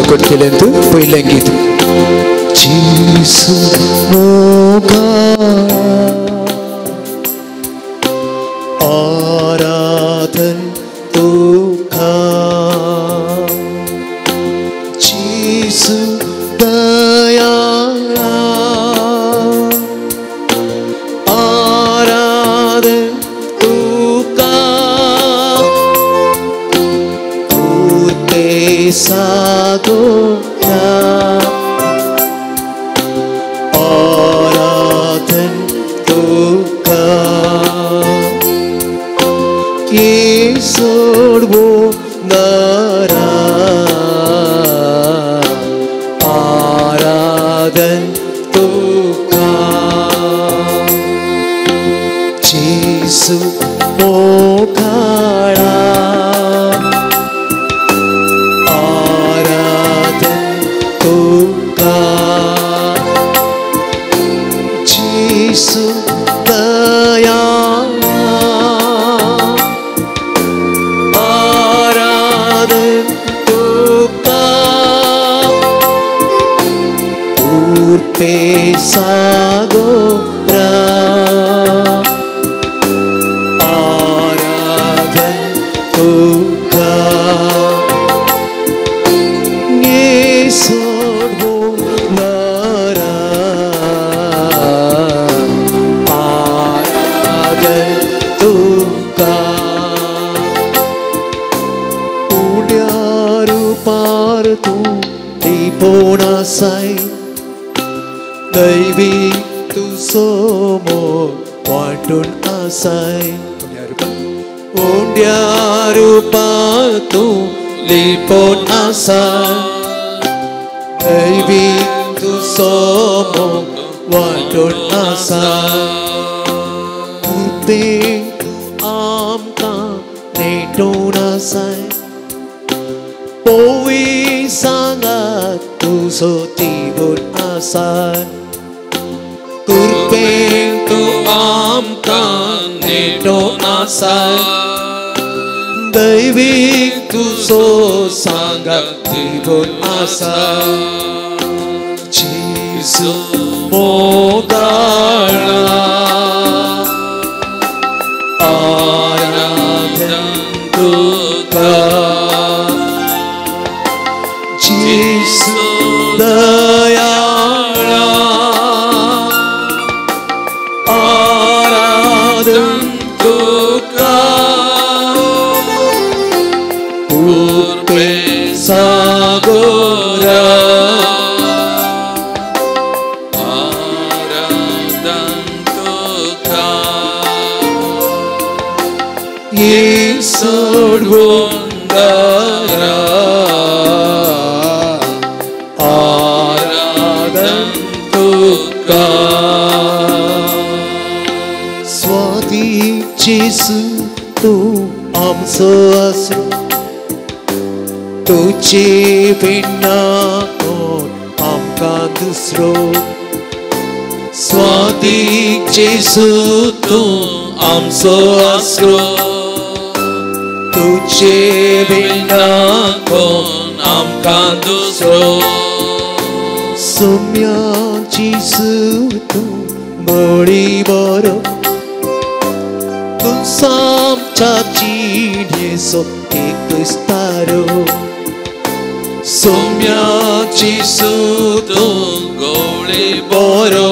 Kot kelentu puilengitu. Jesus moga आराधन तुका जीसु दयाला आराधन तुका उते सागोरा आराधन तुका Sorbo nara aradan tuka Jesu mokala aradan tuka Jesu daya Pesagora Aradan Tuka Ngesorbo Nara Aradan Tuka Udyaru partu Diponasai Baby, tu somo wantun asai. Undia rupa tu lipon asai. Baby, tu somo wantun asai. Urte amka netun asai. Powi sangat tu sotibun asai. Kurpeng tu amka neto asai Daivik tu so sangat tibun asai Jesu mogala aradan tuka Jesu dayala Sagora Aradan Tuka Yesod Wondara Aradan Tuka Swati Jesu Tu amso asro तुझे बिना कौन आमका दूसरो स्वादिक जेसु तू आमसो आसरो तुझे बिना कौन आमका दूसरो सौम्या जेसु तू बड़ी बरो तू साम चाची जेसो एक स्तारो Somya Jesu tu gole boro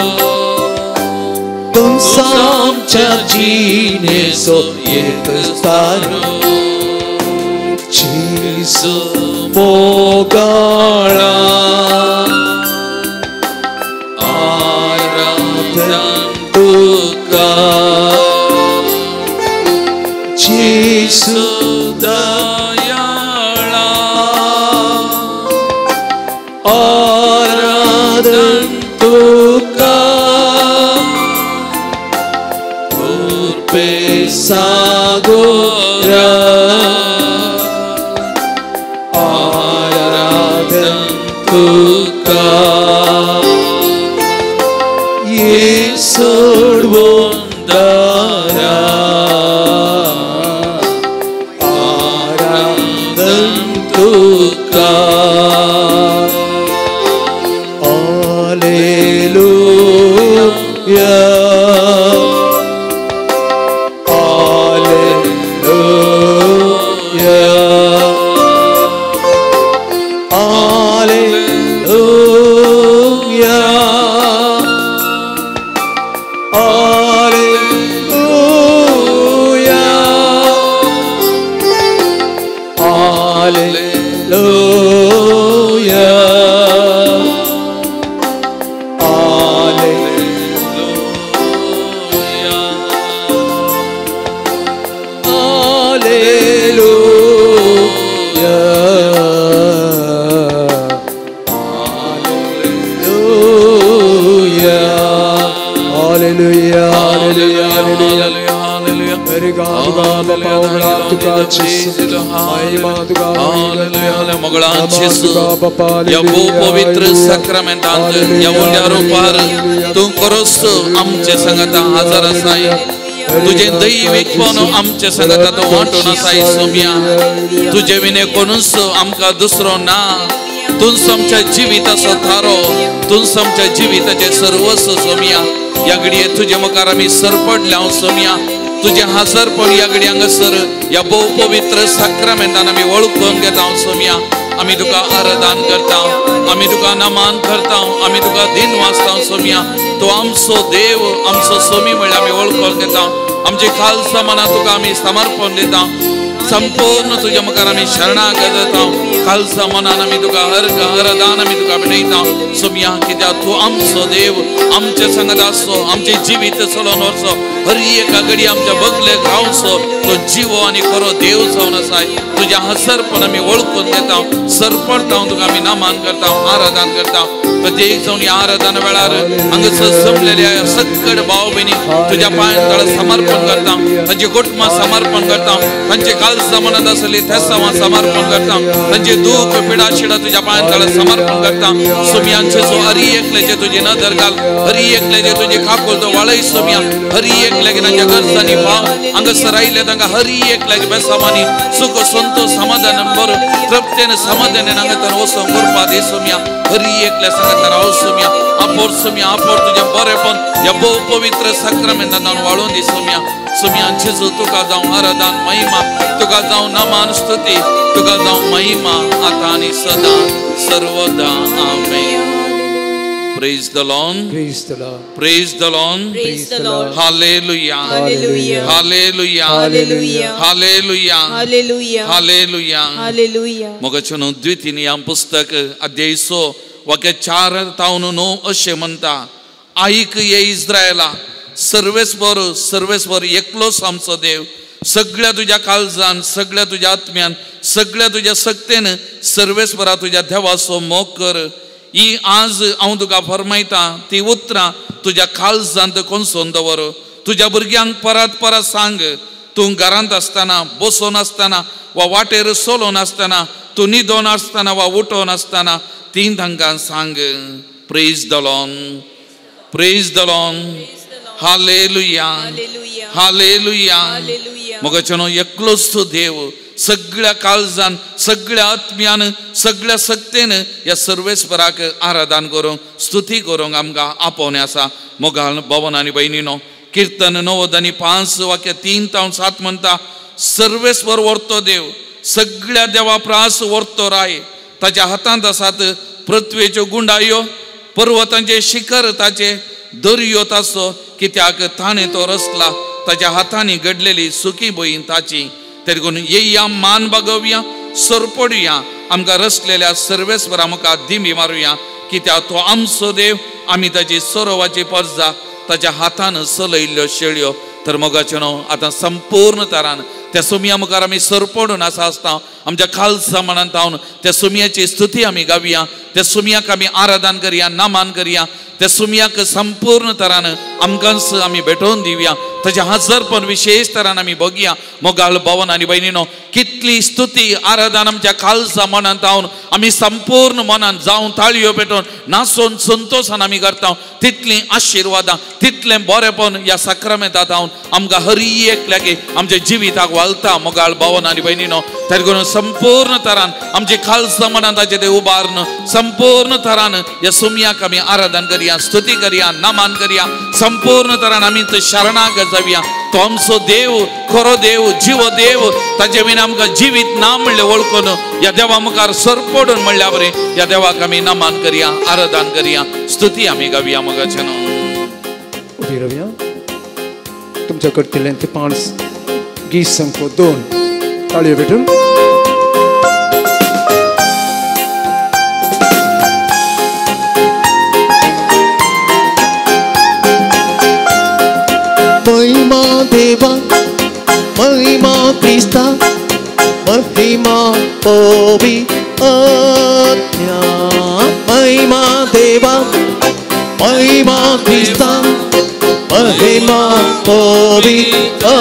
Tum sam chajine so yek staro Jesu mogala aradan tuka Jesu Aradan tuka Urpe sagora Aradan tuka Yesod Wondara Aradan tuka पवित्र सक्रमेंटांत या रूपार तू करोस आमचे संगता हजर असाय तुझे दैविकपण आमचे संगतात वांटून असाय सोम्या तुझे विने कोणूच आमका दुसरो ना तूच आमच्या जिविताचो थारो तूच आमच्या जिविताचे सर्वस्व सोम्या या घडये तुझे मुखार आमी सरपडल्या सोम्या तुझे हजरपण या घडी हांगासर या पवित्र सक्रमेंटान आमी वळखून घेता सोम्या आमी तुका आराधन करता आमी तुका नमान करता आमी तुका दिन वाचता सोम्या तो आमचो देव आमचो सोमी म्हणल्यार आमी वळखून घेता आमचे खालसा मना तुका आमी समर्पण दिता संपूर्ण तुझ्या मुखार आमी शरणागत जाता खालसा मनान आमी तुका आराधन आमी तुका विनयता सोम्या कित्याक तूं आमचो देव आमचे संगत आसो आमचे जिवीत चलोवन वचो हर एका घडी आमच्या बगलेक रावचो तो जीव आनी खरो देव जावन आसाय तुज्या हसरपण आमी वळखून घेता सरपडता तुका आमी नमान करता आराधन करता प्रत्येक जावन या आराधना वेळार हांगासर जमलेल्या सगळे भाव भयणी तुज्या पांयां तळा समर्पण करता तांची कुटुंबां समर्पण करता तांचे कालसा मनात आसली थेसावां समर्पण करता तांचे दुख पिडा शिडा तुज्या पांयां तळा समर्पण करता सोम्यांचे जो हरी एकल्याचे तुजी नदर घाल हरी एकल्याचे तुजी खाकोल तो वाळय सोम्या हरी एकल्यागे तांच्या गरजांनी भाव हांगासर आयले तांकां हरी एकल्यागे बेसावांनी सुख संतोष समाधान बरो तृप्तेन समाधानान हांगासर वचूंक कृपा दे सोम्या हरी एकल्या संगत राव सोम्या आपोर तुझे बरेपण या पवित्र सक्रमेंटान वाळून दी सोम्या सोम्यांचे जो तुका जावं आराधन महिमा तुका जावं नमान स्तुती तुका जावं महिमा आता आनी सदा सर्वदा आमेन. Praise the Lord. Praise the Lord. Praise the Lord. Praise the Lord. Hallelujah. Hallelujah. Hallelujah. Hallelujah. Hallelujah. Hallelujah. Hallelujah. Hallelujah. मोगाचें द्वितीय पुस्तक अध्याय 6 वाक्य 4 तावन 9 अशें म्हणटा आयक ये इस्रायला सर्वेस्वर एकलोच आमचो देव सगळ्या तुझ्या काळजान सगळ्या तुझ्या आत्म्यान सगळ्या तुझ्या सक्तेन सर्वेस्वरा तुझ्या देवाचो मोग कर ही आज हांव तुका फरमायता ती उतरां तुज्या काळजांत कोंसून दवर तुज्या भुरग्यांक परत परत सांग तूं घरांत आसतना बसोन आसतना वा वाटेर सोलोन आसतना तूं न्हिदोन आसतना वा उठोन आसतना ती तांकां सांग. Praise the lord. Praise the lord. Hallelujah. Hallelujah. मोगाचेनो एकलोच तो देव सगळ्या काळजान सगळ्या आत्म्यान सगळ्या सक्तेन या सर्वेस्वराक आराधन करूंक स्तुती करूंक आमकां आपोवने आसा. मोगाल भवन आनी भयणीनो कीर्तन 9:5 वाक्य 3 तावन 7 म्हणटा सर्वेस्वर व्हरतो देव सगळ्या देवा प्रास व्हरतो राय ताच्या हातांत आसात पृथ्वेच्यो गुंडायो पर्वतांचे शिखर ताचे दर्यो ताचो कित्याक ताणें तो रचला ताच्या हातांनी घडलेली सुखी बहीण ताची. तेदून येया मान बागोवया सरपडुया आमकां रचलेल्या सर्वेस्वरा मुखार दिमी मारुया कित्याक तो आमचो देव आमी ताची सरोवाची पर्जा ताच्या हातान चलयल्ल्यो शेळयो. तर मोगाचेनो आतां संपूर्ण तरान त्या सोम्या मुखार आमी सरपडून आसता आमच्या खालसा मनान तावन त्या सोम्याची स्तुती आमी गावया त्या सोम्याक आमी आराधन करया नामान करया त्या सोम्याक संपूर्ण तरान आमकां आमी भेटोवन दिवया ताच्या हजरपण विशेष तरान आमी बगया. मोगाल भवन आनी भयणीनो कितली स्तुती आराधन आमच्या खालसा मनान तावन आमी संपूर्ण मनान जावन ताळयो पेटोवन नाचोन संतोषान आमी करता तितली आशिर्वादां तितलें बरेपण ह्या सक्रमेंतांत तावन आमकां हर एकल्यागे आमच्या जिविताक वालता. मोगाल भवन आनी भयणीनो तेदून संपूर्ण तरान आमचे खालसा मनान ताचें तें उबारन संपूर्ण तरान ह्या सोम्याक आमी आराधन करया स्तुती करया नामान करया संपूर्ण तरान आमी शरणागत जावया. तो आमचो देव खरो देव जीव देव ताचे विना आमकां जिवीत ना म्हणलें वळखून ह्या देवा मुखार सरपडून म्हणल्या बरें ह्या देवाक आमी नामान करया आराधन करया स्तुती आमी गावया. मोगाचें उबी रावया. तुमच्या कडल्यान ते 5 गीत संख्या 2 ताळयो भेटून देवा महिमा क्रिस्ता महिमा पवित्रा महिमा देवा महिमा क्रिस्ता महिमा पवित्रा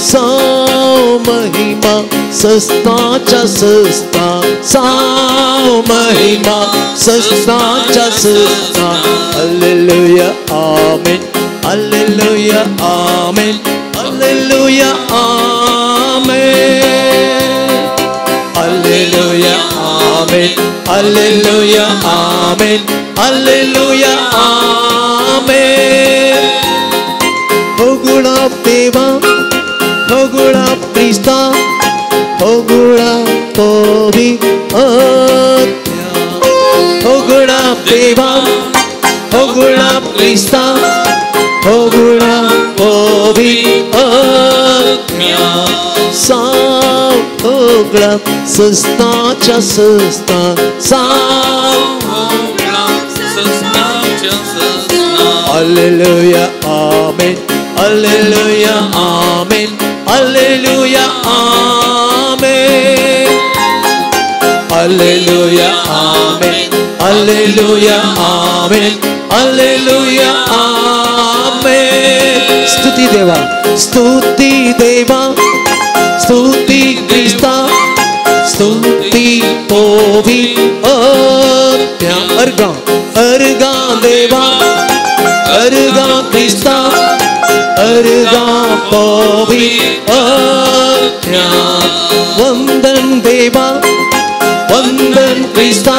साव महिमा सस्ताच्या सस्ता साव महिमा सस्ताच्या सस्ता hallelujah amen hallelujah amen hallelujah amen hallelujah amen hallelujah amen hallelujah amen होगुळा देवा होगुळा क्रिस्ता होगुळा पवित्रा होगुळा देवा होगुळा क्रिस्ता होगुळा पवित्रा साव होगुळा सस्ताच्या सस्ता साव hallelujah amen hallelujah amen hallelujah amen hallelujah amen hallelujah amen hallelujah आमेन स्तुति देवा स्तुति देवा स्तुति क्रिस्ता स्तुति पवित्रा अर्गा अर्गा देवा अर्गा क्रिस्ता अर्गा पवित्रा वंदन देवा वंदन क्रिस्ता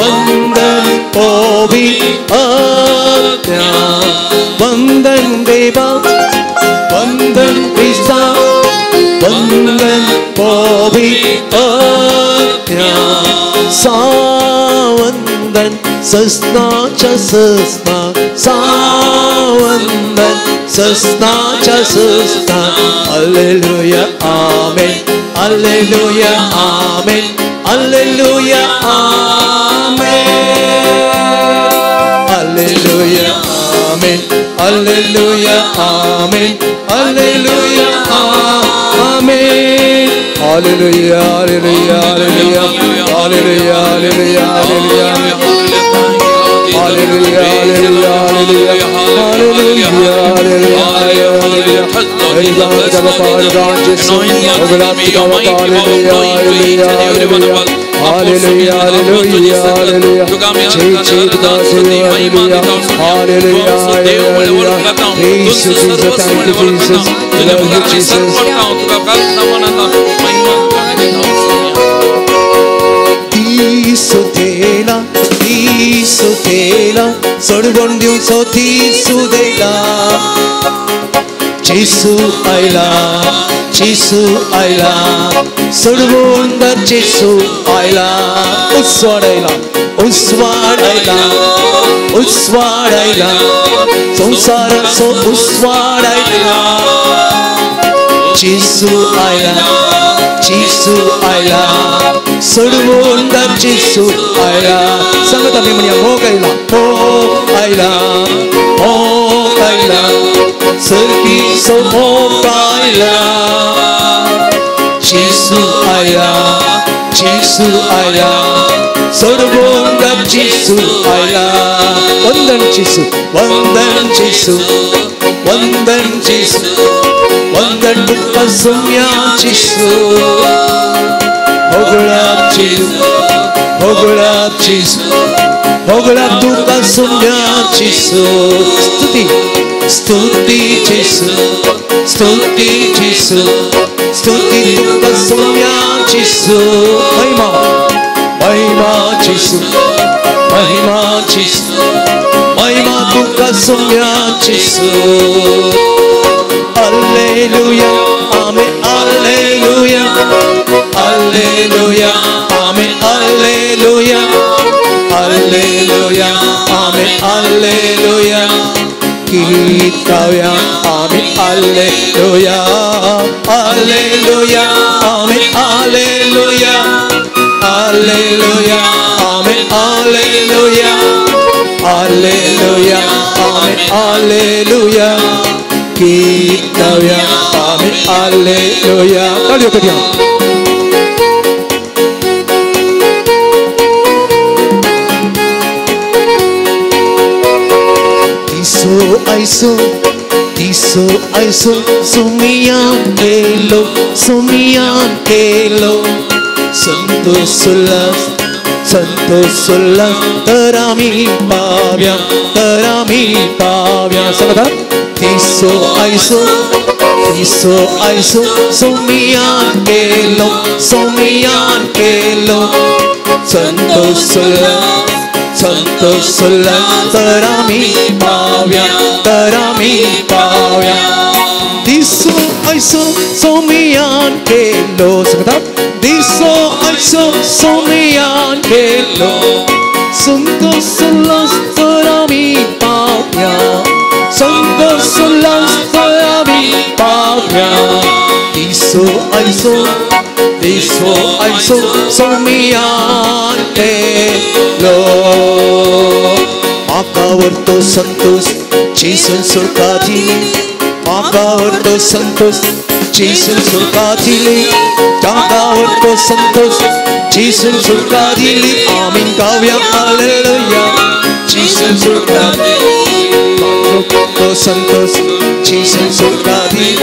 वंदन पवित्रा वंदन देवा वंदन क्रिस्ता वंदन पवित्रा सावंदन सस्ताच्या सस्ता सावंदन सस्ताच्या सस्ता hallelujah amen hallelujah amen hallelujah amen hallelujah amen hallelujah amen hallelujah amen hallelujah hallelujah hallelujah hallelujah hallelujah hallelujah hallelujah सुतेला सोडून दिवसो ती सुदेला जेसू आयला सोडून जेसू आयला उस्वाडायला संसार सो उस्वाडायला जेसू आयला सोडून जेसू आयला सांगता मी म्हणूया हो आयला सरकी सो आयला जेसू आयला सोडून जेसू आयला वंदन जेसू वंदन दुःख सुम्या जेसू होगळा दुःख सुम्या जेसू स्तुति जेसू स्तुति दुःख सुम्या जेसू महिमा दुःख सुम्या Jesu hallelujah amen hallelujah hallelujah amen hallelujah hallelujah amen hallelujah कीर्तव्या amen hallelujah hallelujah amen hallelujah hallelujah amen hallelujah hallelujah amen hallelujah कीर्तव्या आमेन हालेलुया तालियों करिया Diso aiso sumiyan kelo santos solas terami pavya sabada diso aiso sumiyan kelo santos solas terami pavya diso aiso sumiyan kelo sabada diso aiso sumiyan kelo santos solas terami pavya diso aiso sumiyan kelo Makawarto santos Jesus surkadili Makawarto santos Jesus surkadili Makawarto santos Jesus surkadili Amin kavya hallelujah Jesus surkadili Makawarto santos Jesus surkadili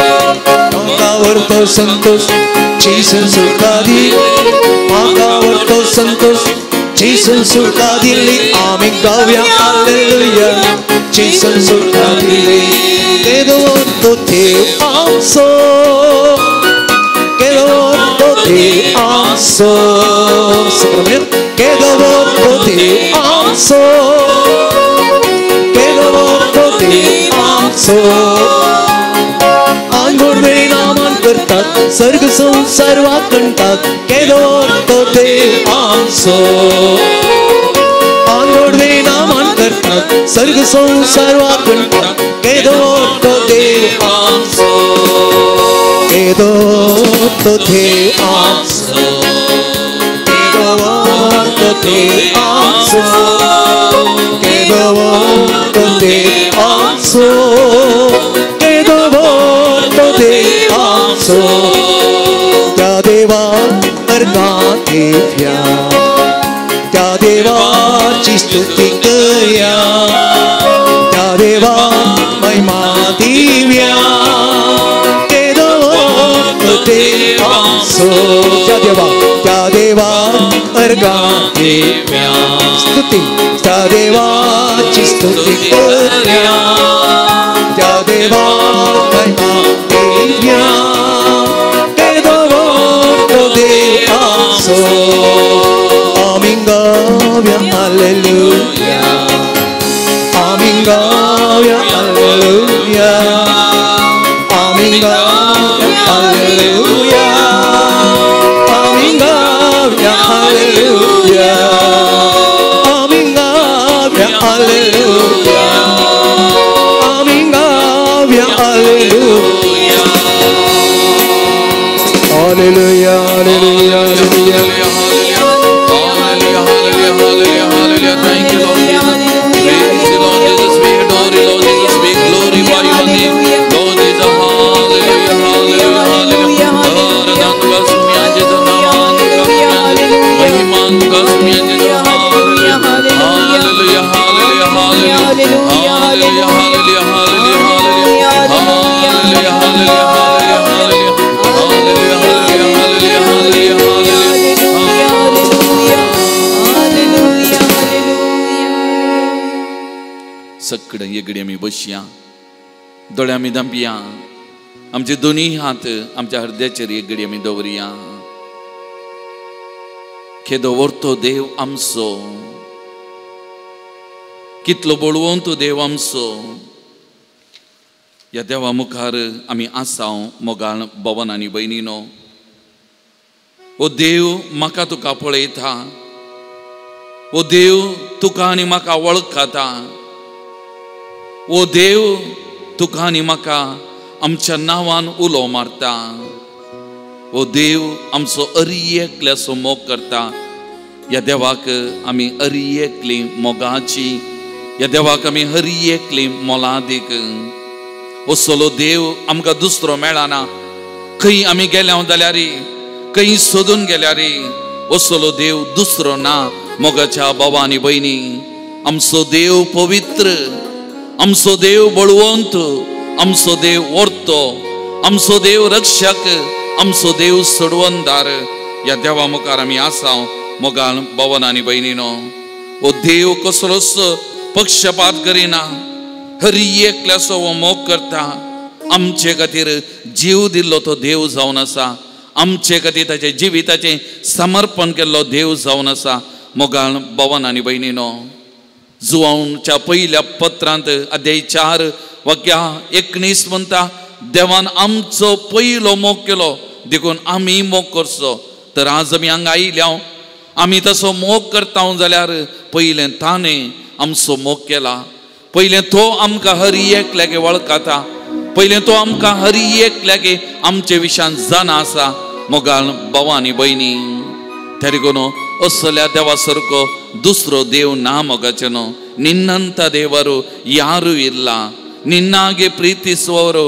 Makawarto santos Jesus surkadili Makawarto santos Jesus surkadili Amin kavya hallelujah Jesus surkadili Quedó te amso Quedó te amso Quedó te amso Quedó te amso Angor में नामन करतात सर्ग संसार वाकणतात केदो ते आमसो Angor में नामन करतात सर्ग संसार वाकणतात केदो ते आमसो केदो ते आमसो केदो ते आमसो केदो ते आमसो त्या देवा अर्गातेव्या त्या देवाची स्तुती करूया त्या देवा महिमा दिव्या केदो ते आमसो त्या देवा अर्गातेव्या स्तुती त्या देवाची स्तुती करूया त्या देवा महिमा दिव्या Amin gavya hallelujah Amin gavya hallelujah Amin gavya hallelujah Amin gavya hallelujah Amin gavya hallelujah Amin gavya hallelujah Hallelujah hallelujah hallelujah Thank you, Lord Jesus. Praise you, Lord Jesus. We adore you, Lord Jesus. We glorify your name, Lord Jesus. Hallelujah, hallelujah, hallelujah. महिमान का सुमिया Jesus. Hallelujah, hallelujah, hallelujah, hallelujah, hallelujah, hallelujah, सगळं येगडी आमी बसया दोळे आमी धांपया आमचे दोन्ही हात आमच्या हृदयाचेर येगडी आमी दवरया केदो व्हरतो देव आमचो कितलो बळवंतो देव आमचो या देवा मुखार आमी आसाव मोगाळ भवन आनी भयणीनो ओ देव म्हाका तुका पळयता ओ देव तुका आनी म्हाका वळखता ओ देव तुका आनी म्हाका आमच्या नांवान उलो मारता ओ देव आमचो अरियेकल्याचो मोग करता या देवाक आमी अरियेकली मोगाची या देवाक आमी हर एकली मोला दीक. असलो देव आमकां दुसरो मेळना. खंय आमी गेल्या जाल्यार खंय सोदून गेल्यार असलो देव दुसरो ना. मोगाच्या भावा आनी भयणी, आमचो देव पवित्र, आमचो देव बळवंत, आमचो देव वर्तो, आमचो देव रक्षक, आमचो देव सोडवणदार. या देवा मुखार आमी आसा मोगाळ भावन आनी भयणीनो. हो देव कसलोच पक्षपात करिना. हर एकल्याचो हो मोग करता. आमचे खातीर जीव दिल्लो तो देव जावन आसा. आमचे खातीर ताचे जिविताचें समर्पण केल्लो देव जावन आसा. मोगाळ भावन आनी भयणीनो, जुआंच्या पहिल्या पत्रांत अध्याय 4 वाक्या 19 म्हणटा, देवान आमचो पयलो मोग केलो देखून आमी मोग करचो. तर आज आमी हांगा आयल्या, आमी तसो मोग करता जाल्यार पयलें ताणें आमचो मोग केला. पयलें तो आमकां हर एकल्यागे वळखता. पयलें तो आमकां हर एकल्यागे आमचे विशयान जाणा आसा. मोगाळ भावा आनी भयणी, तेरिगून असल्या देवा सारको दुसरो देव ना मोगाचे न्हू. ನಿನ್ನಂಥ ದೇವರು ಯಾರೂ ಇಲ್ಲ, ನಿನ್ನಾಗೆ ಪ್ರೀತಿಸುವವರು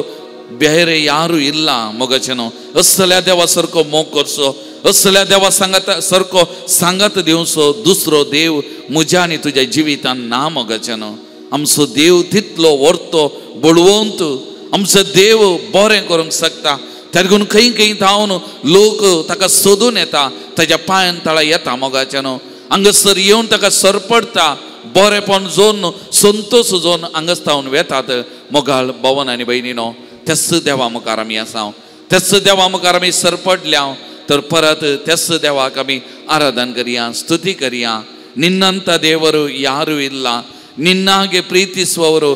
ಬೇರೆ ಯಾರೂ ಇಲ್ಲ ಮೊಗಚನೋ. असल्या देवा सारको मोग करचो, असल्या देवा सारको सांगत दिवचो दुसरो देव म्हज्या आनी तुज्या जिवितान ना मोगाचेनो. आमचो देव तितलो व्हरतो, बळवंत, आमचो देव बरें करूंक शकता. तेगून खंय खंय धांवन लोक ताका सोदून येता, ताज्या पांयान तळा येता मोगाचेनो. हांगासर येवन ताका सरपडटा, बरेपण जोन संतोष जोन हांगासतावन वेतात. मोगाळ भावन आनी भयणीनो, तेच देवा मुखार आमी आसा. तेच देवा मुखार आमी सरपडल्या तर परत तेच देवाक आमी आराधन करिया, ಸ್ತುತಿ करिया. ನಿನ್ನಂಥ ದೇವರು ಯಾರೂ ಇಲ್ಲ, ನಿನ್ನಾಗೆ ಪ್ರೀತಿಸುವವರು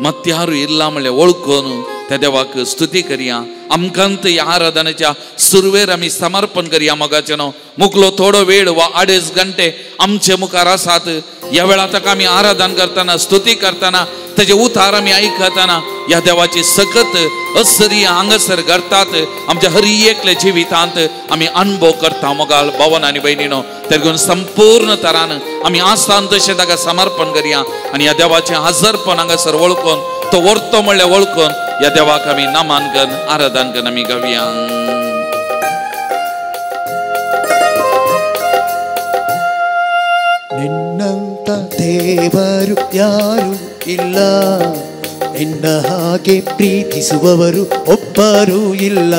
ಮತ್ತಾರು ಇಲ್ಲ म्हणले ओळखून त्या देवाक स्तुती करिया. आमकांत ह्या आराधनेच्या सुरवेर आमी समर्पण करिया मोगाचेनो. मुकलो थोडो वेळ वा 2.5 घंटे आमचे मुखार आसात. ह्या वेळा ताका आमी आराधन करतना, स्तुती करतना, तेजे उतार आमी आयकतना ह्या देवाची सकत असरी हांगासर करतात. आमच्या हर एकल्या जिवितांत आमी अनुभव करता मोगाळ भावन आनी भयणीनो. तेगून संपूर्ण तरान आमी आसान तशें ताका समर्पण करिया आनी ह्या देवाचें हजरपण हांगासर वळखून, तो व्हरतो म्हणल्यार वळखून ह्या देवाक आमी नामान करून आराधन करून आमी गावया. ನಿನ್ನಂತ ದೇವರು ಯಾರು ಇಲ್ಲ, ನಿನ್ನ ಹಾಗೆ ಪ್ರೀತಿಸುವವರು ಒಬ್ಬರೂ ಇಲ್ಲ.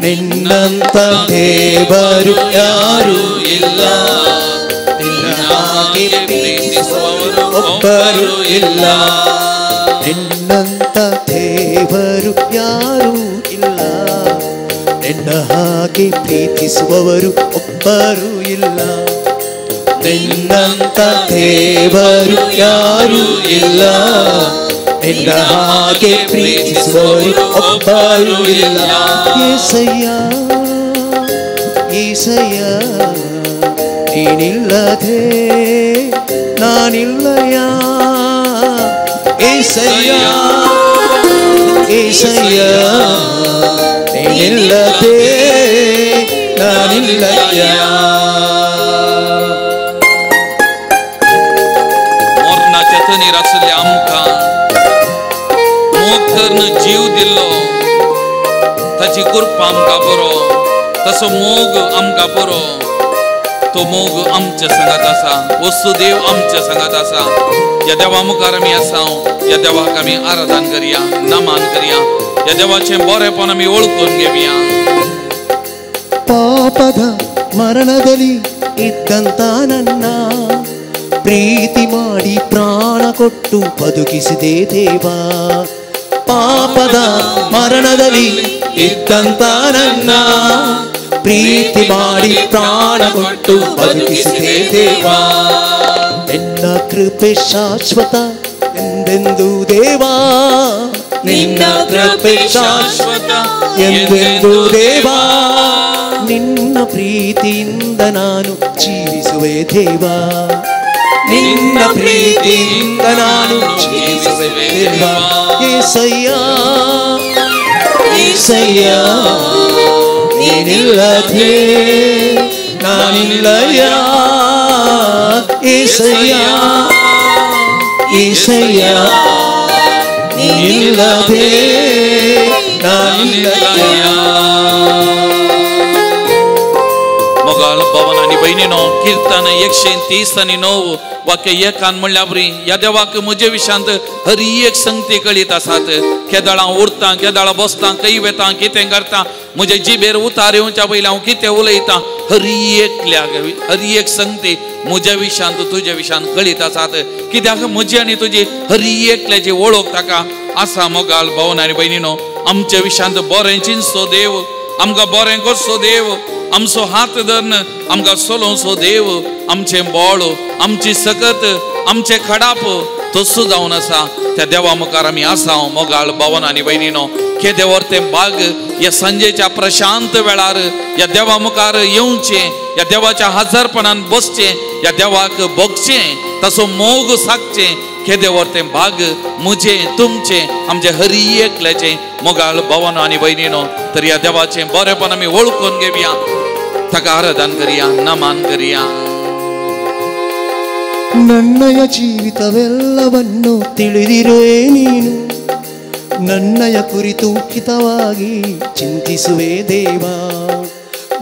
ನಿನ್ನಂತ ದೇವರು ಯಾರು ಇಲ್ಲ, ನಿನ್ನ ಹಾಗೆ ಪ್ರೀತಿಸುವವರು ಒಬ್ಬರೂ ಇಲ್ಲ. ನಿನ್ನಂತ ದೇವರು ಯಾರು ಇಲ್ಲ, ನಿನ್ನ ಹಾಗೆ ಪ್ರೀತಿಸುವವರು ಒಬ್ಬರೂ ಇಲ್ಲ. ನಿನ್ನಂತ ದೇವರು ಯಾರೂ ಇಲ್ಲ, ನಿನ್ನ ಹಾಗೆ ಪ್ರೀತಿಸುವವರು ಒಬ್ಬರೂ ಇಲ್ಲ. ಏಸಯ್ಯ ಏಸಯ್ಯ, ನೀನಿಲ್ಲದೆ ನಾನಿಲ್ಲಯ್ಯ. ಏಸಯ್ಯ ಏಸಯ್ಯ, ನೀನಿಲ್ಲದೆ ನಾನಿಲ್ಲಯ್ಯ. मोरनाच्या असले आमकां मोग करून जीव दिल्लो, ताची कृपा आमकां बरो, तसो मोग आमकां बरो. तो मोग आमच्या संगात आसा, वसुदेव आमच्या संगात आसा. या देवा मुखार आमी आसा, या देवाक आमी आराधन करिया, नमान करिया. या देवाचें बरेपण आमी ओळखून घेवया. ಪಾಪದ ಮರಣದಲ್ಲಿ ಇದ್ದಂತ ನನ್ನ ಪ್ರೀತಿ ಮಾಡಿ ಪ್ರಾಣ ಕೊಟ್ಟು ಬದುಕಿಸಿದೆ ದೇವಾ. ಪಾಪದ ಮರಣದಲ್ಲಿ ಇದ್ದಂತ ನನ್ನ ಪ್ರೀತಿ ಮಾಡಿ ಪ್ರಾಣ ಕೊಟ್ಟು ಬದುಕಿಸಿದೆ ದೇವಾ. ನಿನ್ನ ಕೃಪೆ ಶಾಶ್ವತ ಎಂದೆಂದು ದೇವಾ, ನಿನ್ನ ಕೃಪೆ ಶಾಶ್ವತ ಎಂದೆಂದು ದೇವಾ. ನಿನ್ನ ಪ್ರೀತಿಯಿಂದ ನಾನು ಜೀವಿಸುವೆ ದೇವಾ, ನಿನ್ನ ಪ್ರೀತಿಯಿಂದ ನಾನು ಜೀವಿಸುವೆ ದೇವಾ. ಏಸಯ್ಯ ಏಸಯ್ಯ, ನೀನಿಲ್ಲದೆ ನಾನಿಲ್ಲಯ್ಯ. ಏಸಯ್ಯ ಏಸಯ್ಯ ನೀನಿಲ್ಲದೆ ನಾನಿಲ್ಲಯ್ಯ. मोगाल भवन आणि बहिणीनो कीर्तन 130 आणि 9 वाक्य एकान म्हणल्या बरी या देवाक म्हजे विशांत हर एक संगती कळीत आसात. केदाळा उरता केदाळा बसता कई वेता कितें करता म्हजे जिबेर उतार येवच्या पयलीं हांव कितें उलयता हर एक संगती म्हज्या विशांत तुज्या विशांत कळीत आसात. कित्याक म्हजी आनी तुजी हर एकल्याची वळख ताका आसा. मोगाल भवन आणि बहिणीनो आमच्या विशांत बरें चिंतसो देव आमकां बरें करसो देव आमचो हात धरन आमकां चलोवचो देव आमचें बळ आमची सकत आमचे खडाप तसो जावन आसा. त्या देवा मुखार आमी आसा. मोगाळ भवन आणि बहिणीनो केदेवर ते बाग या सांजेच्या प्रशांत वेळार या देवा मुखार येवचें या देवाच्या हजरपणान बसचें या देवाक बगचें तसो मोग सागचें केदेवर ते बाग मुझे तुमचे आमचे हर एकल्याचे मोगाळ भवन आणि बहिणीनो तर या देवाचे बरेपण आमी वळखून घेवया ताका आराधन करिया नमन करिया. ನನ್ನಯ ಜೀವಿತವೆಲ್ಲವನ್ನು ತಿಳಿದಿರುವೆ ನೀನು ನನ್ನಯ ಕುರಿತು ಹಿತವಾಗಿ ಚಿಂತಿಸುವೆ ದೇವ.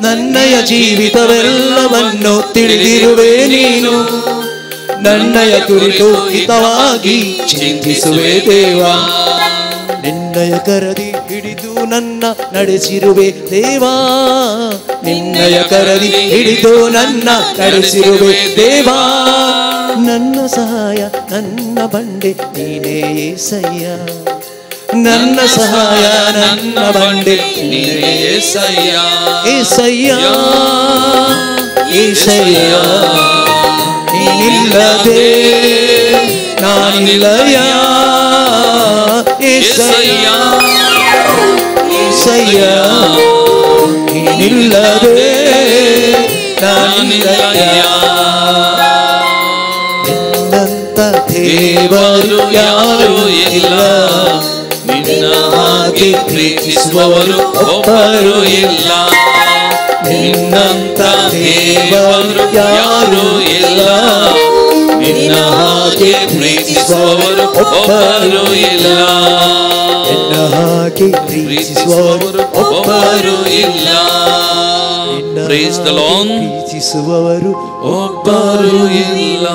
ನನ್ನಯ ಜೀವಿತವೆಲ್ಲವನ್ನು ತಿಳಿದಿರುವೆ ನೀನು ನನ್ನಯ ಕುರಿತು ಹಿತವಾಗಿ ಚಿಂತಿಸುವೆ ದೇವ. ನಿನ್ನಯ ಕರದಿ ಹಿಡಿದು ನನ್ನ ನಡೆಸಿರುವೆ ದೇವಾ ನಿನ್ನಯ ಕರದಿ ಹಿಡಿದು ನನ್ನ ನಡೆಸಿರುವೆ ದೇವಾ. ನನ್ನ ಸಹಾಯ ನನ್ನ ಬಂಡೆ ನೀನೇ ಏಸಯ್ಯ ನನ್ನ ಸಹಾಯ ನನ್ನ ಬಂಡೆ ನೀನೇ ಏಸಯ್ಯ ಏಸಯ್ಯ ಏಸಯ್ಯ ನೀನಿಲ್ಲದೆ ನಾನಿಲ್ಲಯ್ಯ ಏಸಯ್ಯ ಏಸಯ್ಯ ನೀನಿಲ್ಲದೆ ನಾನಿಲ್ಲಯ್ಯ. ನಿನ್ನಂತ ದೇವರು ಯಾರು ಇಲ್ಲ ನಿನ್ನ ಹಾಗೆ ಪ್ರೀತಿಸುವವರು ಒಬ್ಬರು ಇಲ್ಲ. ನಿನ್ನಂತ ದೇವರು ಯಾರು ಇಲ್ಲ ನಿನ್ನ ಹಾಗೆ ಪ್ರೀತಿಸುವವರು ಒಬ್ಬರು ಇಲ್ಲ. ನಿನ್ನ ಹಾಗೆ ಪ್ರೀತಿಸುವವರು ಒಬ್ಬರು ಇಲ್ಲ. Praise the Lord. ಪ್ರೀತಿಸುವವರು ಒಬ್ಬರು ಇಲ್ಲ.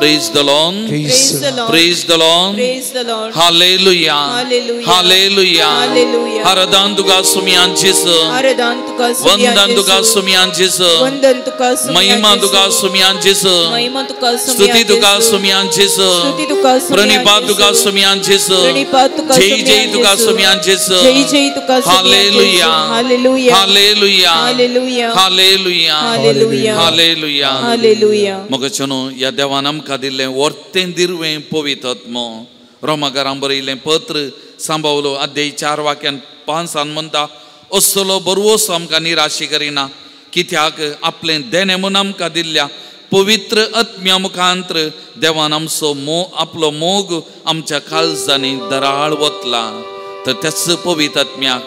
Praise the Lord. Praise the Lord. Praise the Lord. Praise the Lord. Hallelujah. Hallelujah. Hallelujah. Hallelujah. Haradan tuka sumian Jesus. Haradan tuka sumian Vandan tuka sumian Jesus. Vandan tuka sumian Mahima tuka sumian Jesus. Mahima tuka sumian Stuti tuka sumian Jesus. Stuti tuka sumian Pranipat tuka sumian Jesus. Pranipat tuka Jai Jai tuka sumian Jesus. Jai Jai tuka sumian Hallelujah. Hallelujah. Hallelujah. Hallelujah. Hallelujah. Hallelujah. Hallelujah. Hallelujah. मगचनो या देवान आमकां दिल्लें वर्तें दिरवें पवित्रत्म रोमाकारां बरयलें पत्र सांबावलो अध्याय 4 वाक्यान 5 म्हणटा असलो बरवोस आमकां निराशी करिना कित्याक आपलें देणें म्हूण आमकां दिल्ल्या पवित्र आत्म्या मुखांतर देवान आमचो आपलो मोग आमच्या काळजांनी दराळ वतला. तर त्याच पवित्र आत्म्याक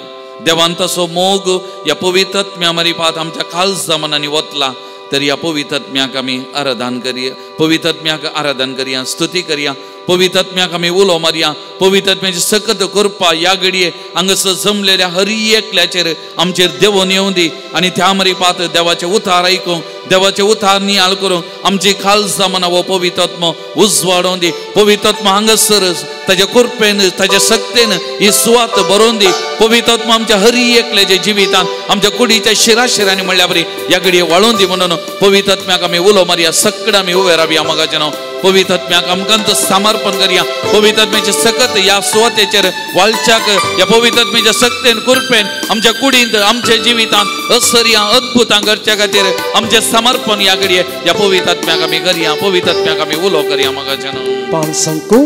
देवान तसो मोग या पवित्र आत्म्या मारिफात आमच्या काळजा मनांनी वतला. तर या पवित्र आत्म्याक आमी आराधन करिया पवित्र आत्म्याक आराधन करिया स्तुती करिया पवित्र आत्म्याक आमी उलो मारया. पवित्र आत्म्याची सकत करपा या घडये हांगासर जमलेल्या हर एकल्याचेर आमचेर देवून येवं दी आनी त्या मारिफात देवाचे उतार आयकूंक देवाचे उतार नियाळ करूंक आमची काळजां मना वो पवित्र आत्मो उजवाडोवन दी. पवित्र आत्मा हांगासर ताच्या कृपेन ताच्या शक्तीन ही सुवात भरोवन दी. पवित्र आत्मा आमच्या हर एकल्याच्या जिवितान आमच्या कुडीच्या शिराशिरांनी म्हणल्या बरी या घडये वाळोवन दी. म्हणून पवित्र आत्म्याक आमी उलो मारया सगळें आमी उबे रावया. म्हाकाचें नांव पवित्र आत्म्याक आमकां समर्पण करिया. पवित्र आत्म्याचे सकत या सुवातेचेर वाळच्याक या पवित्र आत्म्याच्या सक्तेन कृपेन आमच्या कुडींत आमच्या जिवितान असर्या अद्भुतां करच्या खातीर आमचे समर्पण या घडये या पवित्र आत्म्याक आमी करिया. पवित्र आत्म्याक आमी उलो करिया. म्हाकाचें नांव 5 संको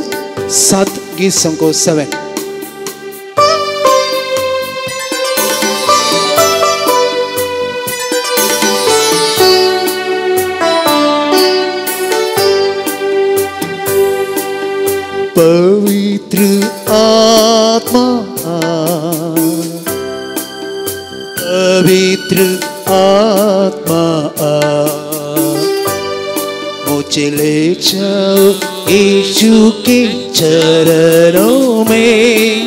7 गीत संको 7. पवित्र आत्मा पवित्र आत्मा मुझे ले जाओ यीशु के चरणों में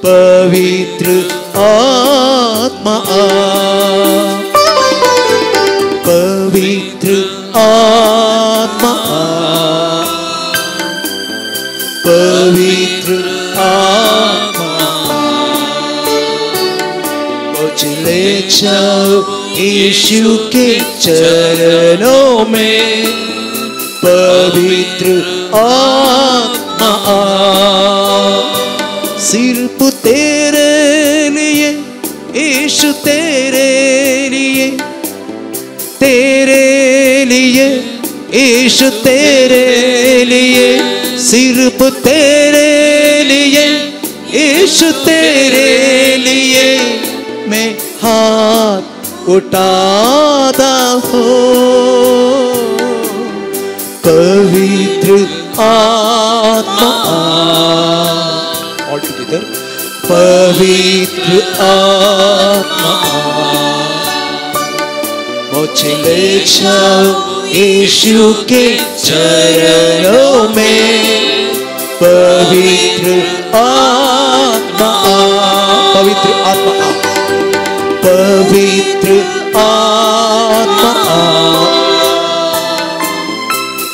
पवित्र आत्मा आ, पवित्र आत्मा आ, पवित्र आत्मा मुझे ले जाओ यीशु के चरणों में पवित्र आत्मा आ, सिर्फ तेरे लिए यीशु तेरे लिए यीशु तेरे लिए सिर्फ तेरे लिए यीशु तेरे लिए मैं हाथ उठाता हूँ पवित्र आत्मा ऑल टुगेदर पवित्र आत्मा मुझे ले जाओ यीशु के चरणों में पवित्र आत्मा पवित्र आत्मा पवित्र आत्मा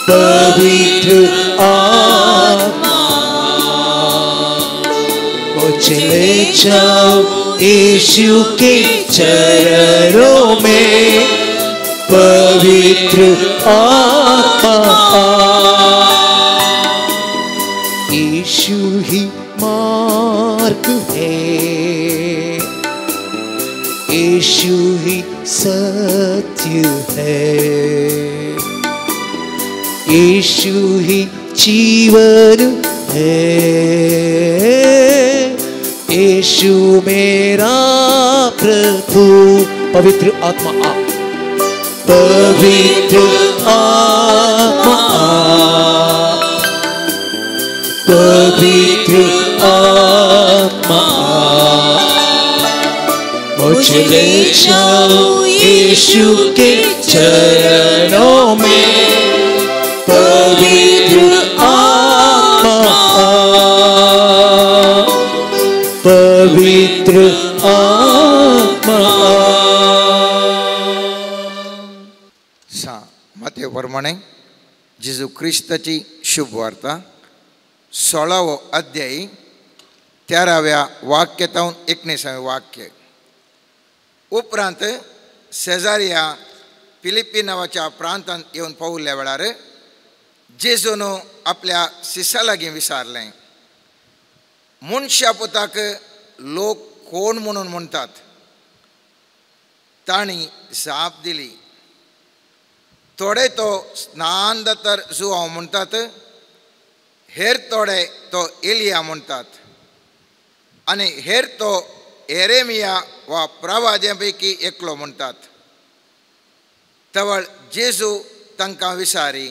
पवित्र आत्मा मुझे ले जाओ यीशु के चरणों में पवित्र आत्मा यीशु ही मार्ग है यीशु ही सत्य है यीशु ही जीवन है यीशु मेरा प्रभु पवित्र आत्मा पवित्र आत्मा पवित्र आत्मा मुझे ले जाओ यीशु के चरणों में पवित्र आत्मा पवित्र आत्मा मत्ते प्रमाणे जेजू ख्रिस्ताची शुभ वार्ता 16वा अध्याय 13व्या वाक्यातून 19वें वाक्य उपरांत सेजारिया फिलिप्पी नावाच्या प्रांतांत येवन पावल्या वेळार जेजून आपल्या शिष्या लागीं विचारलें मनशा पुताक लोक कोण म्हणून म्हणटात तांणी जाप दिली थोडे तो स्नानदतर जुवांव म्हणटात हेर थोडे तो एलिया म्हणटात आनी हेर तो एरेमिया वा प्रवाद्यां पैकी एकलो म्हणटात तवळ जेजू तांकां विचारी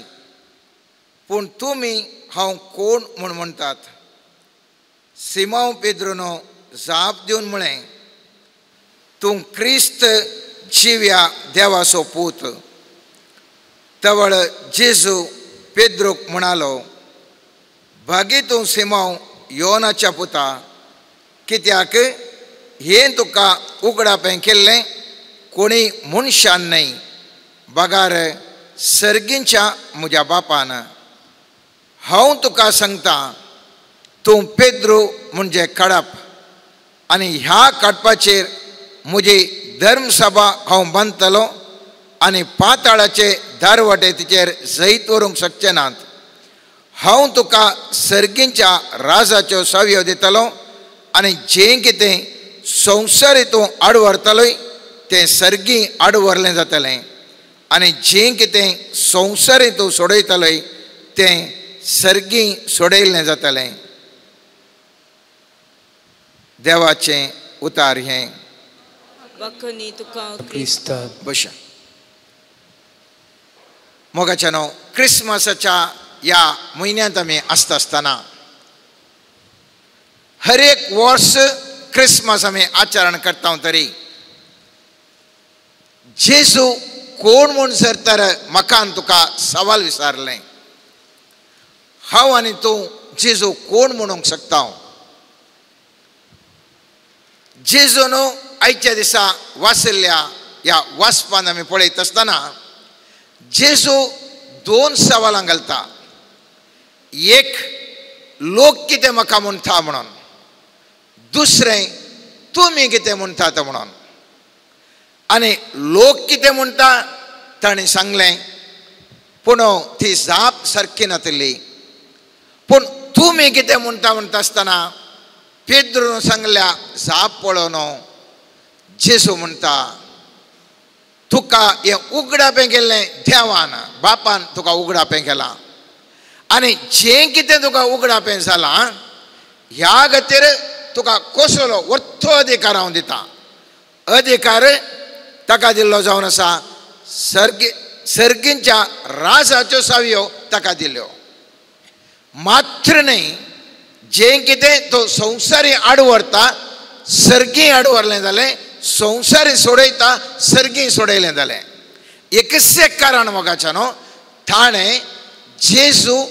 पूण तुमी हांव कोण म्हूण म्हणटात सिमोन पेद्रोन जाप दिवन म्हळें तूं क्रिस्त जिव्या देवाचो पूत तवळ जेजू पेद्रोक म्हणालो भागी तूं सिमोन योनाच्या पुता कित्याक हें तुका उगडापें केल्लें कोणी मनशान न्हय बगार सर्गींच्या म्हज्या बापान हांव तुका सांगता तूं पेद्रो म्हणजे कडप आनी ह्या कडपाचेर म्हजी धर्मसभा हांव बांदतलो आनी पाताळाचे दारवटे तिचेर जैत व्हरूंक शकचे नात हांव तुका सर्गींच्या राजाच्यो सावयो दितलो आनी जें कितें संवसारी तूं आडवरतलोय तें सर्गी आडवरलें जातलें आनी जें कितें संवसारी तूं सोडयतलोय तें सर्गी सोडयल्लें जातलें देवाचें उतार हें वखणी तुका क्रिस्ता बशा मोगाच्यानो क्रिसमसाच्या ह्या म्हयन्यांत आमी आसता आसतना हर एक वर्स क्रिसमस आमी आचरण करता तरी जेजू कोण म्हूण जर तर म्हाका तुका सवाल विचारलें हांव आनी तूं जेजू कोण म्हणूंक शकता. जेजून आयच्या दिसा वाचल्या ह्या वाचपान आमी पळयत आसतना जेजू दोन सवालां घालता. एक, लोक कितें म्हाका म्हणटा म्हणून. दुसरें, तुमी कितें म्हणटात म्हणून. आनी लोक कितें म्हणटा ताणें सांगलें, पूण ती जाप सारकी नातली. पूण तुमी कितें म्हणटा म्हणटा आसतना पेद्रून सांगल्या जाप पळोवन जेजू म्हणटा, तुका हें उगडापें केल्लें देवान, बापान तुका उगडापें केलां. आनी जें कितें तुका उगडापें जालां ह्या खातीर तुका कसलो वर्थो अधिकार हांव दिता. अधिकार ताका दिल्लो जावन आसा. सर्गींच्या राजाच्यो सावयो ताका दिल्यो. मात्र न्ही, जें कितें तो संवसारी आडवरता सर्गी आडवरलें जालें, संवसारी सोडयता सर्गी सोडयलें जालें. एकच कारण मोगाच्यान ताणें जेजू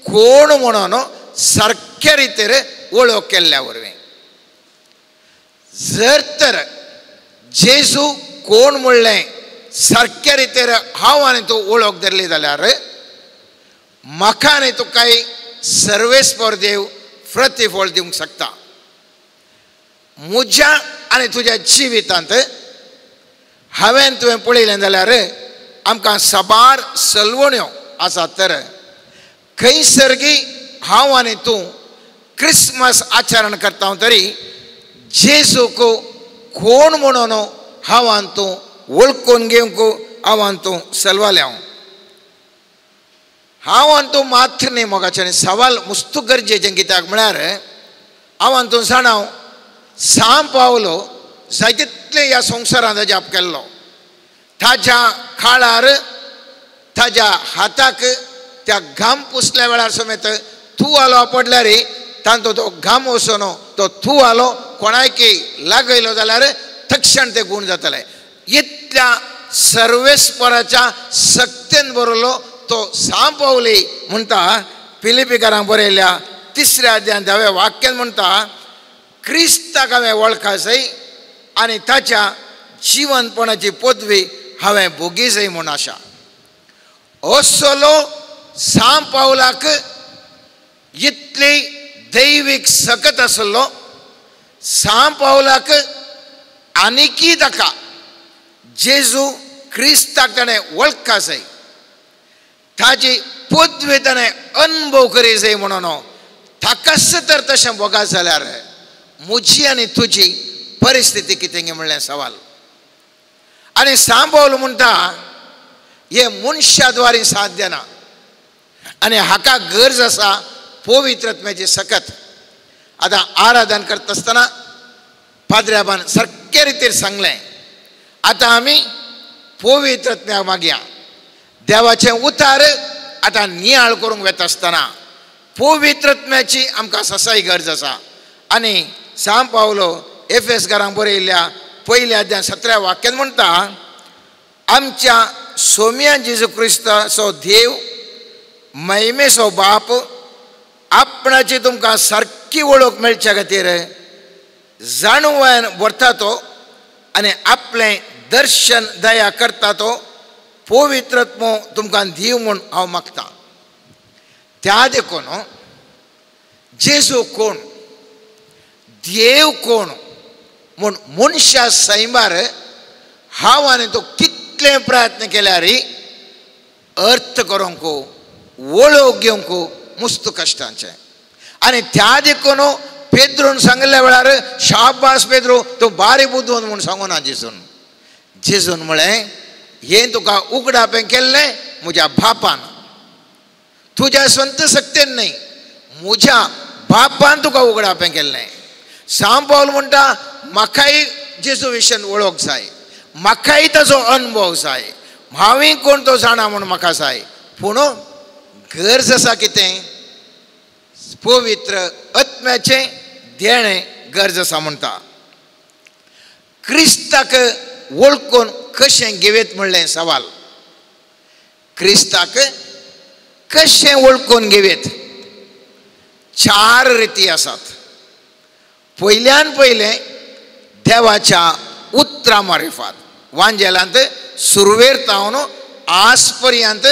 कोण म्हणून सारक्या रितीर वळख केल्ल्या वरवीं. जर तर जेजू कोण म्हणलें सारक्या रितीर हांव आनी तूं वळख धरली जाल्यार म्हाका आनी तुकाय सर्वेस्पर देव प्रतिफळ दिवंक शकता. म्हज्या आनी तुज्या जिवितांत हांवें तुवें पळयलें जाल्यार आमकां साबार सलवण्यो आसात. तर खंय सर्गी हांव आनी तूं क्रिसमस आचरण करता तरी जेजूक कोण म्हणून हांव आनी तूं वळखून घेवंक हांव आनी तूं सलवाल्या. हांव आनी तूं मात्र न्ही मोगाचें सवाल मुस्तू गरजेचें. कित्याक म्हळ्यार हांव आनी तूं जाणाव सांब पावलो जायतितले ह्या संवसारांत जाप केल्लो. ताच्या काळार ताच्या हाताक त्या घाम पुसल्या वेळार समेत थू आलो पडल्यार तांचो तो घाम वचून तो थू आलो कोणायकी लागयलो जाल्यार तक्षण ते गुण जातले. इतल्या सर्वेस्पराच्या सक्तीन बरयलो तो सांब पावली म्हणटा. फिलिपिकारांक बरयल्या 3 अध्यायान 10व्या वाक्यान म्हणटा, क्रिस्ताक हांवें वळखा जाय आनी ताच्या जिवनपणाची पदवी हांवें भोगी जाय म्हूण आशा. असलो सांब पावलाक इतली दैवीक सकत आसलो. सांब पावलाक आनिकी ताका जेजू क्रिस्ताक ताणें वळखा जाय, ताची पदवी ताणें अनुभव करी जाय म्हणून ताकाच तर तशें बोगात जाल्यार म्हजी आनी तुजी परिस्थिती कितें गे म्हणलें सवाल. आनी सांब पावलो म्हणटा हें मनशा द्वारे साध्य ना आनी हाका गरज आसा पवित्रत्म्याची सकत. आतां आराधन करता आसतना पाद्र्याबान सारके रितीर सांगलें, आतां आमी पवित्रत्म्याक मागया. देवाचें उतार आतां नियाळ करूंक वता आसतना पवित्रत्म्याची आमकां ससाय गरज आसा. आनी सांब पावलो एफेसकारांक बरयल्ल्या 1 अध्याय 17व्या वाक्यान म्हणटा, आमच्या सोम्या जेजू क्रिस्ताचो देव महिमेचो बाप आपणाची तुमकां सारकी वळख मेळच्या खातीर जाणून व्हरता तो आनी आपलें दर्शन दया करता तो पवित्रत्म तुमकां दिव म्हूण हांव मागतां. त्या देखून जेजू कोण, देव कोण म्हूण मनशा सैमार हांव आनी तूं कितले प्रयत्न केल्यार अर्थ करूंक वळख घेवंक मस्त कश्टांचें. आनी त्या देखून पेद्रून सांगल्या वेळार शाबास पेद्रू तूं बारी बुदवून म्हूण सांगूं ना जेजून. जेजून म्हळें हें तुका उगडापें केल्लें म्हज्या बापान, तुज्या स्वंत सक्तीन न्ही, म्हज्या बापान तुका उगडापें केल्लें. सांब पावलो म्हणटा म्हाकाय जेजू विशीं वळख जाय, म्हाकाय ताचो अनुभव जाय, हांवें कोण तो जाणा म्हूण म्हाका जाय. पूण गरज आसा कितें, पवित्र आत्म्याचें देणें गरज आसा म्हणटा. क्रिस्ताक वळखून कशें घेवेत म्हणलें सवाल. क्रिस्ताक कशें वळखून घेवेत. 4 रिती आसात. पयल्यान पयले देवाच्या उतरा मार्फत वांजेलांत सुरवेर तावन आस पर्यंत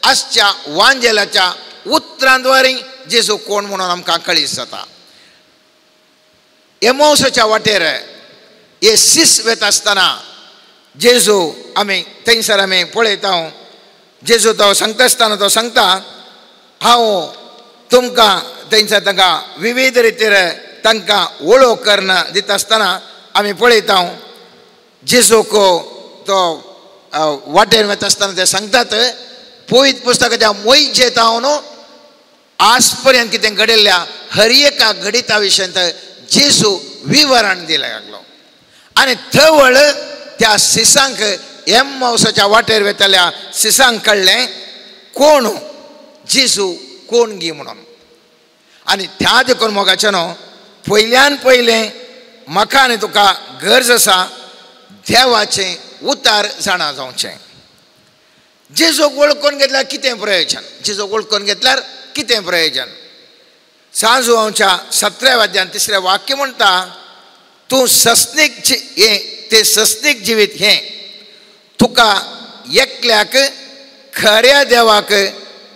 आसच्या वांजेलाच्या उतरांद्वारे जेजू कोण म्हणून आमकां कळीस जाता. एमौसाच्या वाटेर हे सीस वेता आसतना जेजू आमी थंयसर आमी पळयता. जेजू तो सांगता आसतना तो सांगता हांव तुमकां थंयसर तांकां विविध रितीर तांकां वळख करना दिता आसतना आमी पळयता जेजूक तो वाटेर वता आसतना ते सांगतात पवित्र पुस्तकाच्या मोयचे तावन आज पर्यंत कितें घडिल्ल्या हर एका घडिता विशयंत जेजू विवरण दिले लागलो. आनी थवळ त्या सिसांक एम्माउसाच्या वाटेर वेताल्या सिसांक कळ्ळें कोण जेजू कोण गी म्हणून. आनी त्या देखून मोगाच्यान पयल्यान पयलें म्हाका आनी तुका गरज आसा देवाचें उतार जाणा जावचें. जेजूक वळखून घेतल्यार कितें प्रयोजन. जेजूक वळखून घेतल्यार कितें प्रयोजन. सांजू हांवच्या 17व्या अध्यायान 3रे वाक्य म्हणटा तूं सस्नीक ते सस्नीक जिवीत हें तुका एकल्याक खऱ्या देवाक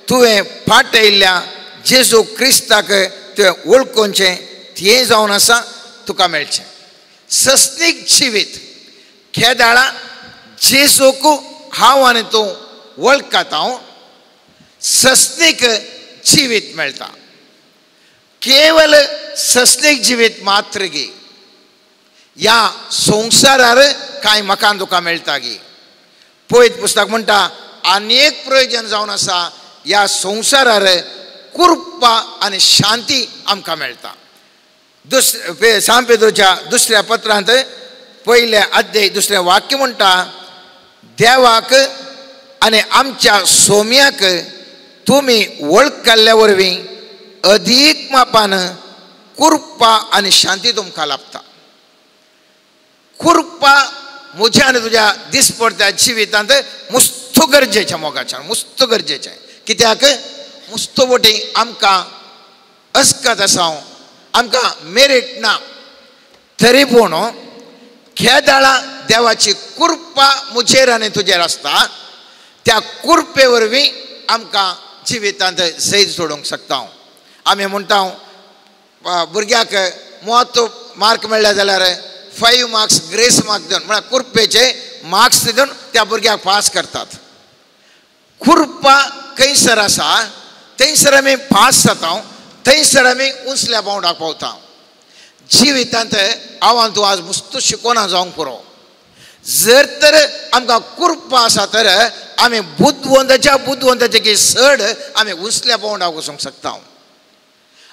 तुवें फाटयल्ल्या जेजू क्रिस्ताक तुवें वळखुचें तें जावन आसा तुका मेळचें. सस्नीक जिवीत खेदाळा जेजूक हांव आनी तूं वळखात सस्नीक जिवीत मेळटा. केवल सस्नीक जिवीत मात्र गे ह्या संवसारार कांय म्हाका तुका मेळटा गे. पवित्र पुस्तक म्हणटा अनेक प्रयोजन जावन आसा ह्या संवसारार कृपा आनी शांती आमकां मेळटा. सांत पेद्रोच्या 2ऱ्या पत्रांत 1 अध्याय 2रे वाक्य म्हणटा देवाक आनी आमच्या सोम्याक तुमी वळखल्या वरवीं अदीक मापान कृपा आनी शांती तुमकां लाभता. कृपा म्हज्या आनी तुज्या दिसपडत्या जिवितांत मुस्त गरजेचें मोगाचें मुस्त गरजेचें. कित्याक मुस्तवटी आमकां अस्कत आसा आमकां मेरीट ना तरी पूण खेदाळा देवाची कृपा म्हजेर आनी तुजेर आसता. त्या कृपे वरवीं आमकां जिवितांत सैज सोडूंक शकता. आमी म्हणटा भुरग्याक 30 मार्क मेळ्ळे जाल्यार 5 मार्क्स ग्रेस मार्क दिवन म्हळ्यार कृपेचे मार्क्स दिवन त्या भुरग्याक पास करतात. कृपा खंयसर आसा थंयसर आमी पास जाता थंयसर आमी उंचल्या पावंडाक पावता. जिवितांत हांव तूं आज मुस्त शिकोना जावंक पुरो. जर तर आमकां कृपा आसा तर आमी बुद्धवंताचे चड आमी उंचल्या पावंडाक वचूंक शकता.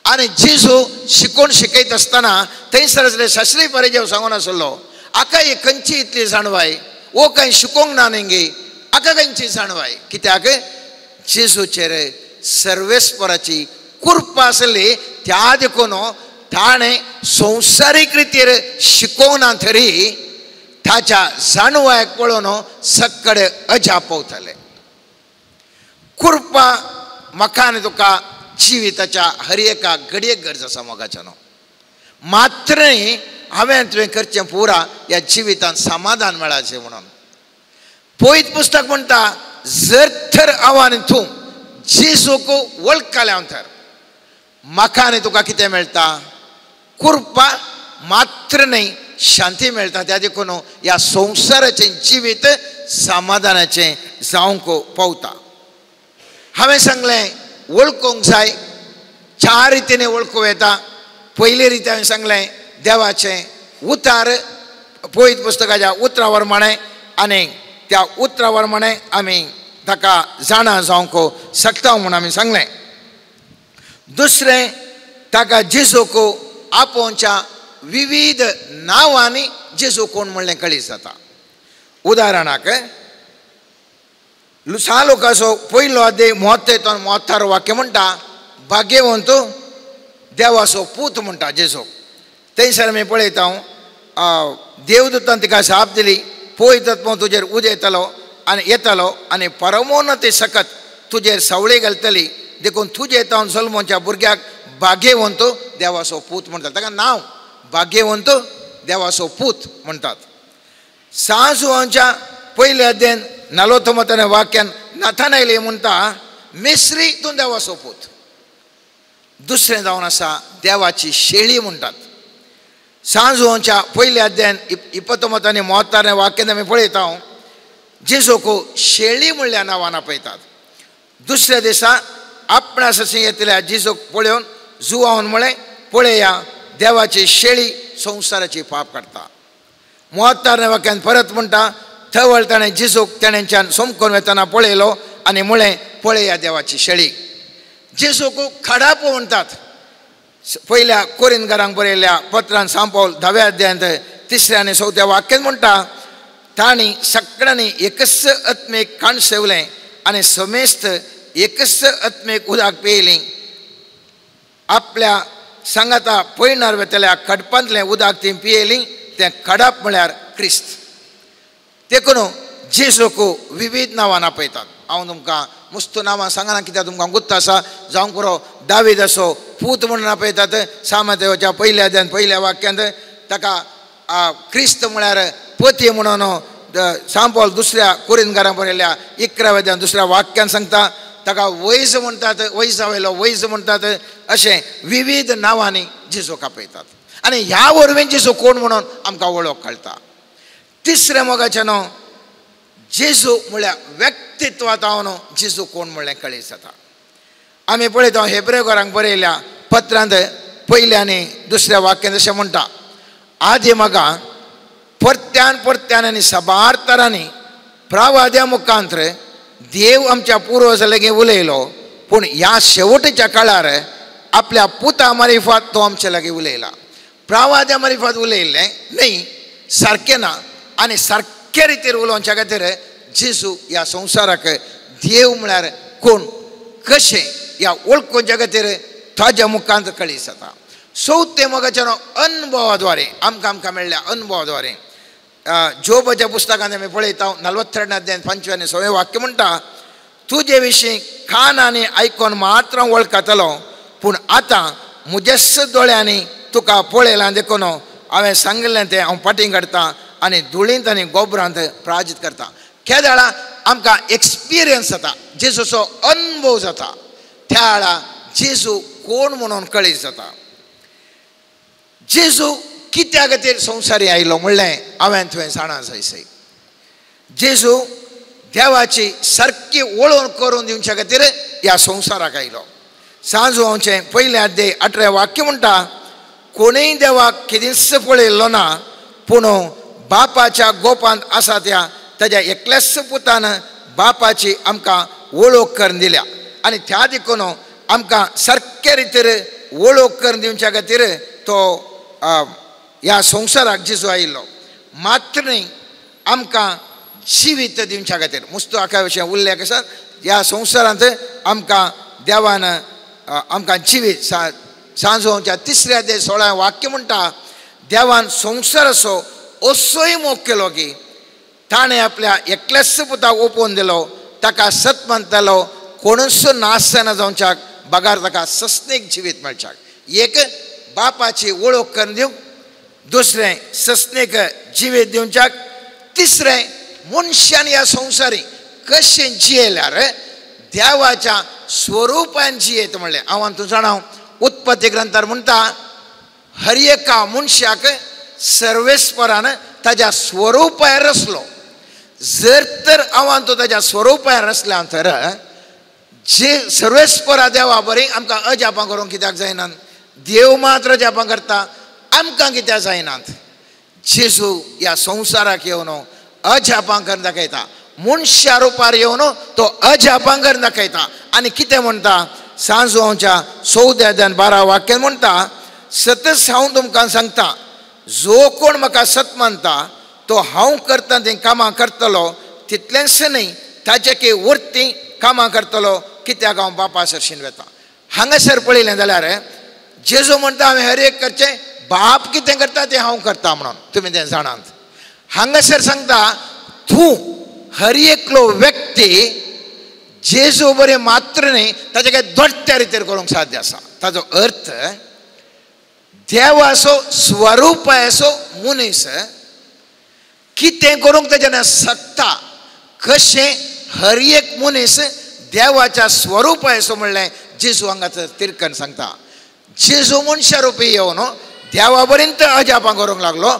आनी जेजू शिकोवन शिकयत आसतना थंयसर आसले शास्त्री फरीसांव सांगून आसलो आका ही खंयची इतली जाणवाय वो कांय शिकोवंक ना न्ही आका खंयची जाणवाय. कित्याक जेजूचेर सर्वेस्पराची कृपा आसली त्या देखून ताणें संवसारीक रितीर शिकोवना तरी ताच्या जाणवायक पळोवन सक्कड अजाप पावताले. कृपा म्हाका आनी तुका जिविताच्या हर एका घडयेक गरज आसा मोगाच्यान. मात्र हांवें तुवें करचें पुरा ह्या जिवितांत समाधान मेळाचें म्हणून. पवित्र पुस्तक म्हणटा जर तर हांव आनी तूं जेजूक वळखल्या तर म्हाका आनी तुका कितें मेळटा कृपा मात्र न्ही शांती मेळटा. त्या देखून ह्या संवसाराचें जिवीत समाधानाचें जावंक पावता. हांवें सांगलें वळखूंक जाय 4 रितीने वळखूं येता. पयली रीत हांवें सांगलें देवाचें उतार पवित्र पुस्तकाच्या उतरा प्रमाणे आनी त्या उतरा प्रमाणे आमी ताका जाणा जावंक शकता म्हूण आमी सांगलें. दुसरें ताका जेजूक आपोवच्या विविध नांवांनी जेजू कोण म्हणलें कळीस जाता. उदाहरणाक सांत लुकाचो 1 अध्याय 33 वाक्य म्हणटा भाग्यवंत देवाचो पूत म्हणटा जेजूक. थंयसर आमी पळयता देवदूतान तिका शाप दिली पवित्र आत्मा तुजेर उद येतलो आनी परमोन्नती सकत तुजेर सवळी घालतली देखून तुजे तावन जल्मोच्या भुरग्याक भाग्यवंतो देवाचो पूत म्हणटात. ताका नांव भाग्यवंतो देवाचो पूत म्हणटात. सांजुवांच्या पयल्या अध्यायान 49 वाक्यान नाथानाएल म्हणटा मिस्री तूं देवाचो पूत. दुसरें जावन आसा देवाची शेळी म्हणटात. सांजुवांच्या पयल्या अध्यायान 29 आनी 32 वाक्यान आमी पळयता जेजूको शेळी म्हणल्या नांवान आपयतात. दुसऱ्या दिसा आपणास अशें येतल्या जेजूक पळोवन जुवावन म्हळें पळया देवाची शेळी संवसाराची पाप काडटा. 32 वाक्यान परत म्हणटा थवळ ताणें जेजूक तेणेच्यान सोमकोन वेतना पळयलो आनी म्हळें पळया देवाची शेळी. जेजूक खडाप म्हणटात. पयल्या कोरिंथकारांक बरयल्ल्या पत्रान सांत पावल 10व्या अध्यायांत 3ऱ्या आनी 4थ्या वाक्यान म्हणटा तांणी सगळ्यांनी एकच आत्मेक काण सेवलें आनी समेस्त एकच आत्मेक उदक पेयलीं. आपल्या सांगाता पळयणार वेतल्या खडपांतलें उदक ती पियेलीं तें खडप म्हळ्यार क्रिस्त. देखून जेजूक विविध नांवान आपयतात. हांव तुमकां मुस्त नांवां सांगना कित्याक तुमकां गुत्त आसा. जावं पुरो दावीद असो पूत म्हणून आपयतात. सामातेच्या पयल्या अध्यायान पयल्या वाक्यांत ताका क्रिस्त म्हळ्यार पती म्हणून सांत पावल दुसऱ्या कोरिंथकारांक बरयल्ल्या 11व्या अध्यायान 2ऱ्या वाक्यान सांगता. ताका वैज म्हणटात, वैजा वयलो वैज म्हणटात. अशें विविध नांवांनी जेजूक आपयतात. आनी ह्या वरवीं जेजू कोण म्हणून आमकां वळख कळटा. तिसरें मोगाचें न्हू जेजू म्हळ्यार व्यक्तित्वांतावन जेजू कोण म्हणलें कळीत जाता. आमी पळयता हेब्रेकारांक बरयल्या पत्रांत पयल्या आनी दुसऱ्या वाक्यान अशें म्हणटा आदी म्हाका परत्यान आनी सबार तरांनी प्रवाद्या मुखांतर देव आमच्या पुर्वजां लागीं उलयलो. पूण ह्या शेवटच्या काळार आपल्या पुता मारिफात तो आमचे लागीं उलयला. प्रवाद्या मारिफात उलयल्लें न्ही सारकें ना. आनी सारके रितीन उलोवच्या खातीर जेजू ह्या संवसाराक देव म्हळ्यार कोण कशें ह्या वळखुच्या खातीर ताज्या मुखांत कळीत जाता. चवथें मोगाच्या अनुभवाद्वारे आमकां मेळ्ळ्या अनुभवाद्वारे जोबाच्या पुस्तकांत आमी पळयता 42 अध्यायान 5 आनी 6 वाक्य म्हणटा तुजे विशीं कान आनी आयकोन मात्र वळखतलो पूण आतां म्हजेच दोळ्यांनी तुका पळयलां देखून हांवें सांगिल्लें तें हांव फाटीं काडटां आनी धुळींत आनी गोबरांत प्राजीत करता. केदाळा आमकां एक्सपिरियन्स जाता, जेजूचो अनुभव जाता. त्या वेळा जेजू कोण म्हणून कळीत जाता. जेजू कित्या खातीर संवसारी आयलो म्हणलें हांवें थंय जाणा जायसय. जेजू देवाची सारकी वळख करून दिवच्या खातीर ह्या संवसाराक आयलो. सांजुवांचें पयलें अध्याय 18वें वाक्य म्हणटा कोणूय देवाक केदींच पळयल्लो ना पूण बापाच्या गोपांत आसा त्या ताज्या एकल्याच पुतान बापाची आमकां वळख करून दिल्या. आनी त्या देखून आमकां सारके रितीन वळख करून दिवच्या खातीर तो ह्या संवसाराक जेजू आयिल्लो. मात्र न्ही आमकां जिवीत दिवच्या खातीर मुस्तो हाका विशयी उल्लेख आसा. ह्या संवसारांत आमकां देवान आमकां जिवीत सांजुवांच्या 3ऱ्या अध्याय 16वें वाक्य म्हणटा देवान संवसार असो असोय मोग केलो की ताणें आपल्या एकल्याच पुताक ओपोवन दिलो ताका सत मानतालो कोणूच नाश न जावच्याक बगार ताका सस्नेक जिवीत मेळच्याक. एक बापाची वळख करून दिवंक, दुसरें सस्नेक जिवीत दिवच्याक, तिसरें मनशान ह्या संवसारी कशें जियेल्यार देवाच्या स्वरुपान जियेत म्हणलें. हांव तूं जाणां उत्पत्ती ग्रंथार म्हणटा हर एका मनशाक सर्वेस्परान ताज्या स्वरुपार रचलो. जर तर हांव तो ताज्या स्वरुपार रचल्या तर जे सर्वेस्परा देवा बरी आमकां अजापां करूंक कित्याक जायनात. देव मात्र जापां करता आमकां कित्याक जायनात. जेजू ह्या संवसाराक येवन अजापां करून दाखयता. मनशा रुपार येवन तो अजापां करून दाखयता. आनी कितें म्हणटा सांजुवांच्या 14 अध्यायान 12 वाक्यान म्हणटा सतत हांव तुमकां सांगता जो कोण म्हाका सत मानता तो हांव करता तें कामां करतलो तितलेंच न्ही ताचे वर्ती कामां करतलो कित्याक हांव बापा सरशीन वेता. हांगासर पळयलें जाल्यार जेजू म्हणटा हांवें हर एक करचें बाप कितें करता तें हांव करता म्हणून तुमी तें जाणात. हांगासर सांगता तूं हर एकलो व्यक्ती जेजू बरें मात्र न्ही ताजे काय दोट्या रितीर करूंक साध्य आसा. ताजो अर्थ देवाचो स्वरूप असो मनीस कितें करूंक ताजें शकता. कशें हर एक मनीस देवाच्या स्वरूप असो म्हणलें जेजू हांगा तिरकन सांगता. जेजू मनशा रुपी येवन देवा पर्यंत अजापां करूंक लागलो.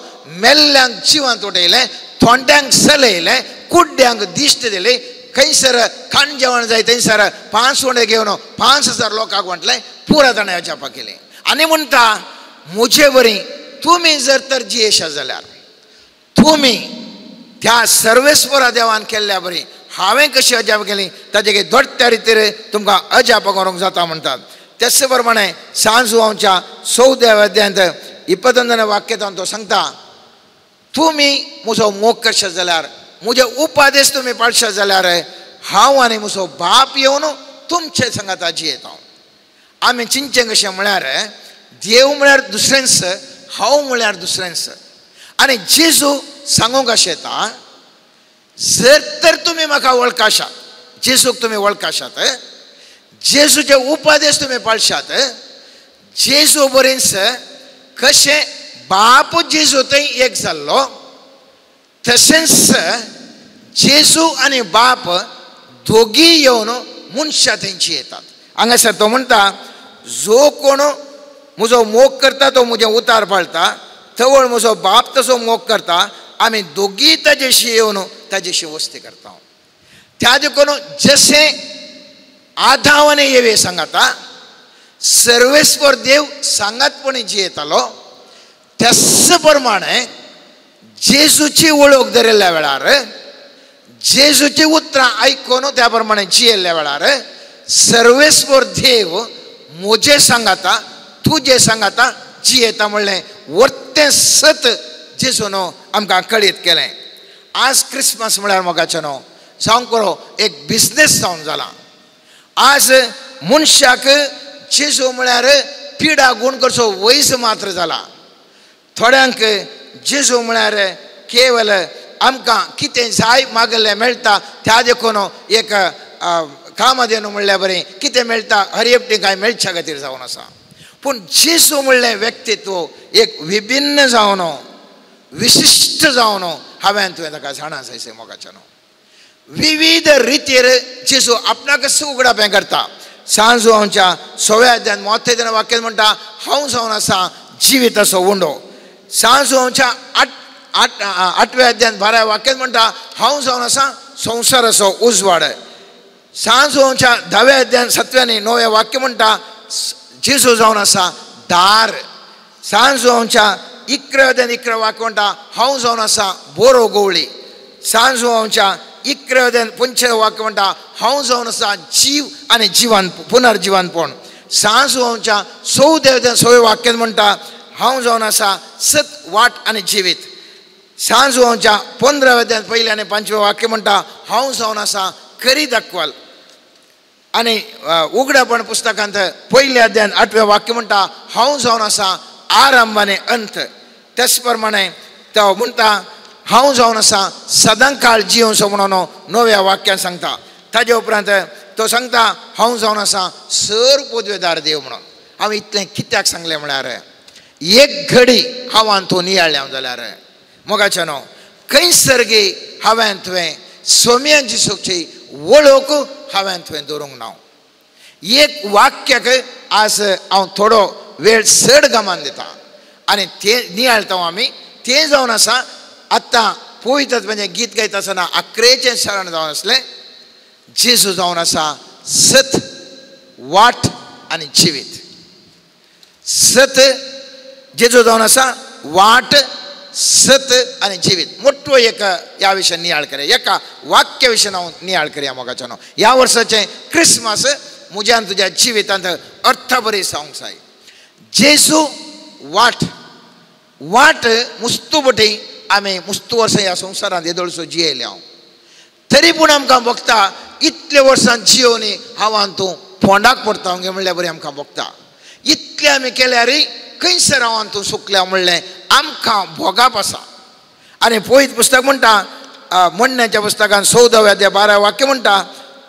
मेल्ल्यांक जिवंत उठयलें, थोंड्यांक चलयलें, कुड्ड्यांक दिश्ट दिली. खंयसर खाण जेवण जाय थंयसर 5 वडे घेवन 5,000 लोकांक म्हटलें. पुरा ताणें अजापां केली. आनी म्हणटा म्हजे बरी तुमी जर तर जियेशा जाल्यार तुमी त्या सर्वेस्वरा देवान केल्ल्या बरी हांवें कशी अजाप केली ताजे दोट्या रितीर तुमकां अजाप करूंक जाता म्हणटात. तेच प्रमाणे सांजुआंवच्या 14व्या अध्यायांत 21 वाक्यांत तो सांगता तुमी म्हजो मोग करशे जाल्यार म्हजे उपादेश तुमी पाळशे जाल्यार हांव आनी म्हजो बाप येवन तुमचे संगता जियेता. आमी चिंतचें कशें म्हळ्यार देव म्हळ्यार दुसरेंच, हांव म्हळ्यार दुसरेंच. आनी जेजू सांगूंक अशें येता जर तर तुमी म्हाका वळखाशात, जेजूक तुमी वळखाशात, जेजूचे उपादेश तुमी पाळशात, जेजू बरेंच कशें बाप जेजू थंय एक जाल्लो तशेंच जेजू आनी बाप दोगी येवन मनशां थंयची येतात. हांगासर तो म्हणटा जो कोण म्हजो मोग करता तो म्हजें उतार पाळटा, तवळ म्हजो बाप तसो मोग करता. आमी दोगी ताजेशी येवन ताजेशी वस्ती करता. त्या देखून जशें आदाम आनी येवे सांगता सर्वेस्वर देव सांगातपणी जियेतालो त्याच प्रमाणे जेजूची वळख धरिल्ल्या वेळार जेजूची उतरां आयकून त्या प्रमाणे जियेल्ल्या वेळार सर्वेस्वर देव म्हजे सांगता तुजे सांगता जियेता म्हणलें वर्तें सत जेजून आमकां कळीत केलें. आज क्रिसमस म्हळ्यार मोगाचें न्हू सांग करो एक बिजनेस जावन जाला. आज मनशाक जेजू म्हळ्यार पिडा गूण करचो वयस मात्र जाला. थोड्यांक जेजू म्हळ्यार केवल आमकां कितें जाय मागलें मेळटा त्या देखून एक कामधेनू म्हणल्यार बरें कितें मेळटा हरियपटी कांय मेळच्या खातीर जावन आसा. पूण जेजू म्हणलें व्यक्तित्व एक विभिन्न जावन विशिश्ट जावन हांवें तुवें ताका जाणा जायसे मोगाचें न्हू. विविध रितीर जेजू आपणाकच उगडापें करता. सांजुआंवच्या 6व्या अध्यायान 33 वाक्यांत म्हणटा हांव जावन आसा जिवीत असो उंडो. सांजुआंवच्या 8व्या अध्यायान 12व्या वाक्यांत म्हणटा हांव जावन आसा संवसार असो उजवाड. सांजुआंवच्या 10व्या अध्यायान 7व्या आनी 9व्या वाक्य म्हणटा जेजू जावन आसा दार. सांजुआंवच्या 11व्या अध्यायान 11 वाक्य म्हणटा हांव जावन आसा बोरो गवळी. सांजुआंवच्या 11व्या अध्यायान 5 वाक्य म्हणटा हांव जावन आसा जीव आनी जिवन पुनर्जिवनपण. सांजुआंवच्या 14व्या अध्यायान 6व्या वाक्यांत म्हणटा हांव जावन आसा सत वाट आनी जिवीत. सांजुआंवच्या 15व्या अध्यायान 1 आनी 5वें वाक्य म्हणटा हांव जावन आसा खरी दाखवाल. आनी उगडापण पुस्तकांत 1 अध्यायान 8वें वाक्य म्हणटा हांव जावन आसा आरंभ आनी अंत. त्याच प्रमाणे तो म्हणटा हांव जावन आसा सदां काळ जियोसो म्हणून 9व्या वाक्यान सांगता. ताजे उपरांत तो सांगता हांव जावन आसा सर पदवेदार देव म्हणून. हांव इतलें कित्याक सांगलें म्हळ्यार एक घडी हांवान तो नियाळ्या जाल्यार मोगाचें न्हू खंयसर गे हांवें तुवें सोम्या जिसूची वळख हांवें तुवें दवरूंक ना. एक वाक्याक आज हांव थोडो वेळ चड गमान दिता आनी तें नियाळटा आमी. तें जावन आसा आतां पळयतात म्हणजे गीत गायता आसतना 11चें शरण जावन आसलें जेजू जावन आसा सत वाट आनी जिवीत. सत जेजू जावन आसा वाट सत आनी जिवीत. मोठो एक ह्या विशयान नियाळ करया एका वाक्या विशयान हांव नियाळ करया मोगाचें न्हू. ह्या वर्साचें क्रिसमस म्हज्यान तुज्या जिवितांत अर्थ बरी जावंक जाय. जेजू वाट वाट मुस्तुबटी आमी मुस्त वर्सां ह्या संवसारांत येदोळसो जियेले हांव. तरी पूण आमकां भोगता इतले वर्सां जियोनी हांवान तूं फोंडाक पडटा गे म्हणल्यार बरी आमकां भोगता. इतलें आमी केल्यारय खंयसर हांवान तूं सुकल्या म्हणलें आमकां भोगाप आसा. आनी पळयत पुस्तक म्हणटा म्हणण्याच्या पुस्तकान 14व्या अध्याय 12वें वाक्य म्हणटा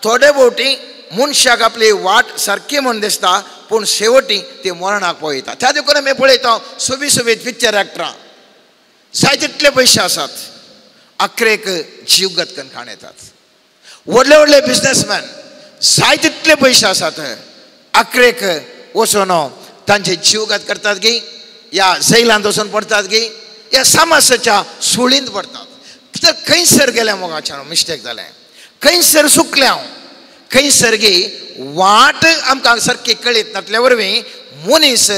थोडे भोवटी मनशाक आपली वाट सारकी म्हूण दिसता पूण शेवटी ती मरणाक पळयता. त्या देखून आमी पळयता सोबीत सोबीत पिक्चर एक्टरां जाय तितले पयशे आसात, अख्रेक जीवगत करून खाण येतात. व्हडले व्हडले बिझनेसमॅन जाय तितले पयशे आसात, अख्रेक वचून तांचे जीवगत करतात गी, या जैलांत वचून पडतात गी, या समस्याच्या सुळींत पडतात. तर खंयसर गेले मोगाच्यान मिस्टेक जालें, खंयसर चुकलें हांव, खंयसर गी वाट आमकां सारकी कळीत नासल्या वरवीं मनीस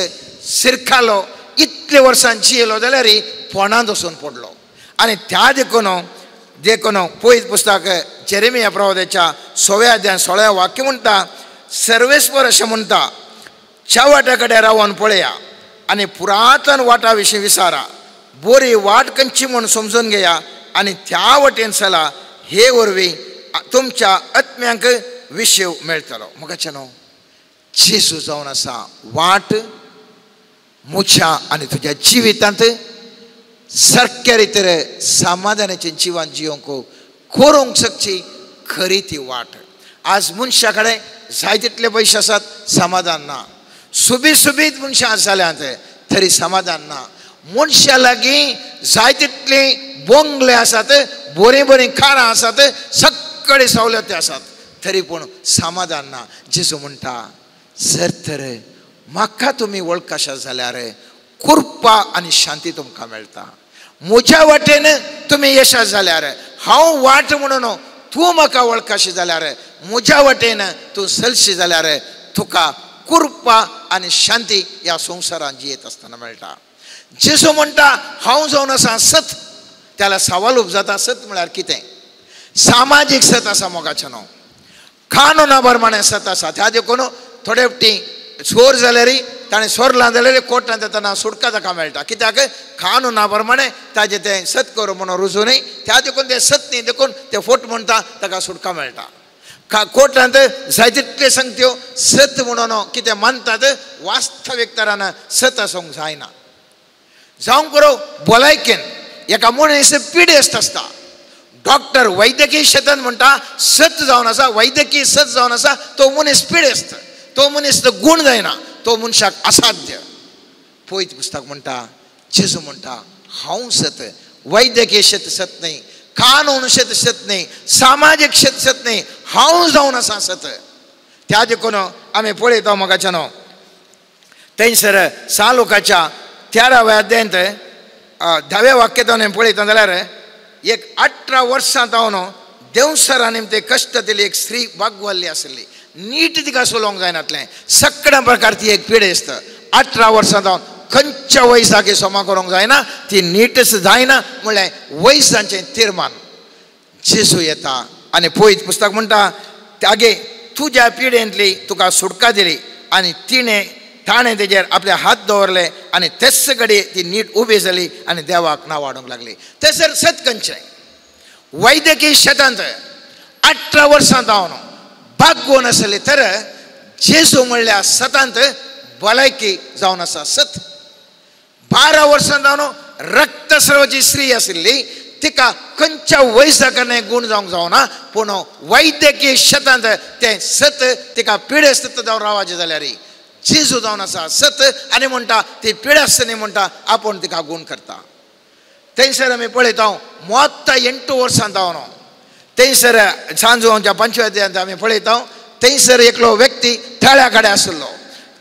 सिरखालो इतले वर्सां जियेलो जाल्यार फोंडांत वचून पडलो. आनी त्या देखून पयत पुस्तक जेरेमिया प्रवाद्याच्या 6व्या अध्यायान 16व्या वाक्य म्हणटा, सर्वेस्वर अशें म्हणटा, च्या वाट्या कडेन रावन पळया आनी पुरातन वाटा विशीं विचारा, बरी वाट खंयची म्हूण समजून घेया आनी त्या वटेन चला, हे वरवीं तुमच्या आत्म्यांक विशेव मेळटलो. मोगाच्यानो जेजू जावन आसा वाट म्हज्या आनी तुज्या जिवितांत सारक्या रितीन समाधानाचें जिवन जियोंक करूंक शकची खरी ती वाट. आज मनशा कडेन जाय तितले पयशे आसात, समाधान ना. सुबीत मनशां जाल्यांत तरी समाधान ना. मनशा लागीं जाय तितले बंगले आसात, बरीं कारां आसात, सगळे सवलती आसात, तरी पूण समाधान ना. जेजू म्हणटा, जर तर म्हाका तुमी वळखशा जाल्यार कृपा आनी शांती तुमकां मेळटा. म्हज्या वाटेन तुमी यशस जाल्यार, हांव वाट म्हणून तूं म्हाका वळखशी जाल्यार, म्हज्या वाटेन तूं चलशी जाल्यार तुका कृपा आनी शांती ह्या संवसारांत जियेत आसतना मेळटा. जेजू म्हणटा, हांव जावन आसा सत. त्याला सवाल उपजाता, सत म्हळ्यार कितें? सामाजीक सत आसा मोगाच्यानो, कानुना प्रमाणे सत आसा. त्या देखून थोडे फावटी चोर जाल्यार ताणें चोरलां जाल्यार कोर्टांत येतना सुटका ताका मेळटा. कित्याक कानुना प्रमाणे ताजें तें सत करूं म्हणून रुजू न्ही. त्या देखून तें सत न्ही देखून तें फोट म्हणटा ताका सुटका मेळटा. कोर्टांत जाय तितले संगत्यो सत म्हणून कितें मानतात, वास्तवीक तरान सत आसूंक जायना. जावं करो भलायकेन एका मनीस पिडेस्त आसता. डॉक्टर वैद्यकीय क्षेत्रांत म्हणटा सत जावन आसा, वैद्यकीय सत जावन आसा, तो मनीस पिडेस्त, तो मनीस गूण जायना, तो मनशाक असाध्य. पळयत पुस्तक म्हणटा, जेजू म्हणटा, हांव सत. वैद्यकीय क्षेत्र सत न्ही, कानून क्षेत्र सत न्ही, सामाजीक क्षेत्र सत न्ही, हांव जावन आसा सत. त्या देखून आमी पळयता मोगाच्यानो थंयसर 6 लोकाच्या 13व्या अध्यायांत 10व्या वाक्यांत आमी पळयता जाल्यार एक 18 वर्सां जावन देवसरा निमते कश्ट दिली एक स्त्री भागवल्ली आसली. नीट तिका सोलोवंक जायनातलें, सगळ्या प्रकारची एक पिडेस्त. 18 वर्सां जावन खंयच्या वयसाक सोमा करूंक जायना, ती नीटच जायना म्हणल्यार वयसांचें तीर्मान. जेजू येता आनी पळयत पुस्तक म्हणटा, तागे तुज्या पिडेंतली तुका सुटका दिली. आनी ताणें तेजेर आपले हात दवरले आनी तेच घडये ती नीट उबी जाली आनी देवाक नांव वाडूंक लागली. थंयसर सत खंयचें? वैद्यकीय शेतांत 18 वर्सां जावन भाग्योन आसली, तर जेजू म्हणल्या सतांत भलायकी जावन आसा सत. 12 वर्सां जावन रक्तस्रावाची स्त्री आशिल्ली, तिका खंयच्या वयसा कारणान गूण जावंक जावना, पूण वैद्यकीय शेतांत तें सत तिका पिडेस्त जावन रावचे जाल्यार जेजू जावन आसा सत. आनी म्हणटा ती पिडेस्त न्ही, म्हणटा आपूण तिका गूण करता. थंयसर आमी पळयता 38 वर्सां जावन थंयसर सांजोवच्या 5व्या अध्यायांत आमी पळयता, थंयसर एकलो व्यक्ती थळ्या कडेन आसलो.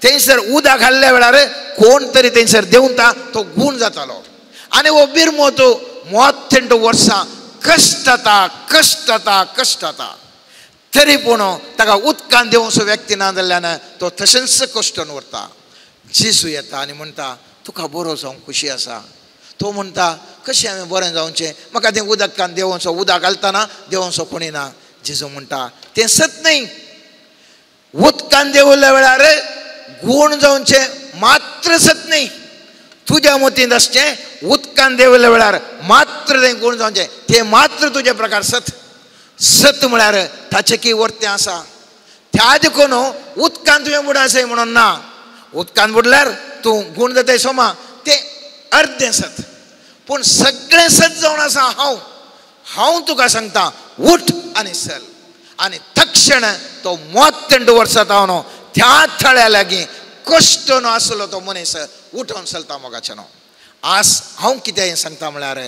थंयसर उदक घाल्ल्या वेळार कोण तरी थंयसर देंवता, तो गूण जातालो. आनी हो बिरमो तो 38 वर्सां कश्टाता तरी पूण ताका उदकान देवसो व्यक्ती ना जाल्ल्यान तो तशेंच कश्टून उरता. जेजू येता आनी म्हणटा, तुका बरो जावंक खुशी आसा. तो म्हणटा, कशें हांवें बरें जावचें, म्हाका तें उदकान देंवसो, उदक घालतना देंवसो कोणी ना. जेजू म्हणटा, तें सत न्ही. उदकान देंवल्या वेळार गूण जावचें मात्र सत न्ही. तुज्या मतींत आसचें, उदकान देंवल्या वेळार मात्र तें गूण जावचें, तें मात्र तुजे प्रकार सत. सत म्हळ्यार ताचें की वर्तें आसा. त्या देखून उदकान तुवें बुडासय म्हणून ना. उदकान बुडल्यार तूं गूण जाताय सोमा, तें अर्दें सत. पूण सगळें सत जावन आसा हांव तुका सांगता, उठ आनी चल. आनी तक्ष क्षण तो 32 वर्सां जावन त्या थळ्या लागीं कश्ट नासलो तो मनीस उठोन चलता मोगाचें आज हांव कितें सांगता म्हळ्यार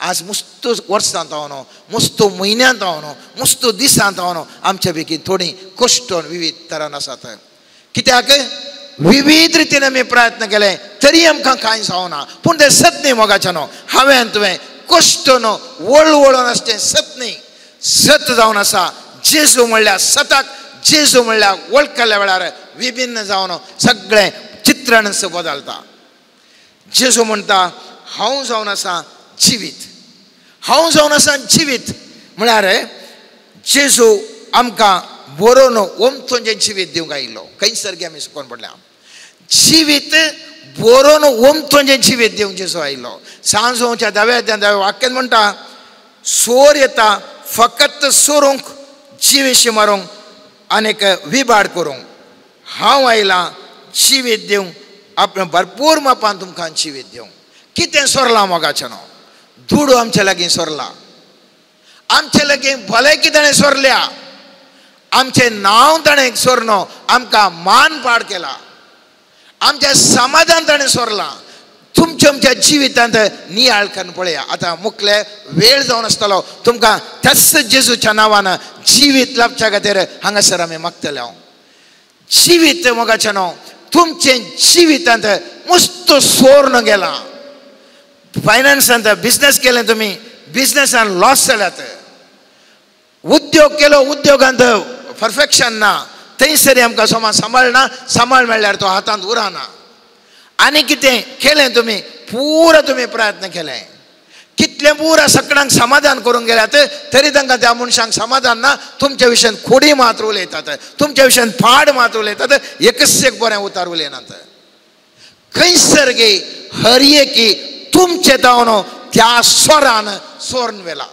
आज मुस्त वर्सां जावन मुस्त म्हयन्यांत जावन मुस्त दिसांत जावन आमचे पैकी थोडी कश्ट विविध तरान आसात कित्याक विविध रितीन आमी प्रयत्न केले तरी आमकां कांय जावना पूण तें सत न्ही मोगाचें हांवें तुवें कश्ट न्हू वळवळोन आसचें सत न्ही सत जावन आसा जेजू म्हणल्यार सताक जेजू म्हणल्यार वळखल्या वेळार विभिन्न जावन सगळें चित्रण बदलता जेजू म्हणटा हांव जावन आसा जिवीत हांव जावन आसा जिवीत म्हळ्यार जेजू आमकां बरोवन ओमतोंचें जिवीत दिवंक आयिल्लो खंय सर्गी आमी शिकोवन पडल्या जिवीत बरोवन ओमतोंचें जिवीत दिवंक जेजू आयिल्लो सांजोवच्या 10 वाक्यान म्हणटा सोर येता फकत सोरूंक जिवीशी मारूंक आनीक विबाड करूंक हांव आयलां जिवीत दिवंक आपणे भरपूर मापान तुमकां जिवीत दिवंक कितें सोरलां मोगाचें धुडो आमचे लागीं सोरला आमचे लागीं भलायकी ताणें सोरल्या आमचें नांव ताणें सोरनो आमकां मान पाड केला आमचें समाधान ताणें सोरलां तुमच्या आमच्या जिवितांत नियाळ करून पळया आतां मुखले वेळ जावन आसतलो तुमकां त्याच जेजूच्या नांवान जिवीत लाभच्या खातीर हांगासर आमी मागतले हांव जिवीत मोगाचें न्हू तुमचें जिवितांत मस्त सोर्न गेलां फायनान्सांत बिजनेस केलें तुमी बिजनेसान लॉस जाल्यात उद्योग केलो उद्योगांत परफेक्शन ना थंयसरी आमकां समाज सांबाळना सांबाळ म्हणल्यार तो हातांत उरना आनी कितें केलें तुमी पुरो तुमी प्रयत्न केले कितलें पुरा सगळ्यांक समाधान करूंक गेल्यात तरी तांकां त्या मनशांक समाधान ना तुमच्या विशयान खोडी मात उलयतात तुमच्या विशयान फाड मात उलयतात एकच एक बरें उतार उलयनात खंयसर गे हरयेकी तुमचे जावन त्या स्वरान सोर्न वेला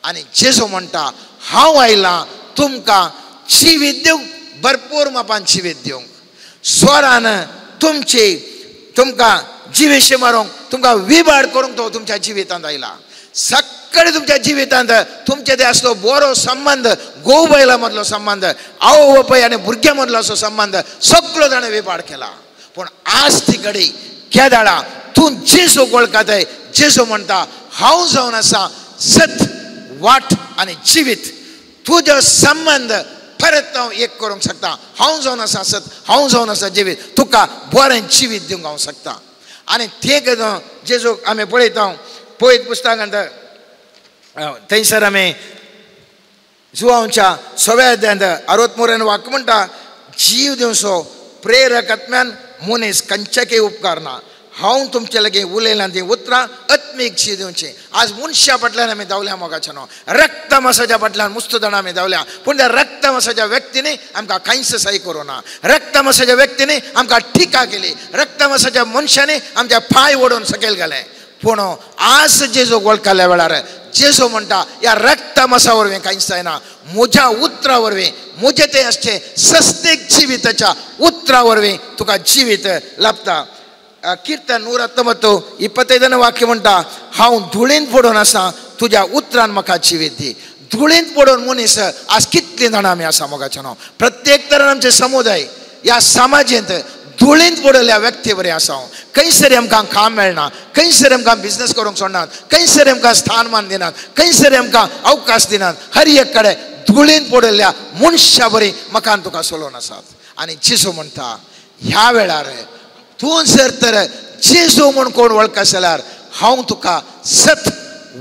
आनी जेजू म्हणटा हांव आयलां तुमकां जिवीत दिवंक भरपूर मापान जिवीत दिवंक स्वरान तुमची तुमकां जिवीशी मारूंक तुमकां विबाड करूंक तो तुमच्या जिवितांत आयला सगळे तुमच्या जिवितांत तुमचे ते आसलो बरो संबंध घोव बायला मदलो संबंध आवय बापाय आनी भुरग्यां मदलो असो संबंध सगळो ताणें विबाड केला पूण आज ती घडी केदाळा तूं जेजू वळखताय जेजू म्हणटा हांव जावन आसा सत वाट आनी जिवीत तुजो संबंध परत हांव एक करूंक शकता हांव जावन आसा सत हांव जावन आसा जिवीत तुका बरें जिवीत दिवंक हांव शकता आनी तें जेजू आमी पळयता पळयत पुस्तकांत थंयसर आमी जुवांच्या 6व्या अध्यायांत 63 वाक्य म्हणटा जीव दिवचो प्रेरक आत्म्यान मनीस खंयच्याकय उपकार ना हांव तुमचे लागीं उलयलां ती उतरां आत्मीक जीव दिवची आज मनशा फाटल्यान आमी धांवल्या मोगाचें न्हू रक्त मसाच्या फाटल्यान मुस्त जाणां आमी धांवल्या पूण त्या रक्त मसाच्या व्यक्तींनी आमकां कांयच सही करूं ना रक्त मसाच्या व्यक्तींनी आमकां टिका केली रक्त मसाच्या मनशांनी आमचे पांय ओडून सकयल घाले पूण आज जेजू वळखल्या वेळार जेजू म्हणटा ह्या रक्त मसा वरवीं कांयच जायना म्हज्या उतरा वरवीं म्हजें तें आसचें सस्तेक जिविताच्या उतरा वरवीं तुका जिवीत लाभता कीर्तन 119:25 वाक्य म्हणटा हांव धुळींत पडून आसा तुज्या उतरान म्हाका जिवीत दी धुळींत पडून मनीस आज कितलीं जाणां आमी आसा मोगाचें न्हू प्रत्येक तरान आमचे समुदाय ह्या समाजांत धुळींत पडलेल्या व्यक्ती बरें आसा हांव खंयसरी आमकां काम मेळना खंयसरी आमकां बिजनेस करूंक सोडनात खंयसरी आमकां स्थानमान दिनात खंयसरी आमकां अवकाश दिनात हर एक कडेन धुळींत पडलेल्या मनशा बरी मकान तुका सोलोवन आसात आनी जेजू म्हणटा ह्या वेळार तूं जर तर जेजू म्हूण कोण वळखस जाल्यार हांव तुका सत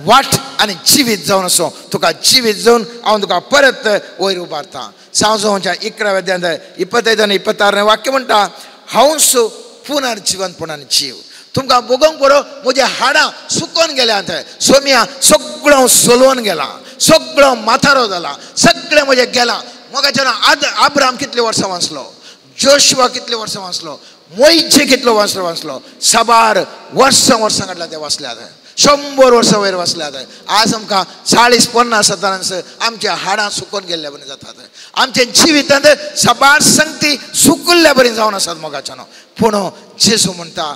वाट आनी जिवीत जावन असो तुका जिवीत जावन हांव तुका परत वयर उबारता सांजोवच्या 11व्या अध्यायांत 25 आनी 26 वाक्य म्हणटा हांव सो पुनर्जीवनपणान जीव तुमकां बघूंक बरो म्हजे हाडां सुकोवन गेल्यात सोम्या सगळो सोलोवन गेला सगळो माथारो जाला सगळें म्हजें गेलां मोगाचें आब्राम कितले वर्सां वाचलो जोशुआ कितले वर्सां वाचलो मोइशे कितलो वाचलो 7 वर्सां फाटल्यान ते वाचल्यात 100 वर्सां वयर वाचल्यात आज आमकां 40-50 सतरांस आमच्या हाडां सुकोवन गेल्ल्या बरी जातात आमच्या जिवितांत सबार संगती सुकल्ल्या बरी जावन आसात मोगाच्यान पूण जेजू म्हणटा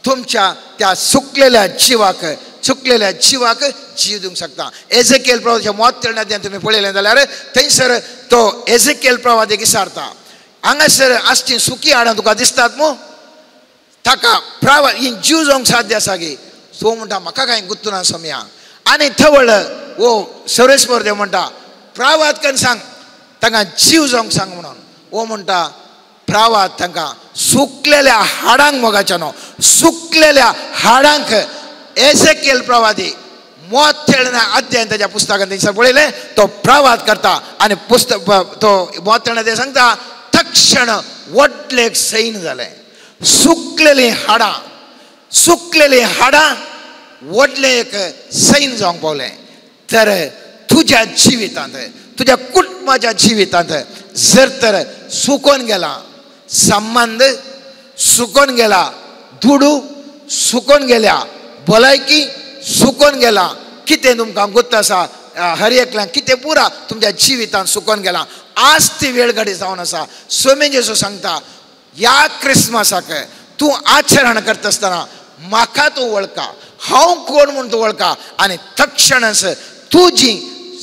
तुमच्या त्या सुकलेल्या जीवाक जीव दिवंक शकता. एझेकिएल प्रवादाच्या 43 अध्यायान तुम्ही पळयलें जाल्यार थंयसर तो एझेकिएल प्रवाद एक विचारता, हांगासर आसची सुकी हाडां तुका दिसतात मू, ताका प्रवाद ही जीव जावंक साध्य आसा गे. सो म्हणटा म्हाका कांय गुत्तुना समया. आनी थवळ वो सर्वेस्वर देव म्हणटा प्रवाद करून सांग तांकां जीव जावंक सांग म्हणून. वो म्हणटा प्रवाद तांकां सुकलेल्या हाडांक मोगाच्यानो, सुकलेल्या हाडांक एझेकिएल प्रवादी 43 अध्यायान त्याच्या पुस्तकान थंयसर पळयलें तो प्रवाद करता. आनी पुस्तक तो 43 अध्याय सांगता तक्षण व्हडलें एक सैन जालें. सुकलेलीं हाडां व्हडलें एक सैन जावंक पावलें. तर तुज्या जिवितांत, तुज्या कुटुंबाच्या जिवितांत जर तर सुकोन गेला संबंध, सुकोन गेला दुडू, सुकोन गेल्या भलायकी, सुकोन गेला कितें तुमकां गुत्त आसा हर एकल्यांक कितें पुरा तुमच्या जिवितांत सुकोन गेला. आज ती वेळ घडी जावन आसा. स्वामी जेजू सांगता ह्या क्रिस्मसाक तूं आचरण करता आसतना म्हाका तूं वळखा, हांव कोण म्हूण तूं वळखा. आनी तक्षणच तुजी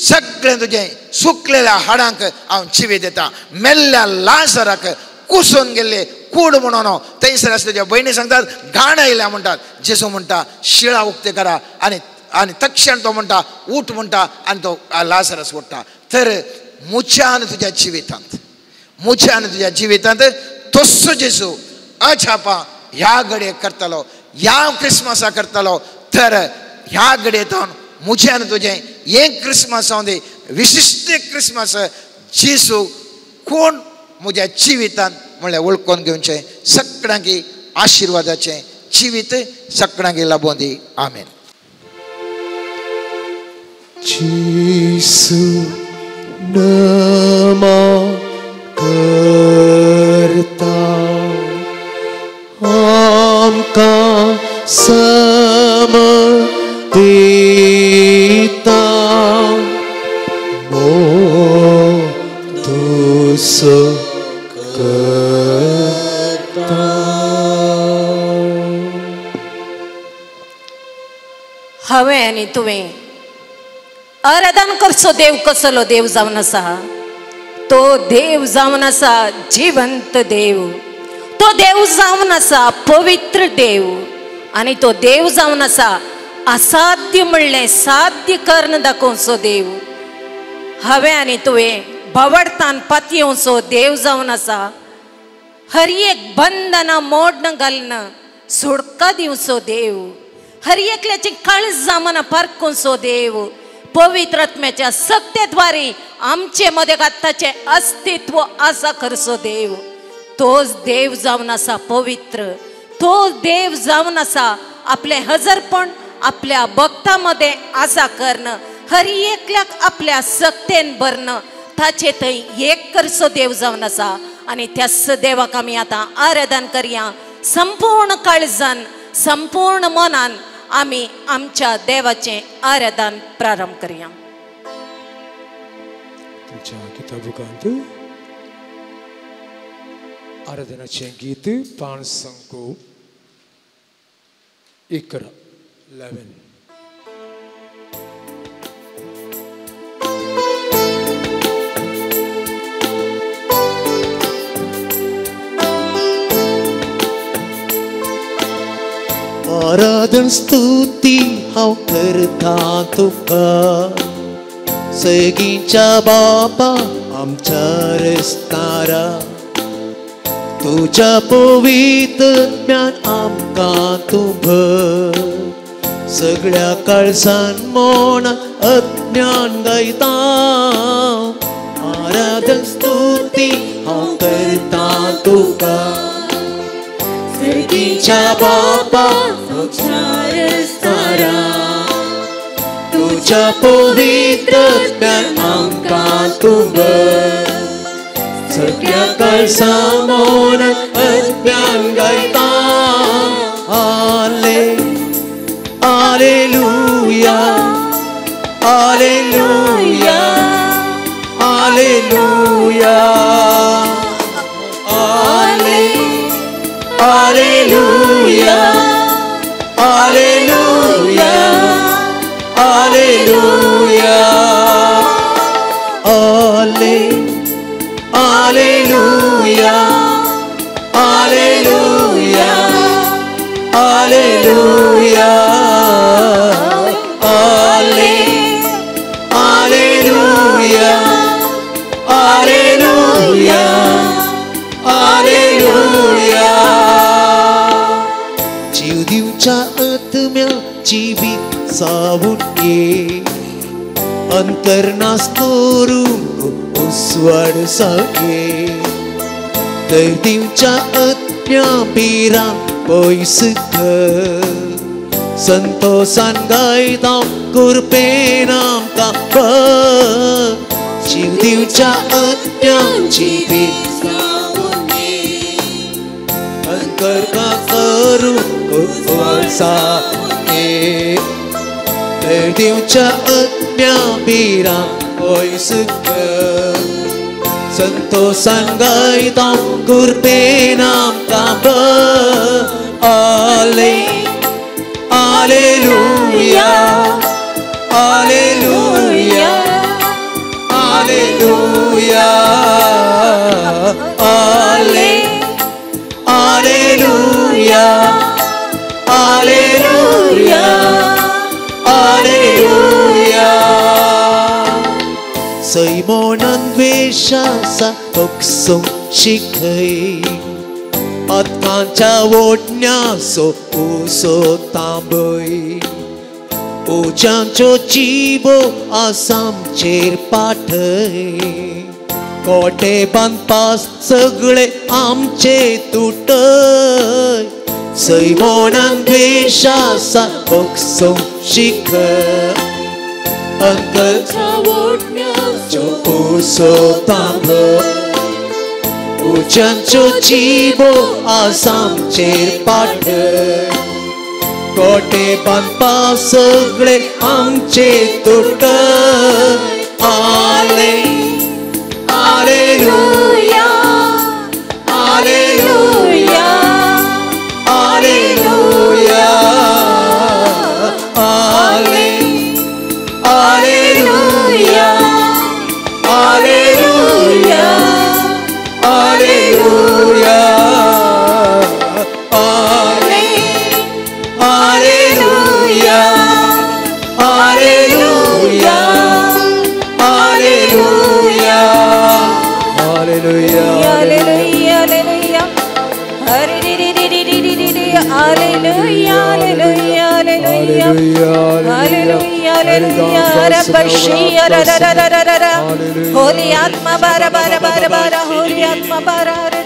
सगळें तुजें सुकलेल्या हाडांक हांव जिवीत दिता. मेल्ल्या लाजराक कुसून गेल्ले कूड म्हणून थंयसर आसले तुज्या भयणी सांगतात घाण आयल्या म्हणटात. जेजू म्हणटा शिळा उक्ते करा आनी तक्षण तो म्हणटा उठ म्हणटा आनी तो लाजरस उठटा. तर मुच्यान तुज्या जिवितांत तस्सो जेजू अछापा ह्या घडयेक करतलो, ह्या क्रिस्मसा करतलो. तर ह्या घडयेंतून मुच्यान तुजें हें क्रिस्मस जावन दी विशिश्ट क्रिस्मस जेजू कोण म्हज्या जिवितांत म्हणल्यार वळखून घेवचें. सगळ्यांक आशिर्वादाचें जिवीत सगळ्यांक लाभून दी. आमेन. जेसू नमा करता आमकां समतिता मोदुसो करता. हांवें आनी तुवें आराधन करचो देव कसलो देव जावन आसा. तो देव जावन आसा जिवंत देव. तो देव जावन आसा पवित्र देव. आनी तो देव जावन आसा असाध्य म्हणलें साध्य करून दाखोवचो देव. हांवें आनी तुवें भवडतान पातयेवचो देव जावन आसा. हर एक बंधना मोडन घालन सुडका दिवचो देव. हर एकल्याची काळजां मना पारखुचो देव. पवित्र आत्म्याच्या सत्तेद्वारे आमचे मध्ये आत्ताचे अस्तित्व आसा करचो देव. तोच देव जावन आसा पवित्र. तो देव जावन आसा आपले हजरपण आपल्या भक्तांमध्ये आसा करण, हर एकल्याक आपल्या सक्तेन भरण, ताचे थंय एक करचो देव जावन आसा. आनी त्याच देवाक आमी आतां आराधन करया. संपूर्ण काळजान संपूर्ण मनान आमी आमच्या देवाचें आराधन प्रारंभ करया. तुमच्या किताबुकांत आराधनाचें गीत 511. आराधन स्तुती हांव करता तुका, सगळींच्या बापा आमच्या रेस्तारा. तुझ्या पवित्र ज्ञान आमकां तूं भर, सगळ्या काळजान मोनान अज्ञान गायता. आराधन स्तुती हांव करता तुका, सगळींच्या बापा रेस्तारा. तुझ्या पवित्र ज्ञान आमकां तूं भर, सगळ्या काळजां मोनान अज्ञान गायता. Hallelujah hallelujah hallelujah hallelujah Alleluia, Alleluia, Alleluia, Alleluia, Alleluia, Alleluia. जीव दिवच्या आत्म्याची विसावून ये, अंतरनास तोरून उसवाड सागे. तर दिवच्या आत्म्या बिरा पयस संतोषान गायता कुरपेन आमकां जीव दिवच्या आत्म्याची विसावून ये, अंतर का करू सागे. तर दिवच्या आत्म्या बिरा पयस संतोषान गायता कुरपेन आमकां Alleluia, Alleluia, Alleluia, Alleluia, Alleluia, Alleluia. Simonan वेशाचा बक्षों शिखय, आत्मांच्या ओढण्यासो उसो तांबय. ओजांचो चिबो आसामचेर पाठय, कोटे बांदपास सगळे आमचे तुटय. सैमोनान द्वेषाचा बक्षों शिखय, अंतरच्या ओढण्याचो उसो तांबय. उजांचो चिबो आसामचेर पाठय, कोटे बांदपास सगळे आमचे तुटय. Alleluia, Alleluia, Alleluia, Alleluia, Alleluia, Alleluia, Alleluia, Alleluia, Alleluia, Alleluia, Alleluia, Alleluia. Alleluia, Alleluia, Alleluia. Alleluia, Alleluia. Rabbashi, ra. Holy Atma, bara, bara, bara, bara. Holy Atma, bara, ra.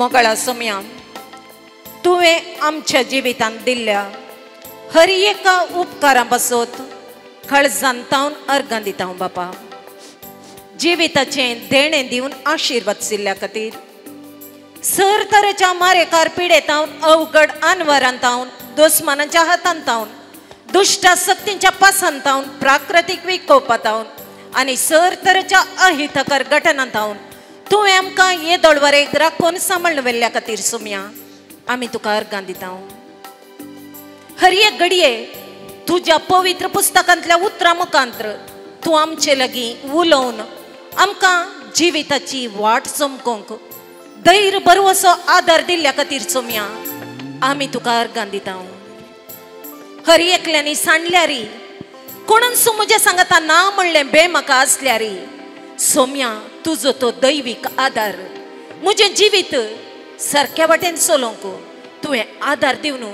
मोगळा Saumya, तुवें आमच्या जिवितांत दिल्ल्या हर एका उपकारा बसत काळजान तावन अर्गां दिता बापा. जिविताचें देणें दिवन आशिर्वाद दिल्ल्या खातीर सर तरेच्या मारेकार पिडेतावन अवघड आनवरांतावन दुस्मानाच्या हातांतावन दुष्ट शक्तींच्या पासांतावन प्राकृतीक विकोपातावन आनी सर तरेच्या अहितकर घटनांतावन तुवें आमकां हे दळवरेक राखून सांबाळून व्हेल्ल्या खातीर सोम्या आमी तुका अर्गां दिता. हर एक घडये तुज्या पवित्र पुस्तकांतल्या उतरां मुखांत्र तूं आमचे लागीं उलोवन आमकां जिविताची वाट चमकोवंक धैर्य बरवसो आदार दिल्ल्या खातीर सोम्या आमी तुका अर्गां दिता. हर एकल्यांनी सांडल्यारी कोणून सुमुजे सांगता ना म्हणलें बेमका आसल्यारी सोम्या तुजो तो दैवीक आदार म्हजें जिवीत सारक्या वाटेन चलोवंक तुवें आदार दिवन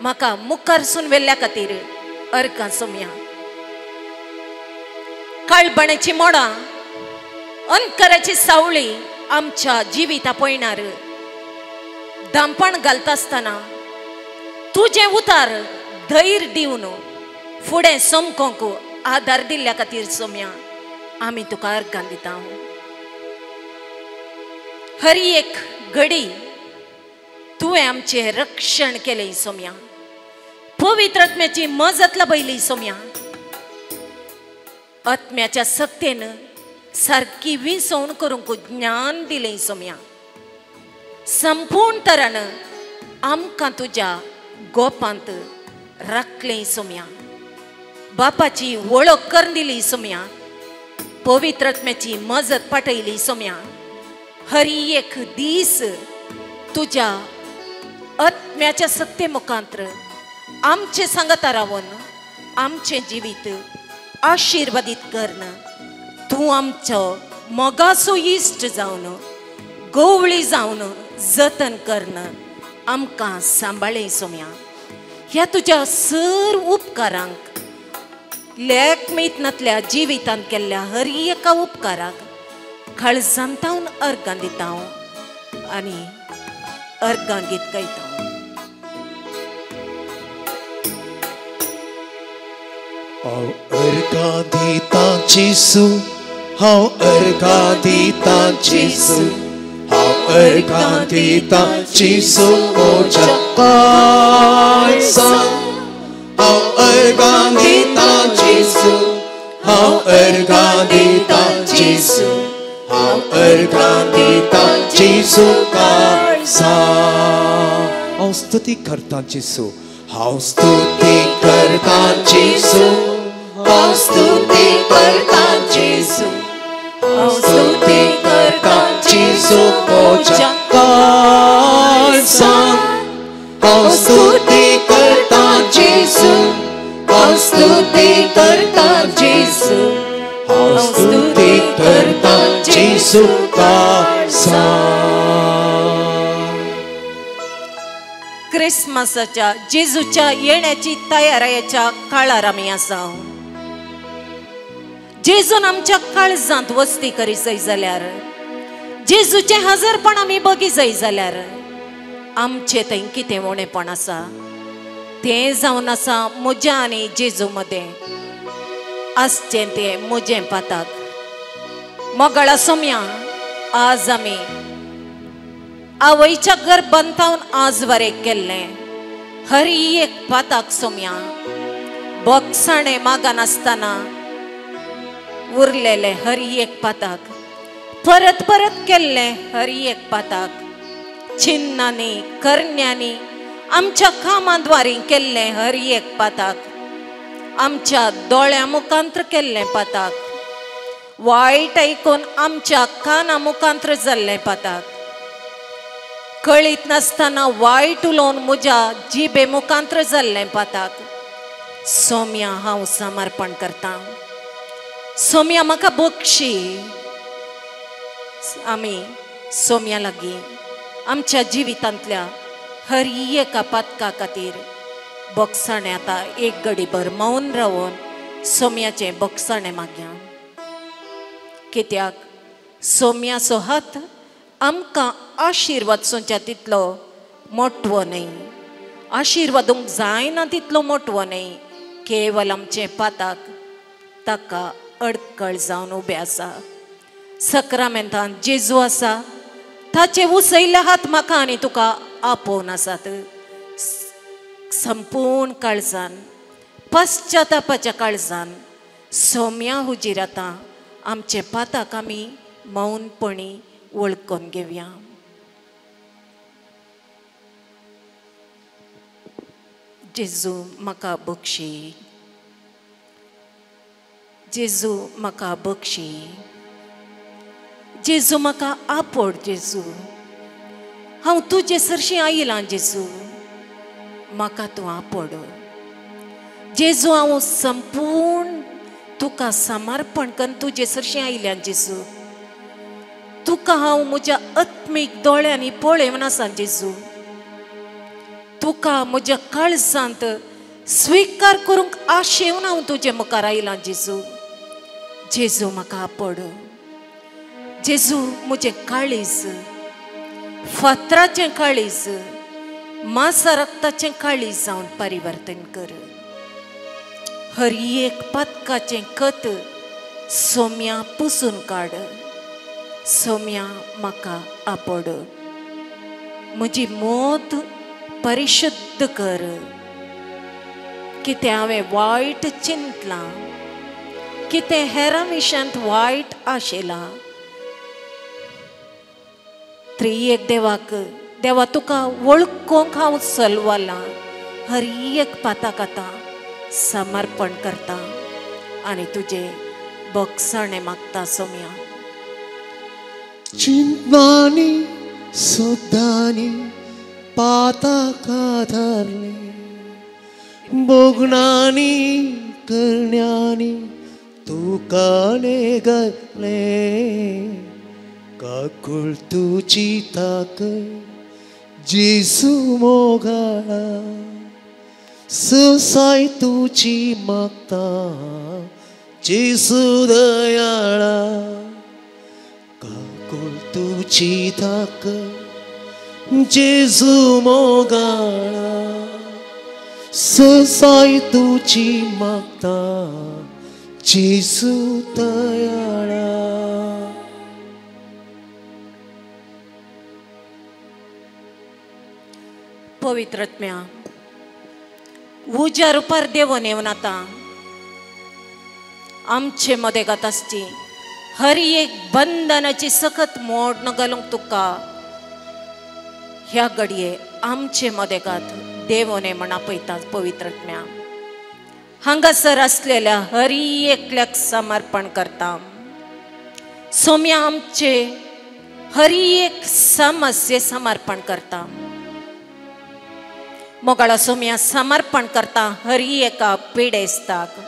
म्हाका मुखारसून व्हेल्ल्या खातीर अर्गां सोम्या. काळबणाची मोडां अंतराची सावळी आमच्या जिविता पयणार दांपण घालता आसतना तुजें उतार धैर्य दिवन फुडें समकोंक आदार दिल्ल्या खातीर सोम्या आमी तुका अर्गां दिता. हर एक घडी तुवें आमचें रक्षण केलें सोम्या. पवित्र आत्म्याची मजत लाभयली सोम्या. आत्म्याच्या सक्तेन सारकी विसवण करूंक ज्ञान दिलें सोम्या. संपूर्ण तरान आमकां तुज्या गोपांत राखलें सोम्या. बापाची वळख करून दिली सोम्या, पवित्र आत्म्याची मजत पाठयली सोम्या. हर एक दीस तुझ्या आत्म्याच्या सत्ते मुखांतर आमचे सांगता रावून आमचे जिवीत आशीर्वादित करण. तूं आमचो मोगाचो इश्ट जावन गोवळी जावन जतन करण आमकां सांबाळय सोम्या. ह्या तुझ्या सर उपकारांक लेखमेतनातल्या जिवितांत केल्ल्या हर एका उपकाराक काळजांतावन अर्गां दिता आनी अर्गां गीत गायता. हांव अर्गां दिता जेसू, हांव अर्गां दिता जेसू, हांव अर्गां दिता जेसू म्हज्या काळजांत. हांव अर्गां दिता जेसू, हांव अर्गां दिता जेसू, हांव अर्गां दिता जेसू काळजांत. हांव स्तुती करता जेसू, हांव स्तुती करता जेसू, हांव स्तुती करता जेसू, हांव स्तुती करता जेसू म्हज्या काळजांत. हांव स्तुती करता जेसू, हांव स्तुती करता जेसू, हांव स्तुती करता जेसू काळजांत. क्रिसमसाच्या जेजूच्या येण्याची तयारीच्या काळार आमी आसा. जेजून आमच्या काळजांत वस्ती करी जाय जाल्यार, जेजूचे हजरपण आमी बगी जाय जाल्यार आमचे थंय कितें उणेपण आसा तें जावन आसा म्हज्या आनी जेजू मदें आसचें तें म्हजें पाताक. मोगाळा सोम्या, आज आमी आवयच्या गर्भांतावन आज वरेक केल्लें हर एक पाताक सोम्या बोगसाणें मागा नासतना उरलेले हर एक पाताक, परत परत केल्लें हर एक पाताक, चिन्नांनी करण्यांनी आमच्या कामाद्वारी केल्लें हर एक पाताक, आमच्या दोळ्या मुखांत्र केल्लें पाताक, वायट आयकून आमच्या काना मुखांत्र जाल्लें पाताक, कळीत नासतना वायट उलोवन म्हज्या जिबे मुखांत्र जाल्लें पाताक सोम्या हांव समर्पण करतां. सोम्या म्हाका बक्षी. आमी सोम्या लागीं आमच्या जिवितांतल्या हर एका पातका खातीर बोगसाणें आतां एक घडीभर मौन रावून सोम्याचें बोगसाणें मागया. कित्याक सोम्याचो हात आमकां आशिर्वाद सोंच्या तितलो मोठवो न्हय, आशिर्वादूंक जायना तितलो मोठवो न्हय, केवल आमचे पाताक ताका अडकळ जावन उबे आसा. सक्रामेंतांत जेजू आसा, ताचे उसयल्ले हात म्हाका आनी तुका आपोवन आसात. संपूर्ण काळजान पश्चातापाच्या काळजान सोम्या हुजीर आतां आमचे पाताक आमी मौनपणी वळखून घेवया. जेजू म्हाका बक्षी, जेजू म्हाका बक्षी, जेजू म्हाका आपोड. जेजू हांव तुजे सरशी आयलां. जेजू म्हाका तूं आपोड. जेजू हांव संपूर्ण तुका समर्पण करून तुजे सरशी आयल्यां. जेजू तुका हांव म्हज्या आत्मीक दोळ्यांनी पळयवन आसा. जेजू तुका म्हज्या काळजांत स्विकार करूंक आशेवन हांव तुजे मुखार आयलां. जेजू जेजू म्हाका आपोड. जेजू म्हजें काळीज, फातराचें काळीज मासा रक्ताचें काळीज जावन परिवर्तन कर. हर एक पातकाचें कत सोम्या पुसून काड. सोम्या म्हाका आपोड. म्हजी मोद परिशुद्ध कर. कितें हांवें वायट चिंतलां, कितें हेरां विशयांत वायट आशिल्लां, त्रियेक देवाक देवा तुका वळखूंक हांव सलवालां. हर एक पाताक आतां समर्पण करता आणि तुझे बक्षणे मागता सोम्या. चिंतानी सुद्धानी पाताका धरले, बोगणानी करण्यानी तुकाने गले, काकुळ तुची ताकद जेसू मोगाळा, ससाय तुची मागता जेसू दयाळा, काकुळ तुची ताकद जेसू मोगाळा, ससाय तुची मागता जेसू दयाळा. पवित्रत्म्या उज्या रुपार देवून येवन आता आमचे मदेगात आसची हरी एक बंधनाची सखत मोड न घालूंक तुका ह्या घडये आमचे मदेगात देवून ये म्हण आपयता. पवित्रत्म्या हांगासर असलेल्या हरी एकल्याक समर्पण करता. सोम्या आमचे हरी एक समस्ये समर्पण करता. मोगाळा सोम्या समर्पण करता हरी एका पिडेस्ताक.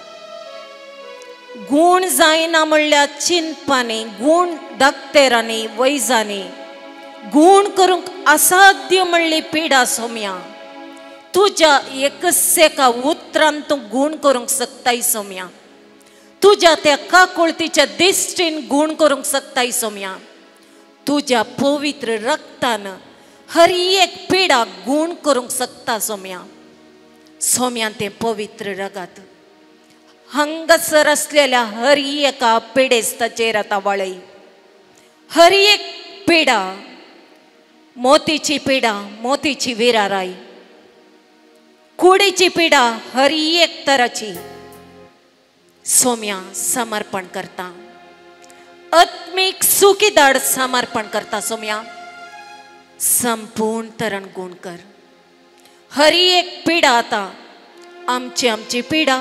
गुण जायना म्हणल्यार चिंतपांनी, गुण धाकटेरांनी, वैजांनी गुण करूंक असाध्य म्हणली पिडा सोम्या तुझ्या एकच एका उतरान तू गुण करूंक शकताय सोम्या. तुझ्या त्या काकुळतीच्या दिश्टीन गुण करूंक शकताय सोम्या. तुझ्या पवित्र रक्तान हरी एक पिडा गुण करूंक शकता सोम्या. सोम्या ते पवित्र रगात हांगासर असलेल्या हरी एका पिडेस्ताचेर आता वळय. हरी एक पिडा, मोतीची पिडा, मोतीची विराराय, कुडीची पिडा हरी एक तराची सोम्या समर्पण करता. आत्मिक सुखीदाड समर्पण करता सोम्या. संपूर्ण तरण गुण कर. हरी एक पिडा आता आमची पिडा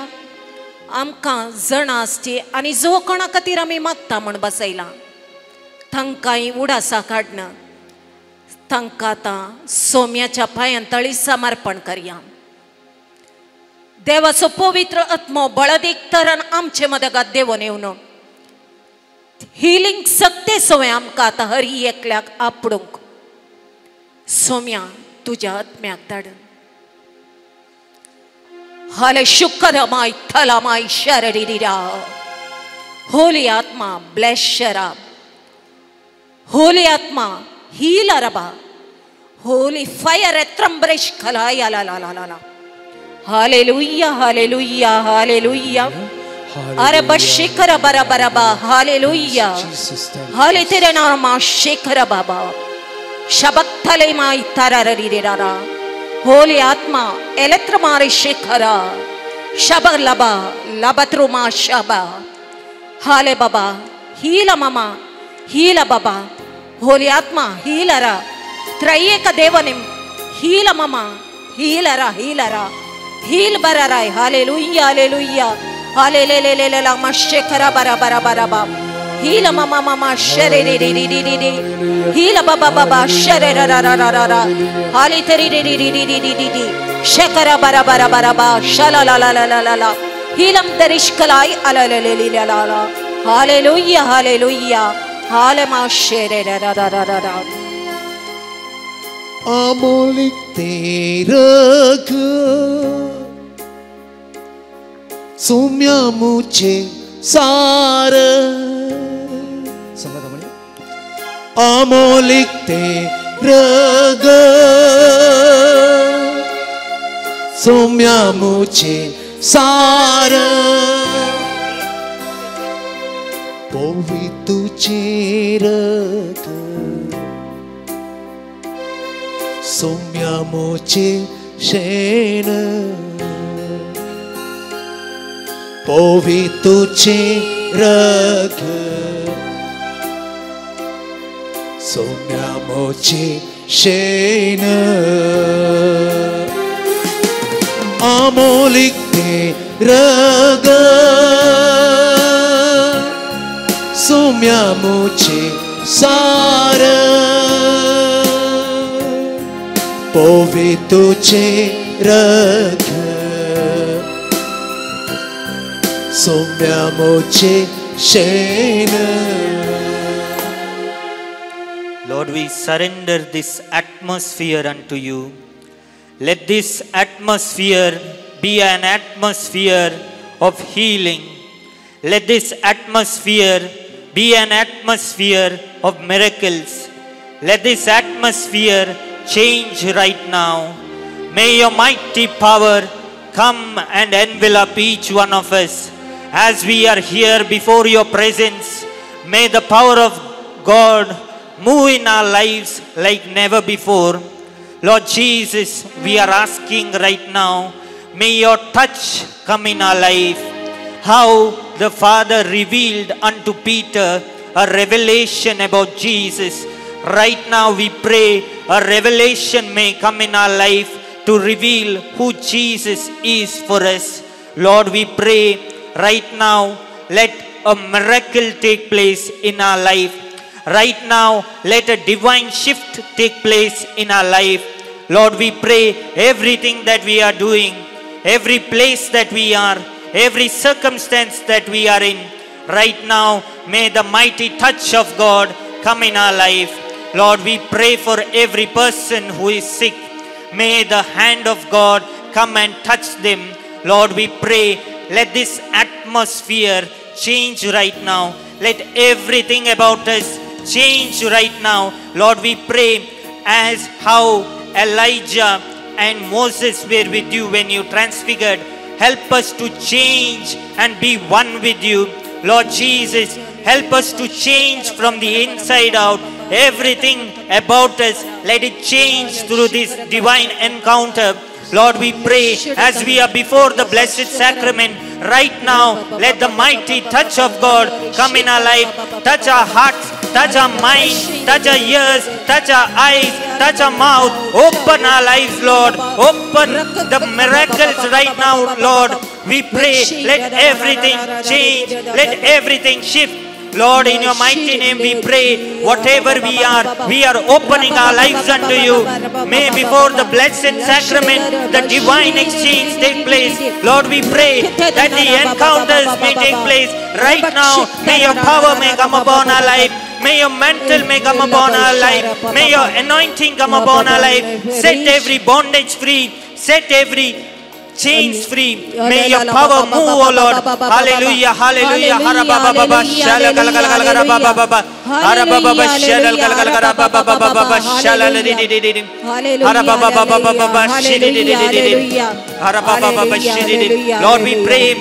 आमकां जणा आसची आनी जो कोणा खातीर आमी मागता म्हण बसयला तांकांय उडासा काडना. तांकां आतां सोम्याच्या पांयांतळी समर्पण करया. देवाचो पवित्र आत्मो बळदीक तरण आमचे मदेगात देवून येवन हिलिंग सक्ते सोय आमकां आतां हरी एकल्याक आपडूंक सोम्या तुझ्या आत्म्याक धाड. हाले शुक्करमाय थलामाय शररिरा. होली आत्मा ब्लेस शराब. होली आत्मा हील रबा. होली फायर एत्रम्ब्रेश खलाय ला ला ला ला. Hallelujah hallelujah hallelujah. अरे बशिखर बरा बरा बा. हालेलुया. हाले तेरे नाम शिखर बाबा. शबक्तले माय तरररिरा. होली आत्मा एलेत्रमारे शिखरा. शबर लबा लबत्रुमा शबा. हाले बाबा हीला मामा हीला बाबा. होली आत्मा हीलरा. त्रयेक देवनिम हीला मामा हीलरा हीलरा हील बराराय. Hallelujah hallelujah. हाले ले ले ले ले ला मशेखरा बरा बरा बरा बा. हील मामा मामा शरे रे रे रे रे रे रे. हील बाबा बाबा शरे रा रा रा रा रा. हाले तेरी रे रे रे रे रे रे रे. शेखरा बरा बरा बरा बा. शला ला ला ला ला ला ला. हीलम दरिशकलाई अला ले ले ले ला ला. Hallelujah hallelujah. हाले मा शरे रा रा रा रा रा. अमोलिक तेरा सोम्या मुझे सार. संगत म्हणे अमोलिक तेरा सोम्या मुझे सार. पोवी तुझे रग सोम्या मोचे शेण. पोवी तुझे रग सोम्या मोचे शेण. अमोलिक ते răgă. Sumiamo ce sară, povitu ce răgă. Sumiamo ce șenă. Lord, we surrender this atmosphere unto you. Let this atmosphere be an atmosphere of healing. Let this atmosphere be an atmosphere of miracles. Let this atmosphere change right now. May your mighty power come and envelop each one of us as we are here before your presence. May the power of God move in our lives like never before. Lord Jesus, we are asking right now, may your touch come in our life. How the Father revealed unto Peter a revelation about Jesus. Right now we pray a revelation may come in our life to reveal who Jesus is for us. Lord, we pray right now, let a miracle take place in our life. Right now, let a divine shift take place in our life. Lord, we pray everything that we are doing, every place that we are, every circumstance that we are in, right now, may the mighty touch of God come in our life. Lord, we pray for every person who is sick. May the hand of God come and touch them. Lord, we pray, let this atmosphere change right now. Let everything about us change right now. Lord, we pray as how Elijah and Moses were with you when you transfigured. Help us to change and be one with you. Lord Jesus, help us to change from the inside out. Everything about us, let it change through this divine encounter. Lord, we pray as we are before the blessed sacrament, right now, let the mighty touch of God come in our life. Touch our hearts, touch our mind, touch our ears, touch our eyes, touch our mouth. Open our lives, Lord. Open the miracles right now, Lord. We pray, let everything change, let everything shift. Lord, in your mighty name we pray, whatever we are opening our lives unto you. May before the blessed sacrament, the divine exchange take place. Lord, we pray that the encounters may take place right now. May your power may come upon our life. May your mantle may come upon our life. May your anointing come upon our life. Set every bondage free. Set every chains free. May your power move, O Lord. Hallelujah, hallelujah. Harababa shalal galgalgalababa. Harababa shalal galgalgalababa shalal didididid. Harababa shididididid. Harababa shidididid. Lord, we pray,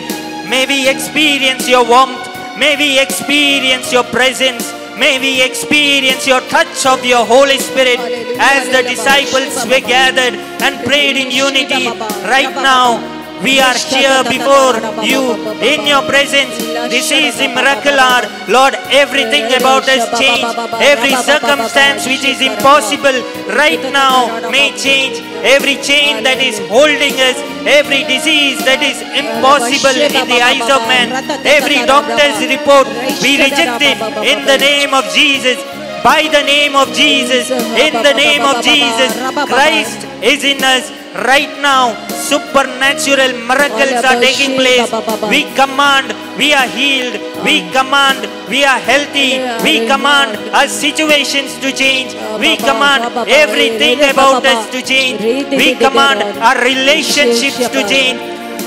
may we experience your warmth. May we experience your presence. May we experience your touch of your Holy Spirit as the disciples were gathered and prayed in unity. Right now, we are here before you in your presence. This is the miracle hour. Lord, everything about us change. Every circumstance which is impossible right now may change. Every chain that is holding us, every disease that is impossible in the eyes of man, every doctor's report, we reject it in the name of Jesus. By the name of Jesus, in the name of Jesus, Christ is in us. Right now, supernatural miracles are taking place. We command, we are healed. We command, we are healthy. We command our situations to change. We command everything about us to change. We command our relationships to change.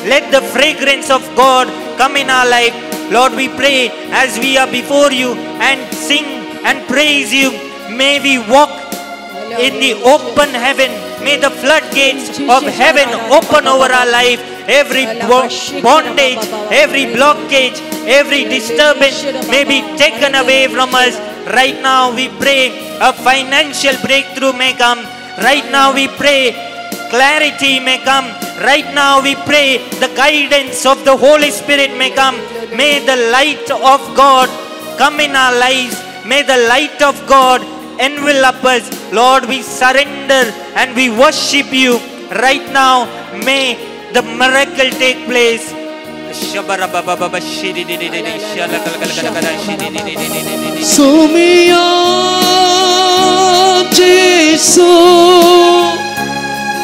Let the fragrance of God come in our life. Lord, we pray as we are before you and sing and praise you. May we walk in the open heaven. May the floodgates of heaven open over our life. Every bondage, every blockage, every disturbance may be taken away from us. Right now we pray a financial breakthrough may come. Right now we pray clarity may come. Right now we pray the guidance of the Holy Spirit may come. May the light of God come in our lives. May the light of God envelop us. Lord, we surrender and we worship you right now. May the miracle take place. Sumia Jesu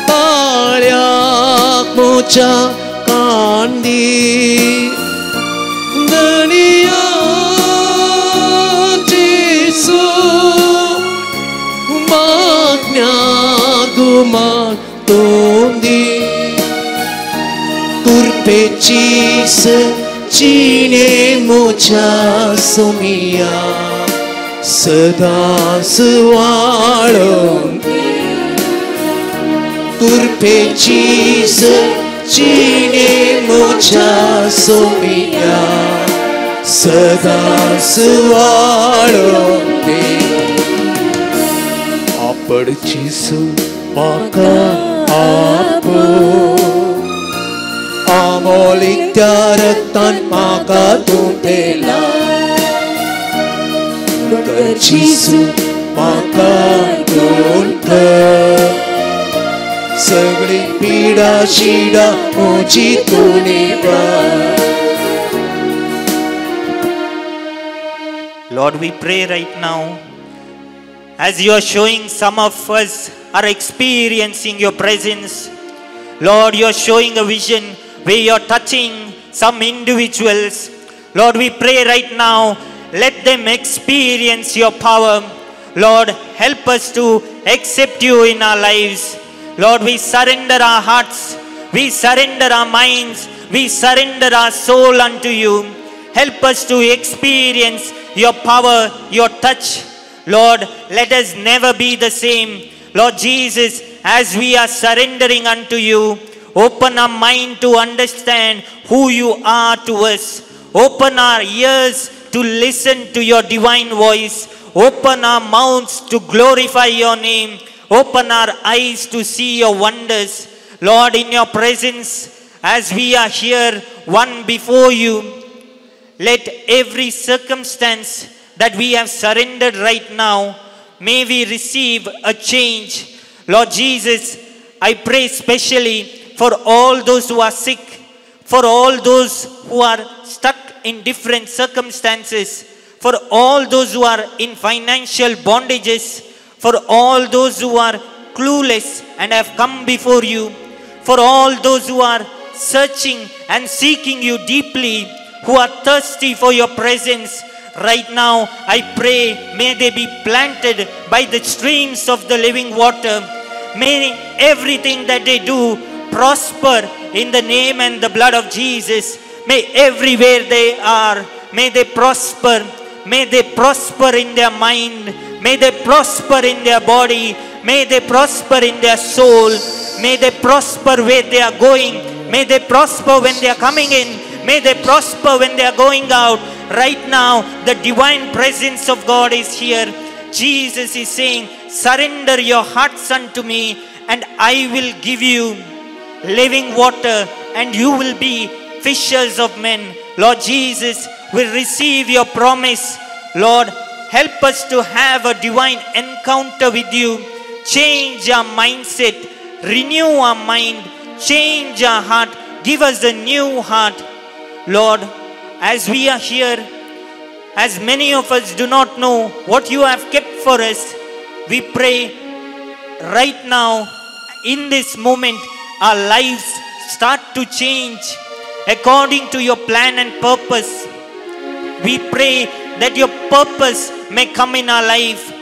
Palyak mocha kandi Dania Jesu Magna guman tondi Turpecis cine mocha sumia Sada sualum Turpecis cine mocha sumia Sada sualum Apad Jesu maka apa Amolik daratan maka tumpela Bukan Jesu maka tunta Segli pida shida uji tuniba. Lord, we pray right now, as you are showing some of us are experiencing your presence. Lord, you are showing a vision where you are touching some individuals. Lord, we pray right now, let them experience your power. Lord, help us to accept you in our lives. Lord, we surrender our hearts, we surrender our minds, we surrender our soul unto you. Help us to experience your power, your touch. Lord, let us never be the same. Lord Jesus, as we are surrendering unto you, open our mind to understand who you are to us. Open our ears to listen to your divine voice. Open our mouths to glorify your name. Open our eyes to see your wonders. Lord, in your presence, as we are here, one before you, let every circumstance that we have surrendered right now, may we receive a change. Lord Jesus, I pray specially for all those who are sick, for all those who are stuck in different circumstances, for all those who are in financial bondages, for all those who are clueless and have come before you, for all those who are searching and seeking you deeply, who are thirsty for your presence. Right now, I pray, may they be planted by the streams of the living water. May everything that they do prosper in the name and the blood of Jesus. May everywhere they are, may they prosper. May they prosper in their mind. May they prosper in their body. May they prosper in their soul. May they prosper where they are going. May they prosper when they are coming in. May they prosper when they are going out. Right now, the divine presence of God is here. Jesus is saying, surrender your hearts unto me, and I will give you living water, and you will be fishers of men. Lord Jesus, we receive your promise. Lord, help us to have a divine encounter with you. Change our mindset, renew our mind, change our heart, give us a new heart. Lord, as we are here, as many of us do not know what you have kept for us, we pray right now, in this moment, our lives start to change according to your plan and purpose. We pray that your purpose may come in our life.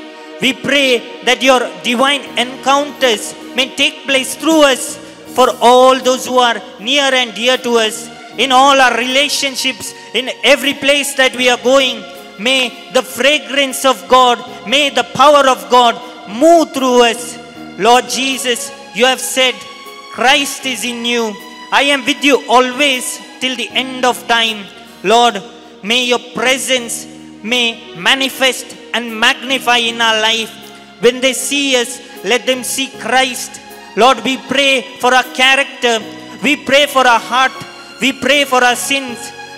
We pray that your divine encounters may take place through us for all those who are near and dear to us. In all our relationships, in every place that we are going, may the fragrance of God, may the power of God move through us. Lord Jesus, you have said, Christ is in you. I am with you always till the end of time. Lord, may your presence may manifest and magnify in our life. When they see us, let them see Christ. Lord, we pray for our character. We pray for our heart. We pray for our sins.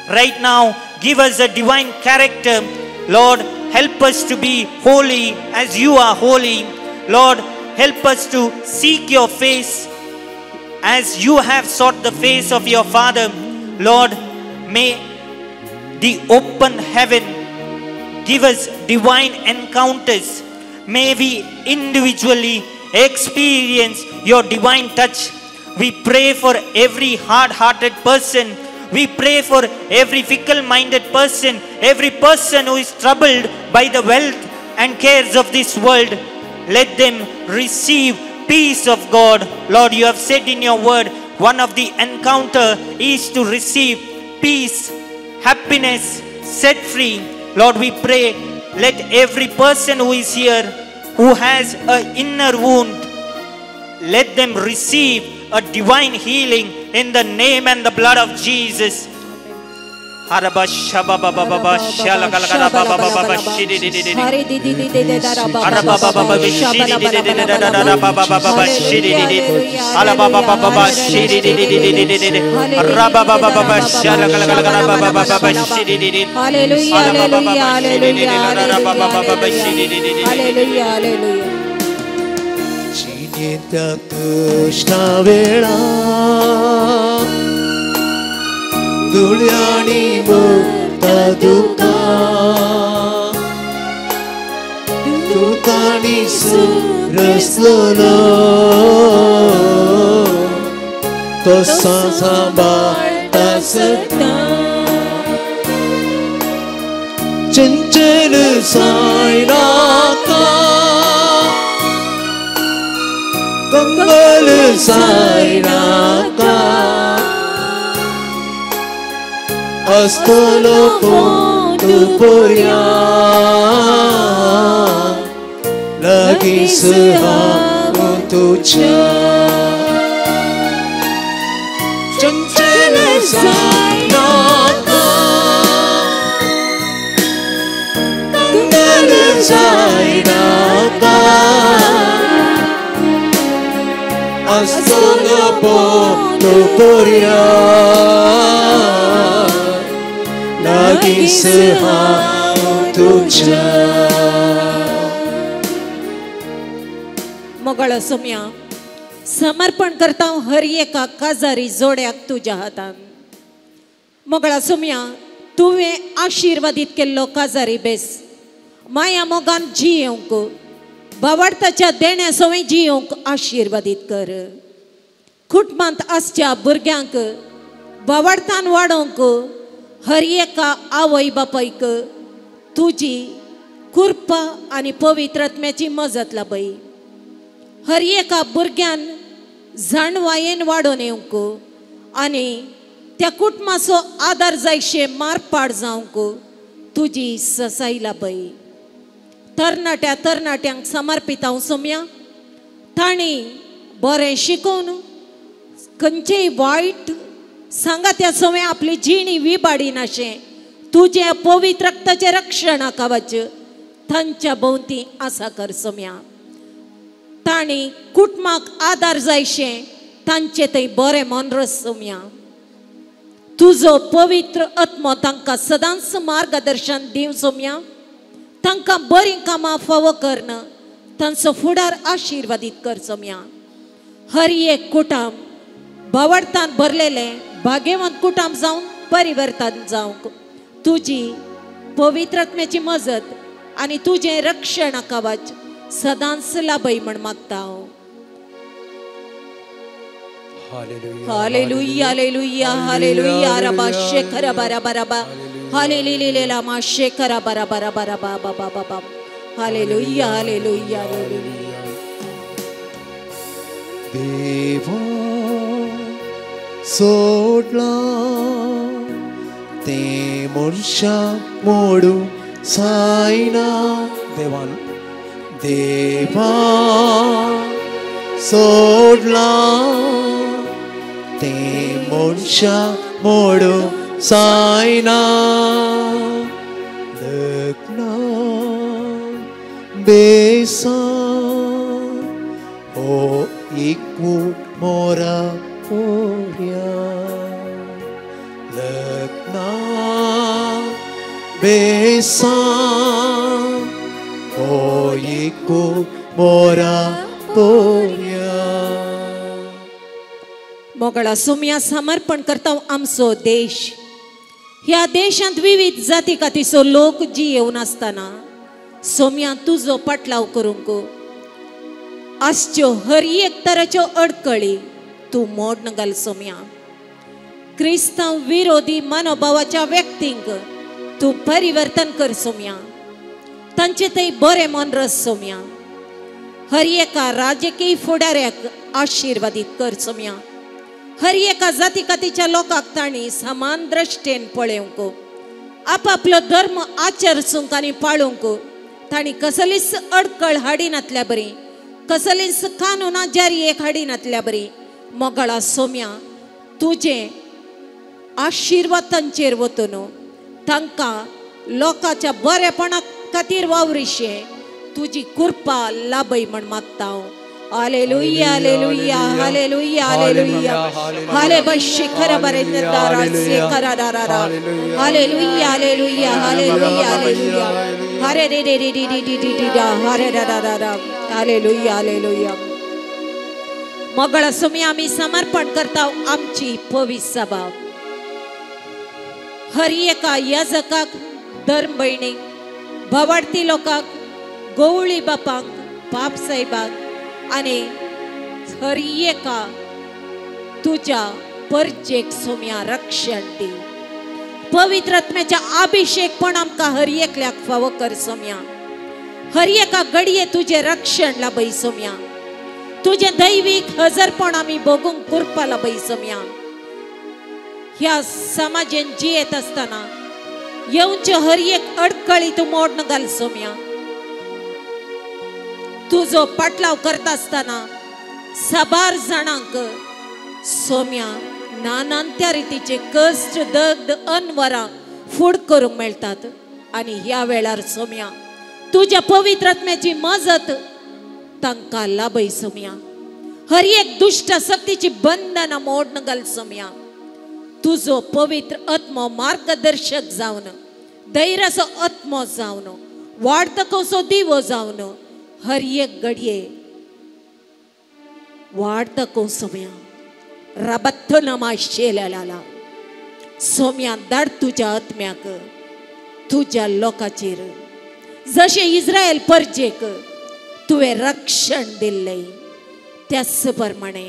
Right now, give us a divine character. Lord, help us to be holy as you are holy. Lord, help us to seek your face as you have sought the face of your Father. Lord, May the open heaven give us divine encounters. May we individually experience your divine touch. We pray for every hard-hearted person. We pray for every fickle-minded person, every person who is troubled by the wealth and cares of this world. Let them receive peace of God. Lord, you have said in your word, one of the encounter is to receive peace, happiness, set free. Lord, we pray, let every person who is here, who has an inner wound, let them receive a divine healing in the name and the blood of Jesus. जिनेत्या Krishna वेळा दुळ्यांनी मुक्ता दुका दुकानी सुरसलो तो सांभाळता सदा चंचल सायनाका कंगल सायनाका astolo pontu porya lagi sehamu tuja चंचल सायनाका कंगल सायनाका astolo pontu porya lagi sehamu tuja. मोगळ सोम्या समर्पण करता हर एका काजारी जोड्याक तुज्या हातान. मोगळा सोम्या तुवें आशिर्वादीत केल्लो काजारी बेस माया मोगान जियोंक भावार्थाच्या देण्या सवय जियोंक आशिर्वादीत कर. कुटुंबांत आसच्या भुरग्यांक भावार्थान वाडोवंक हर एका आवय बापायक तुजी कृपा आनी पवित्र आत्म्याची मजत लाभय. हर एका भुरग्यान जाणवायेन वाडोवन येवंक आनी त्या कुटुंबाचो आदार जायशे मारपाड जावंक तुजी ससाय लाभय. तरणाट्यांक समर्पित हांव सोम्या तांणी बरें शिकोवन खंयचेय वायट सांगात्या सवय आपली जिणी विबाडिनाशें तुजे पवित्र रक्ताचे रक्षण कवच तांच्या भोंवती आसा कर सोम्या. तांणी कुटुंबाक आदार जायशें तांचे थंय बरें मनरस सोम्या. तुजो पवित्र आत्मो तांकां सदांच मार्गदर्शन दिव सोम्या. तांकां बरीं कामां फावो करन तांचो फुडार आशिर्वादीत कर सोम्या. हर एक कुटुंब भावार्थान भरलेलें भाग्यवंत कुटुंब जावन परिवर्तन जावंक तुजी पवित्र आत्म्याची मजत आनी तुजें रक्षण कवच सदांच लाभय म्हण मागता हांव. हालेलुया हालेलुया हालेलुया रबा शेखर बरा बरा बा हालेलुया मा शेखर बरा बरा बरा बा बा बा बा हालेलुया हालेलुया हालेलुया. देवा सोडला ते मोर्शा मोडू सायना देवान देवा सोडला ते मोर्शा मोडू सायना लग्ना बेसा ओ इकू मोरा पोर्या लग्ना बेसा ओ इकू मोरा पोर्या. मोगळा सोम्या समर्पण करता आमचो देश ह्या देशांत विविध जाती कातीचो लोक जी येवन आसतना सोम्या तुजो पाटलाव करूंक आसच्यो हर एक तराच्यो अडकळी तूं मोडन घाल सोम्या. क्रिस्तांव विरोधी मनोभावाच्या व्यक्तींक तूं परिवर्तन कर सोम्या. तांचे थंय बरें मन रस सोम्या. हर एका राजकीय फुडाऱ्याक आशिर्वादीत कर सोम्या. हर एका जाती कातीच्या लोकांक तांणी समान दृश्टेन पळोवंक आपापलो धर्म आचरसूंक आनी पाळूंक तांणी कसलीच अडकळ हाडिनातल्या बरी, कसलीच कानुना जारयेक हाडिनातल्या बरी मोगळा सोम्या तुजें आशिर्वाद तांचेर वतून तांकां लोकांच्या बरेपणा खातीर वावरिशे तुजी कृपा लाभय म्हण मागता हांव. हालेलुया हालेलुया हालेलुया हालेलुया हाले बशे खरा बरे दारा से खरा दारा हालेलुया हालेलुया हालेलुया हालेलुया हरे रे रे रे रे रे रे रे हरे दारा हालेलुया हालेलुया. मोगळा सोम्या आमी समर्पण करता आमची पवित्र सभा. हर एका याजकाक, धर्म भयणीक, भवार्थी लोकांक, गवळी बापांक, पाप साहेबाक आनी हर एका तुज्या परजेक सोम्या रक्षण दी. पवित्र आत्म्याच्या अभिषेक पण आमकां हर एकल्याक फावो कर सोम्या. हर एका घडये तुझे रक्षण लाभय सोम्या. तुझे दैवीक हजरपण आमी भोगूंक कृपा लाभय सोम्या. ह्या समाजेन जियेत आसतना येवच्यो हर एक अडकळी तूं मोडन घाल सोम्या. तुजो पाटलाव करता आसतना साबार जाणांक सोम्या नानांत्या रितीचे कश्ट दग्ध अनवरां फूड करूंक मेळटात आनी ह्या वेळार सोम्या तुज्या पवित्र आत्म्याची मजत तांकां लाभय सोम्या. हर एक दुष्ट शक्तीची बंधनां मोडन घाल सोम्या. तुजो पवित्र आत्मो मार्गदर्शक जावन, धैर्याचो आत्मो जावन, वाडतकोसो दिवो जावन हर एक घडये वाडतको सोम्या रबत्थ नमा शेलाला सोम्या धाड तुज्या आत्म्याक तुज्या लोकांचेर जशे इस्रायल परजेक तुवें रक्षण दिल्लें त्याच प्रमाणे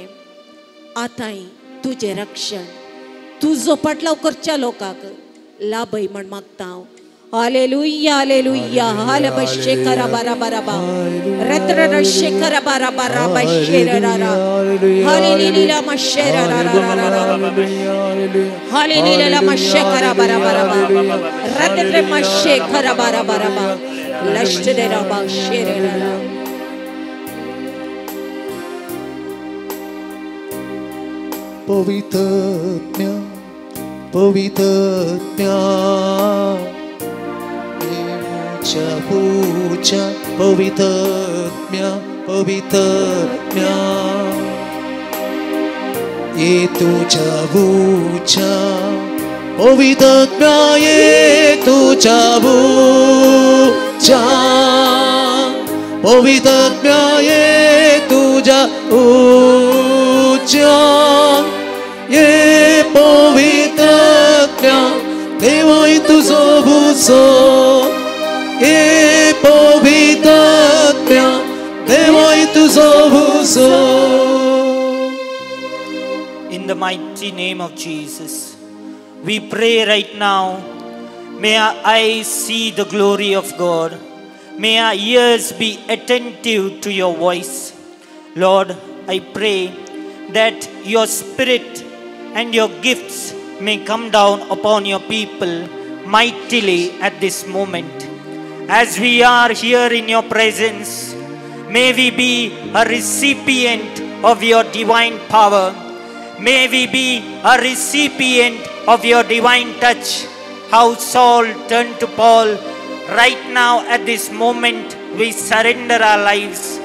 आतांय तुजें रक्षण तुजो पाटलाव करच्या लोकांक लाभय म्हण मागता हांव. हालेलुया हालेलुया हाले बशे करा बारा बारा बा रत्र रशे करा बारा बारा बशे रारा हालेलुया मशे रारा हालेलुया मशे करा बारा बारा बा रत्र मशे करा बारा बारा बा लष्ट दे राबा शेरे रारा. पवित्रज्ञ पवित्रज्ञ पूजा पवित्रज्ञ पवित्रज्ञ ये तुझा पूजा पवित्रज्ञ ये तुझा पूजा पवित्रज्ञ ये तुझा पूजा ये पवित्रज्ञ देवाय तुझो बुसो ये पवित्रज्ञ देवाय तुझो बुसो. In the mighty name of Jesus, we pray right now, may our eyes see the glory of God. May our ears be attentive to your voice. Lord, I pray that your spirit and your gifts may come down upon your people mightily at this moment. As we are here in your presence, may we be a recipient of your divine power. May we be a recipient of your divine touch. How Saul turned to Paul, right now at this moment we surrender our lives.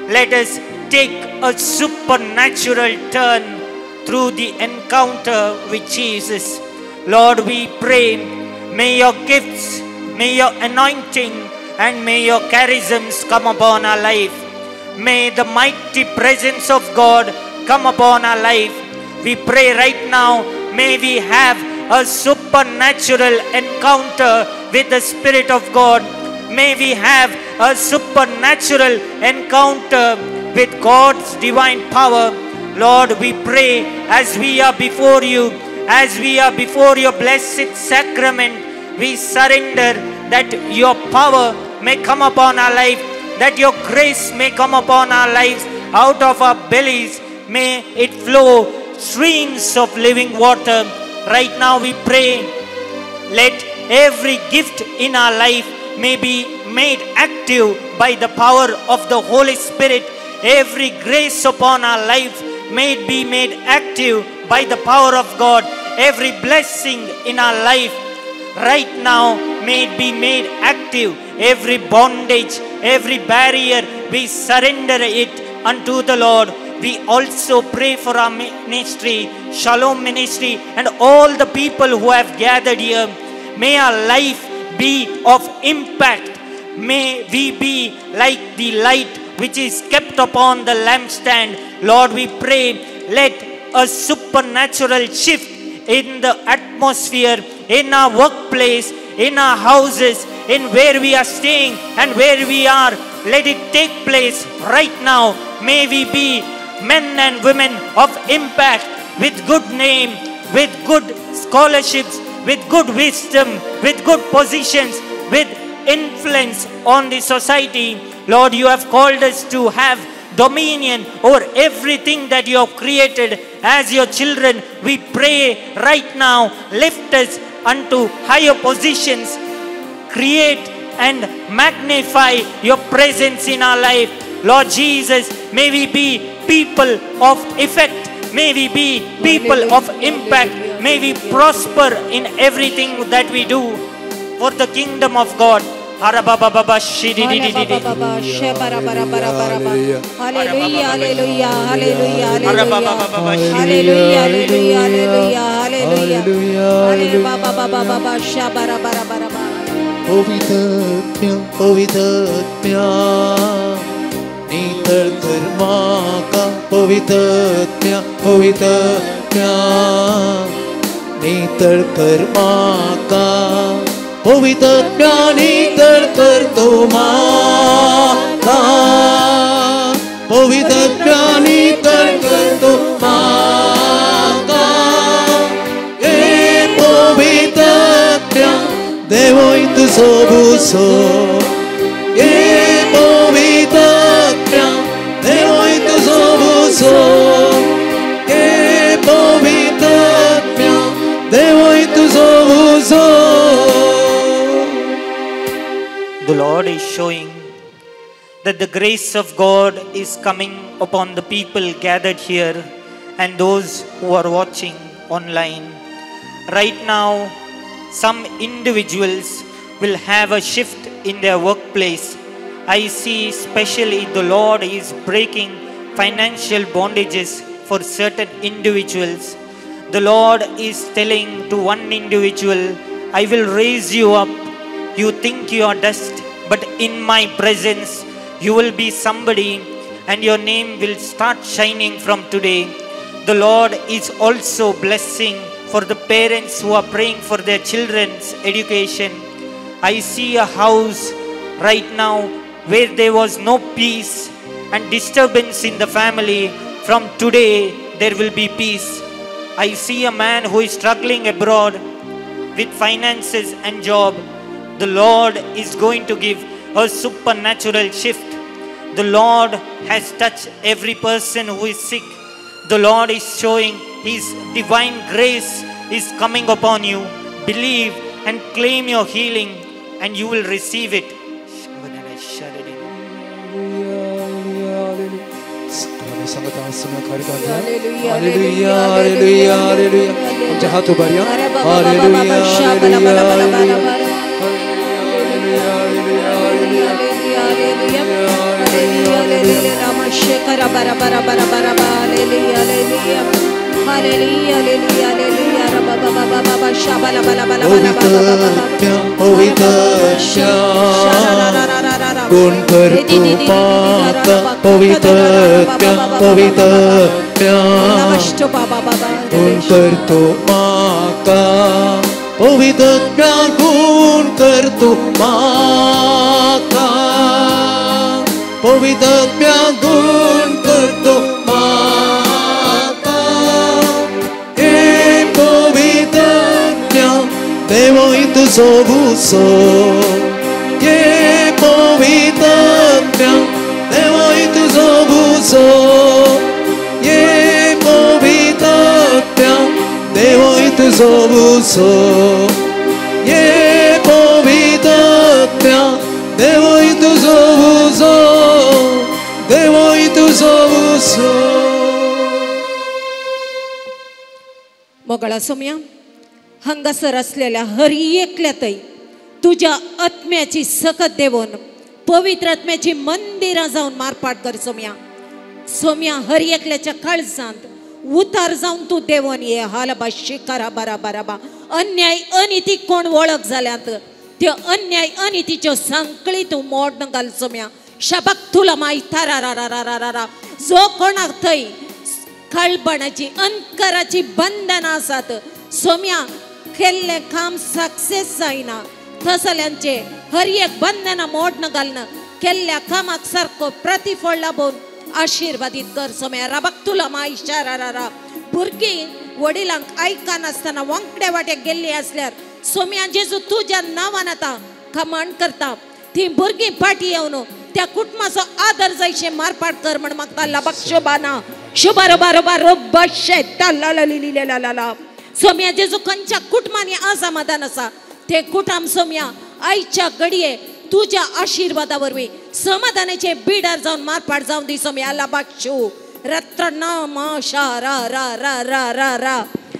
Let us take a supernatural turn through the encounter with Jesus. Lord, we pray, may your gifts, may your anointing and may your charisms come upon our life. May the mighty presence of God come upon our life. We pray right now, may we have a supernatural encounter with the Spirit of God. May we have a supernatural encounter with God's divine power. Lord, we pray as we are before you, as we are before your blessed sacrament, we surrender that your power may come upon our life, that your grace may come upon our lives. Out of our bellies may it flow streams of living water. Right now we pray, let every gift in our life may be made active by the power of the Holy Spirit. Every grace upon our life may it be made active by the power of God. Every blessing in our life right now may it be made active. Every bondage, every barrier, we surrender it unto the Lord. We also pray for our ministry, Shalom Ministry, and all the people who have gathered here. May our life be of impact. May we be like the light which is kept upon the lampstand. Lord, we pray, let a supernatural shift in the atmosphere, in our workplace, in our houses, in where we are staying and where we are. Let it take place right now. May we be men and women of impact, with good name, with good scholarships, with good wisdom, with good positions, with influence on the society. Lord, you have called us to have dominion over everything that you have created. As your children, we pray right now, lift us unto higher positions. Create and magnify your presence in our life. Lord Jesus, may we be people of effect. May we be people of impact. May we prosper in everything that we do for the kingdom of God. Hallelujah, hallelujah, नितळ करतो माका पवित्र नितळ करतो माका ए पवित्र देवोय तुझो भुसो ए पवित्र देवोय तुझो भुसो ए पवित्र देवोय तुझो भुसो. The Lord is showing that the grace of God is coming upon the people gathered here and those who are watching online. Right now, some individuals will have a shift in their workplace. I see especially the Lord is breaking financial bondages for certain individuals. The Lord is telling to one individual, I will raise you up. You think you are dust, but in my presence you will be somebody and your name will start shining from today. The Lord is also blessing for the parents who are praying for their children's education. I see a house right now where there was no peace and disturbance in the family. From today there will be peace. I see a man who is struggling abroad with finances and job. The Lord is going to give a supernatural shift. The Lord has touched every person who is sick. The Lord is showing His divine grace is coming upon you. Believe and claim your healing and you will receive it. Hallelujah, hallelujah, hallelujah, hallelujah. आमचे हात उभारूया. कोण करतो माका पवित्र पवित्र कोण करतो माका म्हाका पवित्र गुण कर तू म्हाका पवित्र गुण कर तू म्हाका हे पवित्र देवोय तुझो भुसो हे पवित्र देवोय तुझो भुसो हे पवित्र देवोय तुझो भुसो हे पवित्र देवोय तुझो भुसो देवोय तुझो भुसो. मोगळा सोम्या हांगासर असलेल्या हर एकल्यातय तुझ्या आत्म्याची सकत देवून पवित्र आत्म्याची मंदिरां जाऊन मारपाट कर सोम्या. सोम्या हर एकल्याच्या काळजांत उतार जाऊन तू देवून ये हालबा शिकारा बारा बाराबा अन्याय अनिती कोण वळख जाल्यात त्यो अन्याय अनितीच्यो सांकळी तू मोडन घाल सोम्या. शबक तुला माहिती रा जो कोणाक थंय खळबणाची अंतराची बंधना आसात सोम्या केल्ले काम सक्सेस जायना थसल्यांचे हर एक बंधना मोडन घालना केल्ल्या कामाक सारको प्रतिफळ लाभून आशीर्वादित कर सोम्या. रबक तुला माहिती रा भुरगीं वडिलांक आयका नासतना वंकडे वाटेक गेल्ली असल्यार सोम्या जेजू तुझ्या नांवान आतां खमण करता ती भुरगीं फाटी येवन त्या कुटुंबाचो आदर जायशे मारपाट कर म्हण मागता. लबक शोभाना शुभारो बारोबार रोबशे ला सोम्या जेजू खंयच्या कुटुंबांनी असमाधान आसा ते कुटुंब सोम्या आयच्या घडये तुझ्या आशीर्वादा वरवीं समाधानाचे बिडार जावन मारपाट जावन दी सोम्या. लबक्षू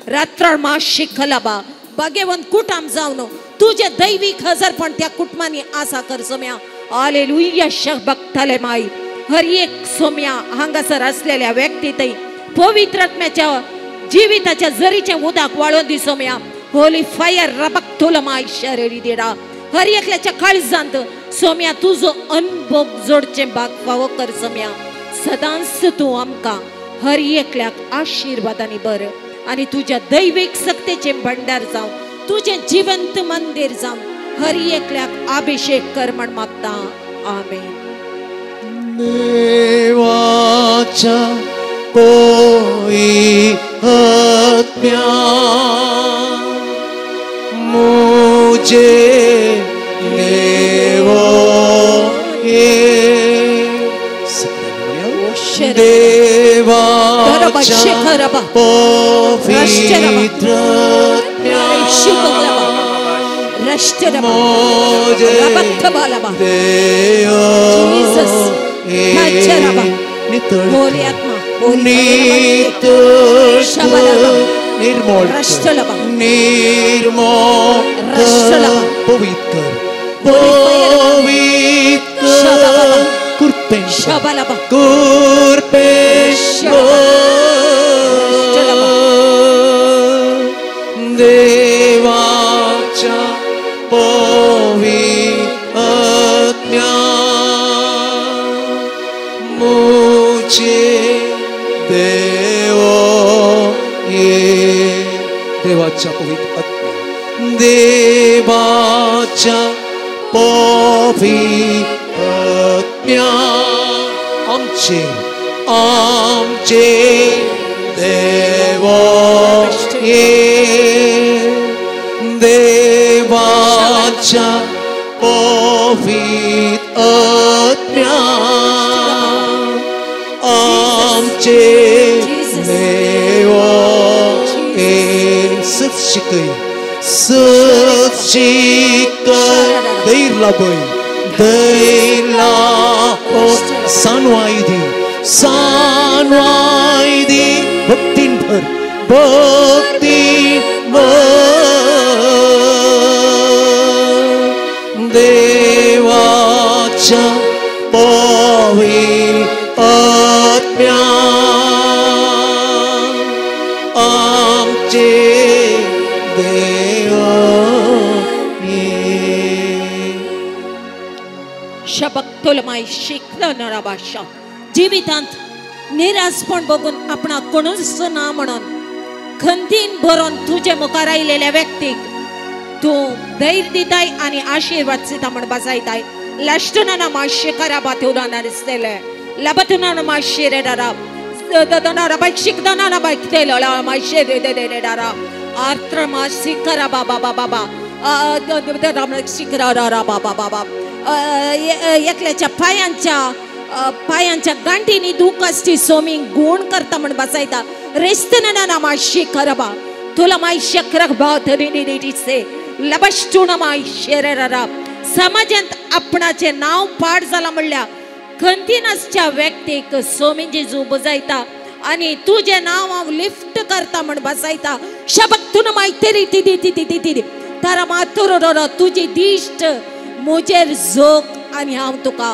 रात्रमा शिखलबा भाग्यवंत कुटुंब जावन तुझे दैविक हजरपण त्या कुटुंबांनी आसा कर सोम्या. हालेलुया शबक्तले माई हर एक सोम्या हांगासर असलेल्या व्यक्तीतय पवित्र आत्म्याच्या जीविताच्या जरीचे उदक वाळून दी सोम्या. होली फायर रबक तुला माई शरीरी देडा हर एकल्याच्या काळजांत सोम्या तुझो अनुभव जोडचे भाग फावो कर सोम्या. सदांच तू आमकां हर एकल्याक आशीर्वादांनी भर आनी तुझ्या दैविक सत्तेचे भंडार जावं तुझे जिवंत मंदिर जावं हर एकल्याक अभिषेक कर म्हण मागता. आमेन. देवाच्या पोई आत्म्या मुझे लेवो देवाच्या पवित्र निर्मोल पवित्र देवाच्या पवित्र आत्म्या मुझे देवो ये देवाच्या पवित्र आत्म्या देवाच्या पवित्र आत्म्या आमचे आमचे देवो ये देवाच्या पवित्र आत्म्या आमचे देवो शिकय दैर लाभय दैर लाभो सानवायदी भक्तीन भर भक्तीन देवाच्या पवित्र आत्म्या आमचे देवा शबक्तोलमाई शिकलो नरा भाषा जीवितांत निराशपण बघून आपणा कोणूच ना म्हणून खंतीन भरून तुझे मुखार आयलेल्या व्यक्तीक तूं धैर्य दिताय आनी आशीर्वाद दिता म्हण बसयताय. लष्टना मातशे कराबा तुना दिसतले लबतुना मातशे रे दारा ददना बाईक दना बाईक तेलो मातशे रे दे रे दारा आर्त्र मासी कराबा बाबा बाबा शिकरा दारा बाबा बाबा एकल्याच्या पायांच्या गांठीनी दुख असती सोमी गुण करता म्हण बसयता. रेस्तना मातशे कराबा तुला मातशे करबा तरी से लबष्टुना मातशे रे दारा. समाजांत आपणाचे नाव पाड जाला म्हणल्या खंतीनसच्या व्यक्तीक सोमींची जू बुजयता आणि तुझे नाव हांव लिफ्ट करता म्हण बसयता. शबक तुन माहिती ती तारा मातुर तुजी दिश्ट मुजेर जोक आणि हांव तुका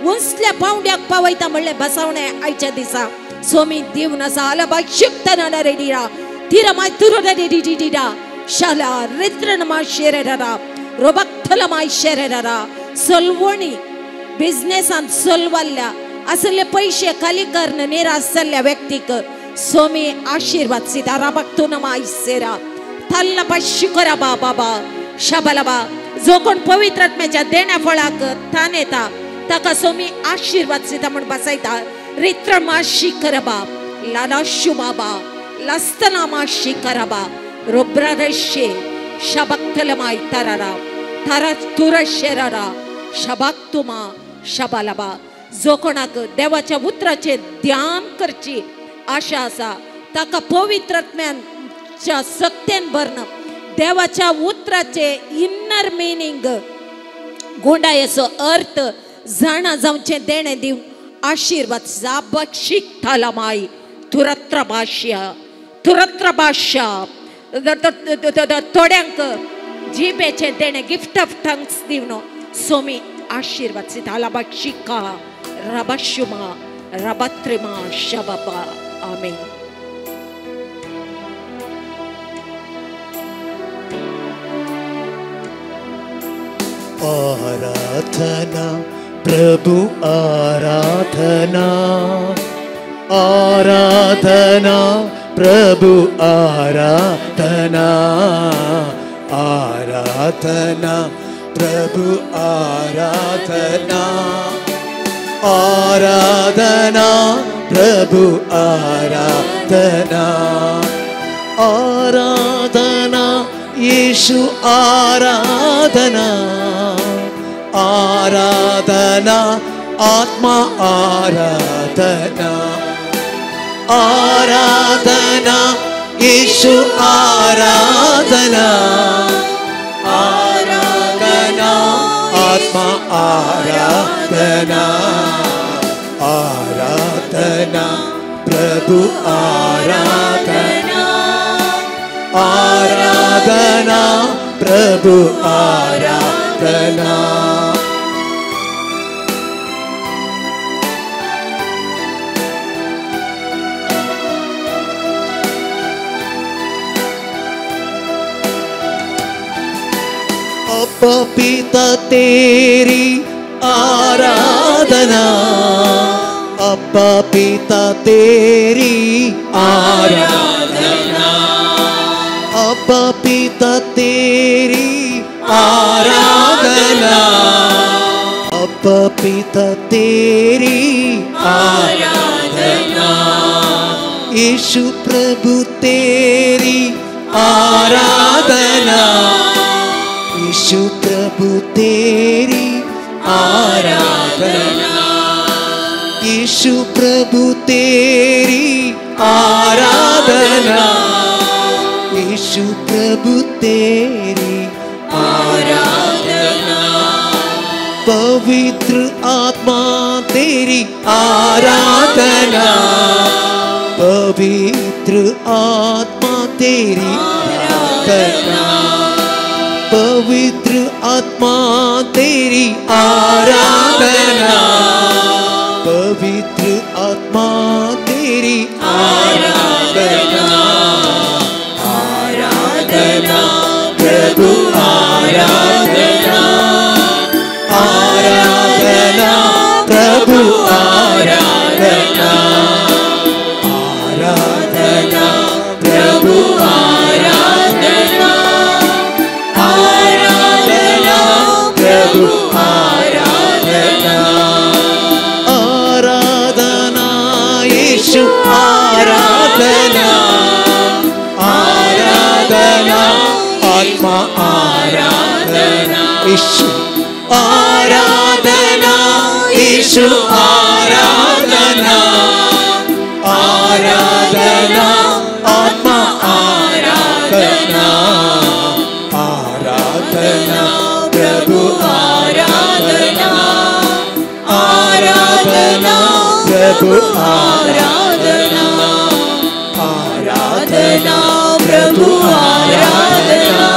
उंचल्या पावंड्याक पावयता म्हणले बसवणे आयच्या दिसा सोमी दिवन आसा आलबा शिकतना रेडीरा तिरा मातुर रेडीडा शाला रित्रन मातशे रेडा रोबक्थला मातशे रेडा. सलवणी बिझनेसान सलवल्ल्या असले पैसे खाली करण निराश जाल्ल्या व्यक्तीक सोमी आशीर्वाद सिता राबक्तून मायसेरा थल्ला पश्चिकरा बाबा शबलबा जो कोण पवित्र आत्म्याच्या देण्या फळाक थान येता ताका सोमी आशीर्वाद सिता म्हण बसयता. रित्र माशी करबा लाला शुबाबा लस्तना माशी करबा रुब्रादशे शबक्तल माय तारारा तारा तुरशेरारा शबाक्तुमा शबालबा. जो कोणाक देवाच्या उतराचे ध्यान करची आशा आसा ताका पवित्र आत्म्याच्या सक्तेन भरण देवाच्या उतराचे इन्नर मिनींग गोंडायेचो अर्थ जाणा जावचे देणे दिवन आशीर्वाद जाबक्षिक थाला माई तुरत्र भाष्या थोड्यांक जिबेचे देणे गिफ्ट ऑफ टंग्स दिवन सोमी आशीर्वाद सिताला बक्षिका रबशुमा रबत्रिमा शबबा. आमेन. आराधना प्रभु आराधना आराधना प्रभु आराधना आराधना प्रभु आराधना आराधना प्रभु आराधना आराधना यीशु आराधना आराधना आत्मा आराधना आराधना यीशु आराधना आराधना आत्मा आराधना आराधना प्रभु आराधना आराधना प्रभु आराधना पिता तेरी आराधना अब्बा पिता तेरी आराधना अब्बा पिता तेरी आराधना अब्बा पिता तेरी आराधना यीशु प्रभु तेरी आराधना यीशु प्रभु तेरी आराधना यीशु प्रभु तेरी आराधना यीशु प्रभु तेरी आराधना पवित्र आत्मा तेरी आराधना पवित्र आत्मा तेरी आराधना पवित्र आत्मा तेरी आराधना पवित्र आत्मा तेरी आराधना आराधना प्रभु आराधना आराधना प्रभु आराधना आराधना प्रभु आराधना ईशु आराधना ईशु आराधना आराधना आत्मा आराधना आराधना प्रभु आराधना आराधना प्रभु आराधना आराधना प्रभु आराधना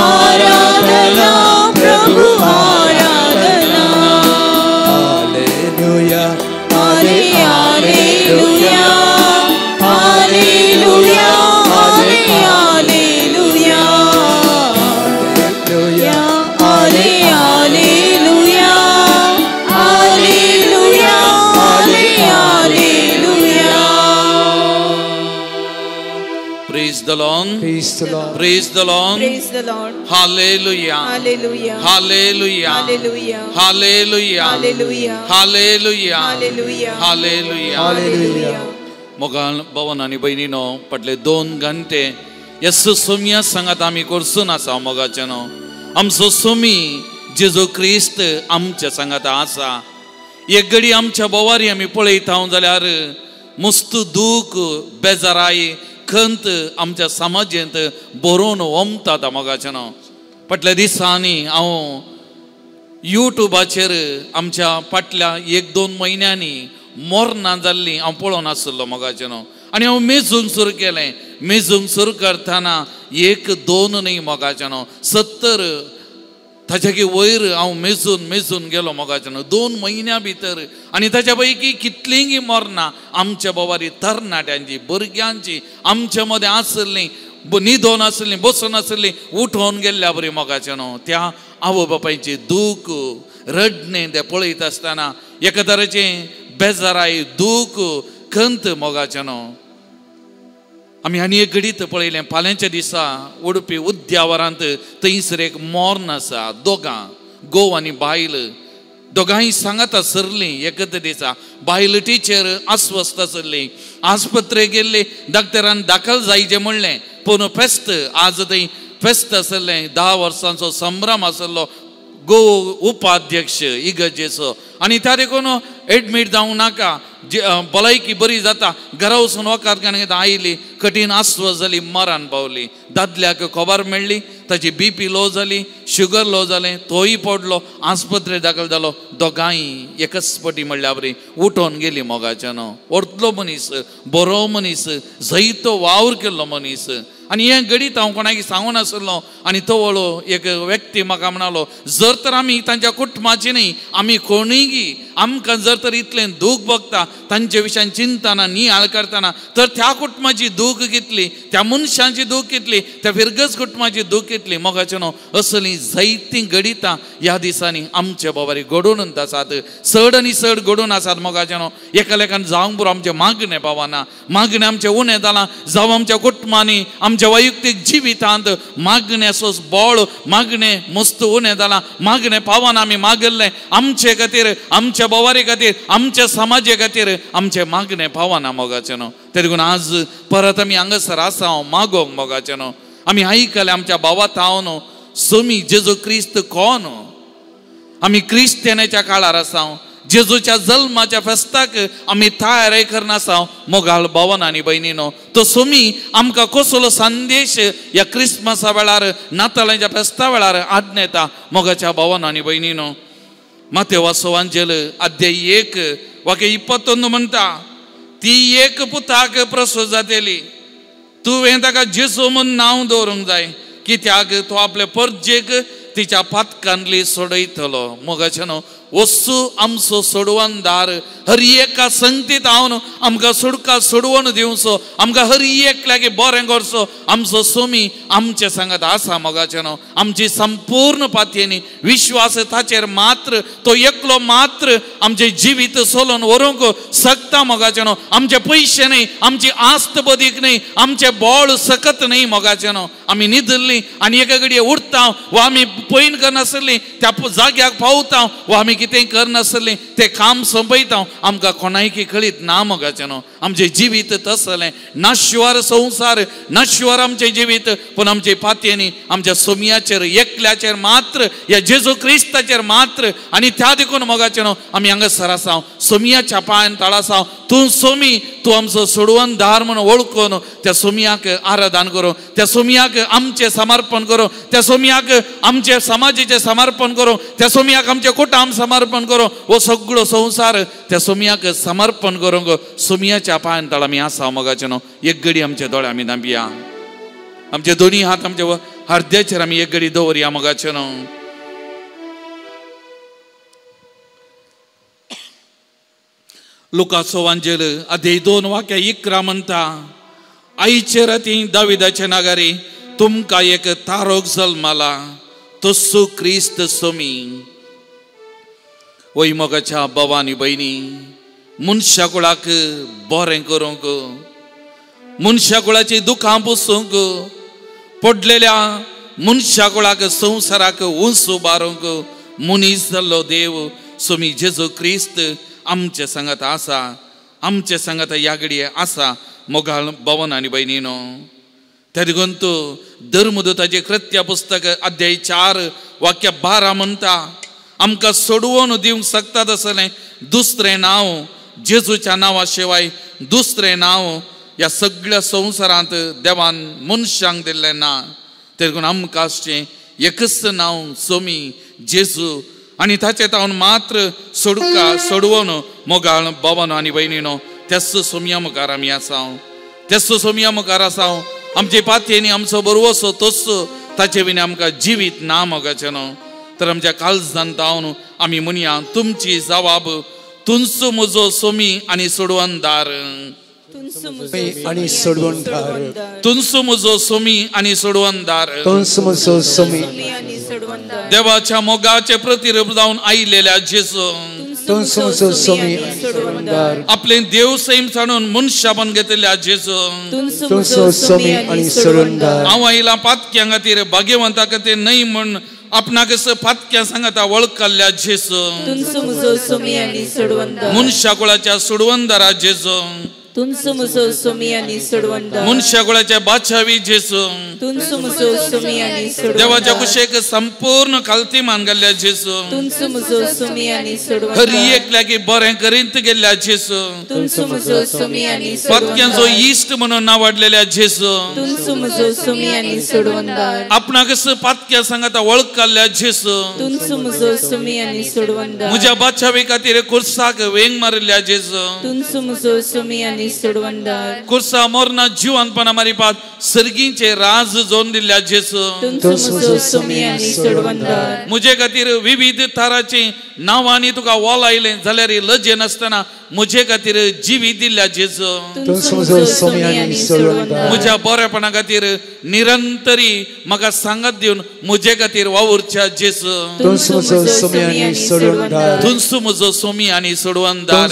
आराधना प्रभु आराधना hallelujah hallelujah hallelujah hallelujah hallelujah hallelujah hallelujah hallelujah Praise the Lord. Praise the Lord. Praise the Lord. Praise the Lord. Hallelujah. Hallelujah. Hallelujah. Hallelujah. Hallelujah. Hallelujah. Hallelujah. Hallelujah. Hallelujah. Hallelujah. मोगाल भवन आणि बहिणीनो पटले 2 घंटे यसु सोमिया सांगत आम्ही करसून आसा मोगाचेनो आमचो सोमी जेजू क्रिस्त आमच्या सांगत आसा एक घडी आमच्या बोवारी आम्ही पळयता जाल्यार मस्त दूख बेजाराई खंत आमच्या समाजेंत बरोवन ओमतात मोगाचेनो फाटल्या दिसांनी हांव युट्यूबाचेर आमच्या फाटल्या 1-2 म्हयन्यांनी मोरना जाल्ली हांव पळोवन आसलो मोगाचेनो आनी हांव मेजूंक सुरू केलें मेजूंक सुरू करतना 1-2 न्ही मोगाचेनो 70 ताच्या वयर हांव मेजून गेलो मोगाचेनो 2 म्हयन्या भितर आनी ताच्या पैकी कितलींय मोरना आमच्या बोवारी तरणाट्यांची भुरग्यांची आमच्या मदें आसलीं न्हिदोन आसलीं बसून आसलीं उठोवन गेल्ल्या बरी मोगाचेनो त्या आवय बापायचें दूख रडणें तें पळयत आसतना एका तरेचें बेजाराय दूख खंत मोगाचेनो आमी आनी एक घडीत पळयलें फाल्यांच्या दिसा उडपी उद्यावरांत थंयसर एक मोर्न आसा दोगां घोव आनी बायल दोगांय सांगात सरलीं एकच दिसा बायल टिचर अस्वस्थ आसली आस्पत्रेक गेल्ली डॉक्टरान दाखल जायचें म्हणलें पूण फेस्त आज थंय फेस्त आसलें 10 वर्सांचो संभ्रम आसलो गो उपाध्यक्ष इगर्जेचो आनी त्या देखून एडमीट जावंक नाका भलायकी बरी जाता घरा वचून वकात घेता आयली कठीण आस्वस्थ जाली मरण पावली दादल्याक खबर मेळ्ळी ताची BP लो जाली शुगर लो जालें तोय पडलो आस्पत्रेत दाखल जालो दोगांय एकच पटी म्हणल्या बरी उठोन गेली मोगाच्यानो व्हरतलो मनीस बरो मनीस जैतो वावर केल्लो मनीस आनी हें घडीत हांव कोणाक सांगून आसलो आनी तो वळो एक व्यक्ती म्हाका म्हणालो जर तर आमी तांच्या कुटुंबाची न्ही आमी कोणीय आमकां जर तर इतलें दूख भोगता तांचे विशयान चिंतना नियाळ करतना तर त्या कुटुंबाची दूख कितली त्या मनशांची दूख कितली त्या फिरगस कुटुंबाची दूख कितली मोगाचेनो असलीं जायतीं गडितां ह्या दिसांनी आमच्या बोवारी घडोवन आसात चड आनी चड घडोवन आसात मोगाचेनो एका लेखान जावंक पुरो आमचें मागणें पावना मागणें आमचें उणें जालां जावं आमच्या कुटुंबांनी आमच्या वैयक्तीक जिवितांत मागण्याचो बोळ मागणें मस्त उणें जालां मागणें पावना आमी मागल्लें आमचे खातीर आमच्या बोवारी खातीर आमच्या समाजे खातीर आमचें मागणें पावना मोगाचेनो ते देखून आज परत आमी हांगासर आसा मागोंक मोगाचेनो आमी आयकलें आमच्या भावात हांव न्हू सोमी जेजू क्रिस्त कोण आमी क्रिस्तियानाच्या काळार आसा जेजूच्या जल्माच्या फेस्ताक आमी तयारी करना आसा मोगाल भावन आनी भयणीनो तो सोमी आमकां कसलो संदेश ह्या क्रिस्मसा वेळार नाताळाच्या फेस्ता वेळार आज्ञेता मोगाच्या भावन आनी भयणीनो माथेव वासोवांचेल अध्याय 1 वाक्य 21 म्हणटा ती एक पुताक प्रसूत जातेली तुवें ताका जेजू म्हूण नांव दवरूंक जाय कित्याक तो आपले परजेक तिच्या पातकांतली सोडयतलो मोगाचेनो वस्तू आमचो सोडवणदार हर एका संगतीत हांव आमकां सुडका सोडवण दिवचो आमकां हर एकल्याक बरें करचो आमचो सोमी आमचे सांगत आसा मोगाचेनो आमची संपूर्ण पातयेनी विश्वास ताचेर मात्र तो एकलो मात्र आमचे जिवीत सोलोवन व्हरूंक शकता मोगाचेनो आमचे पयशे न्ही आमची आस्त बदीक न्ही आमचे बोळ सकत न्ही मोगाचेनो आमी न्हिदल्लीं आनी एका घडये उठता वा आमी पयन करनासलीं त्या जाग्याक पावता वा आमी कितें करनासलीं तें काम संपयता आमकां कोणायकी कळीत ना मोगाचेनो आमचे जिवीत तसलें नाशिवार संसार नाशिवार आमचे जिवीत पूण आमचे पातयेनी आमच्या सोमयाचेर एकल्याचेर मात्र या जेजू क्रिस्ताचेर मात्र आनी त्या देखून मोगाचें न्हू आमी हांगासर आसा सोमयाच्या पांयान तळासाव तूं सोमी तूं आमचो सोडवणदार म्हणून वळखून त्या सोमयाक आराधन करूं त्या सोमयाक आमचें समर्पण करूं त्या सोमयाक आमचे समाजाचें समर्पण करूं त्या सोमयाक आमचें कुटुंब समर्पण करूं हो सगळो संवसार त्या सोमयाक समर्पण करूंक सोमयाच्या पांयान तळ आमी आसा मोगाचें न्हू एक घडी आमचे दोळे आमी धांपया आमचे दोनी हात आमच्या हृदयाचेर आमी एक घडी दवरया मोगाचें न्हू लुकाचो वांजेल अध्याय 2 वाक्य 11 म्हणटा आईचे राती दाविदाचे नागारी तुमकां एक तारोक जल्माला तस्सू क्रिस्त सोमी वय मोगाच्या भावांनी भयणी मनशा कुळाक बरें करूंक मनशा कुळाची दुखां पुसूंक पडलेल्या मनशा कुळाक संवसाराक उंच उबारूंक मनीस जाल्लो देव सोमी जेजू क्रिस्त आमचे सांगात आसा आमचे सांगात ह्या घडये आसा मोगाळ भवन आनी भयणीनो त्या देखून तूं धर्मदूताचे कृत्य पुस्तक अध्याय 4 वाक्य 12 म्हणटा आमकां सोडवून दिवंक शकतात असलें दुसरें नांव जेजूच्या नांवा शिवाय दुसरें नांव ह्या सगळ्या संवसारांत देवान मनशांक दिल्लें ना त्या देखून आमकां आसचें एकच नांव सोमी जेजू आनी ताचे तावन मात्र सोडवून मोगाळ भवन आनी भयणीनो तेच सोमया मुखार आमी आसाव तेच सोमया मुखार आसाव आमचे पातयेनी आमचो बरवसो तोच ताचे विने आमकां जिवीत ना मोगाचें न्हू तर आमच्या काळजांत तावन आमी म्हणया तुमची जबाब तुंच म्हजो सोमी आनी सोडवणदार आणि सोडवणदार तुंच म्हजो सोमी आनी सोडवणदार तुंच म्हजो सोमी देवाच्या मोगाचे प्रतिरूप जावन आयिल्ल्या जेजू तुंच म्हजो सोमी आनी सोडवणदार आपले देव सैम जाणून मनशापण घेतलेल्या जेजू तुंच सोमी आनी सोडवणदार हांव आयला पातक्यां खातीर भाग्यवंता खातीर न्हय म्हण आपणाक पातक्या सांगाता वळखल्या जेजू मनशा कुळाच्या सोडवणदारा जेजू तुंसु मुसो सोमियानी सोडवंदा मनशा कुळाच्या बादशावी जेजू तुंसु मुसो सोमियानी सोडवंदा देवाच्या कुशेक संपूर्ण खालती मान घाल्ल्या जेजू तुंसु मुसो सोमियानी सोडवंदा हर एकल्या की बरें करीत गेल्ल्या जेजू तुंसु मुसो सोमियानी सोडवंदा पातक्यांचो इश्ट म्हणून नावाडलेल्या जेजू तुंसु मुसो सोमियानी सोडवंदा आपणाक पातक्या सांगाता वळखल्या जेजू तुंसु मुसो सोमियानी सोडवंदा म्हज्या बादशावी खातीर कुर्साक वेंग मारिल्ल्या जेजू तुंसु मुसो सोमियानी सोडवंदा कुर्सा मोरना जिवंतपणा मारिपात सर्गींचे राज जोन दिल्ल्या जेजू तुंसु मुसो सोमियानी सोडवंदा म्हजे खातीर विविध तराची नांवांनी तुका वॉल आयलें जाल्यार लजे नासतना म्हजे खातीर जिवी दिल्ल्या जेजू तुंच म्हजो सोमी आनी सोडवणदार म्हज्या बरेपणा खातीर निरंतरी म्हाका सांगत दिवन म्हजे खातीर वावुरच्या जेजू तुंच म्हजो सोमी आनी सोडवणदार तुंच म्हजो सोमी आनी सोडवणदार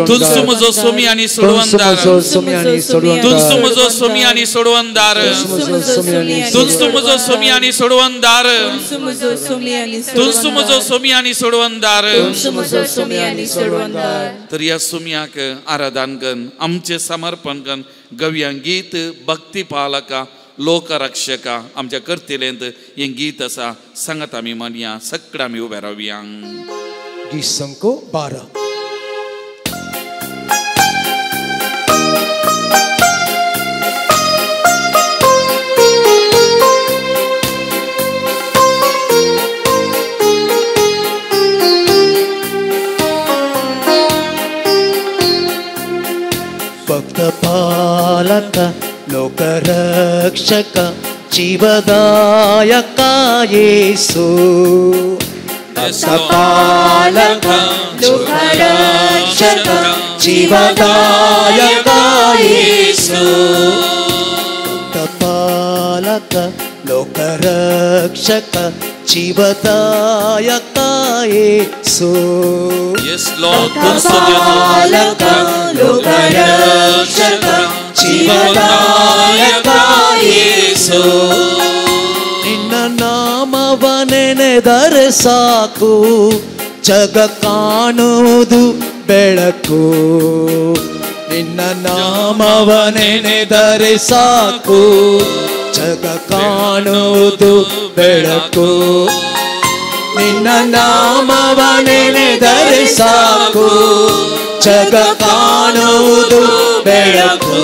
तुंच म्हजो सोमी आनी तुंच सोडवणदार म्हजो सोमी आनी तुंच सोडवणदार म्हजो सोमी आनी तुंच सोडवणदार म्हजो सोमी आनी सोडवणदार तुंच म्हजो सोमी आनी सोडवणदार तुंसु मुसो सोमियानी तुंच म्हजो सोमी आनी सोडवणदार तुंसु मुसो सोमियानी सोडवंदा तर ह्या सोमयाक आराधन कन आमचे समर्पण कन गव्या गीत भक्ती पालका लोकरक्षका आमच्या करतेलेंत हे गीत आसा सांगत आमी म्हणया सगळें आमी उबे रावया गीत संको 12 भक्त पालक लोकरक्षक जीवदायक येसु भक्त पालक लोकरक्षक जीवदायक येसु भक्त पालक लोकरक्षक जीवदायक येसु Yes Lord पालक लोकरक्षक जीवदायक येसु ನಿನ್ನ ನಾಮವನೆನೆದರೆ ಸಾಕು ಜಗ ಕಾಣುವುದು ಬೆಳಕು ನಿನ್ನ ನಾಮವ ನೆನೆದರೆ ಸಾಕು, ಜಗ ಕಾಣುವುದು ಬೆಳಕು. ನಿನ್ನ ನಾಮವ ನೆನೆದರೆ ಸಾಕು, ಜಗ ಕಾಣುವುದು ಬೆಳಕು.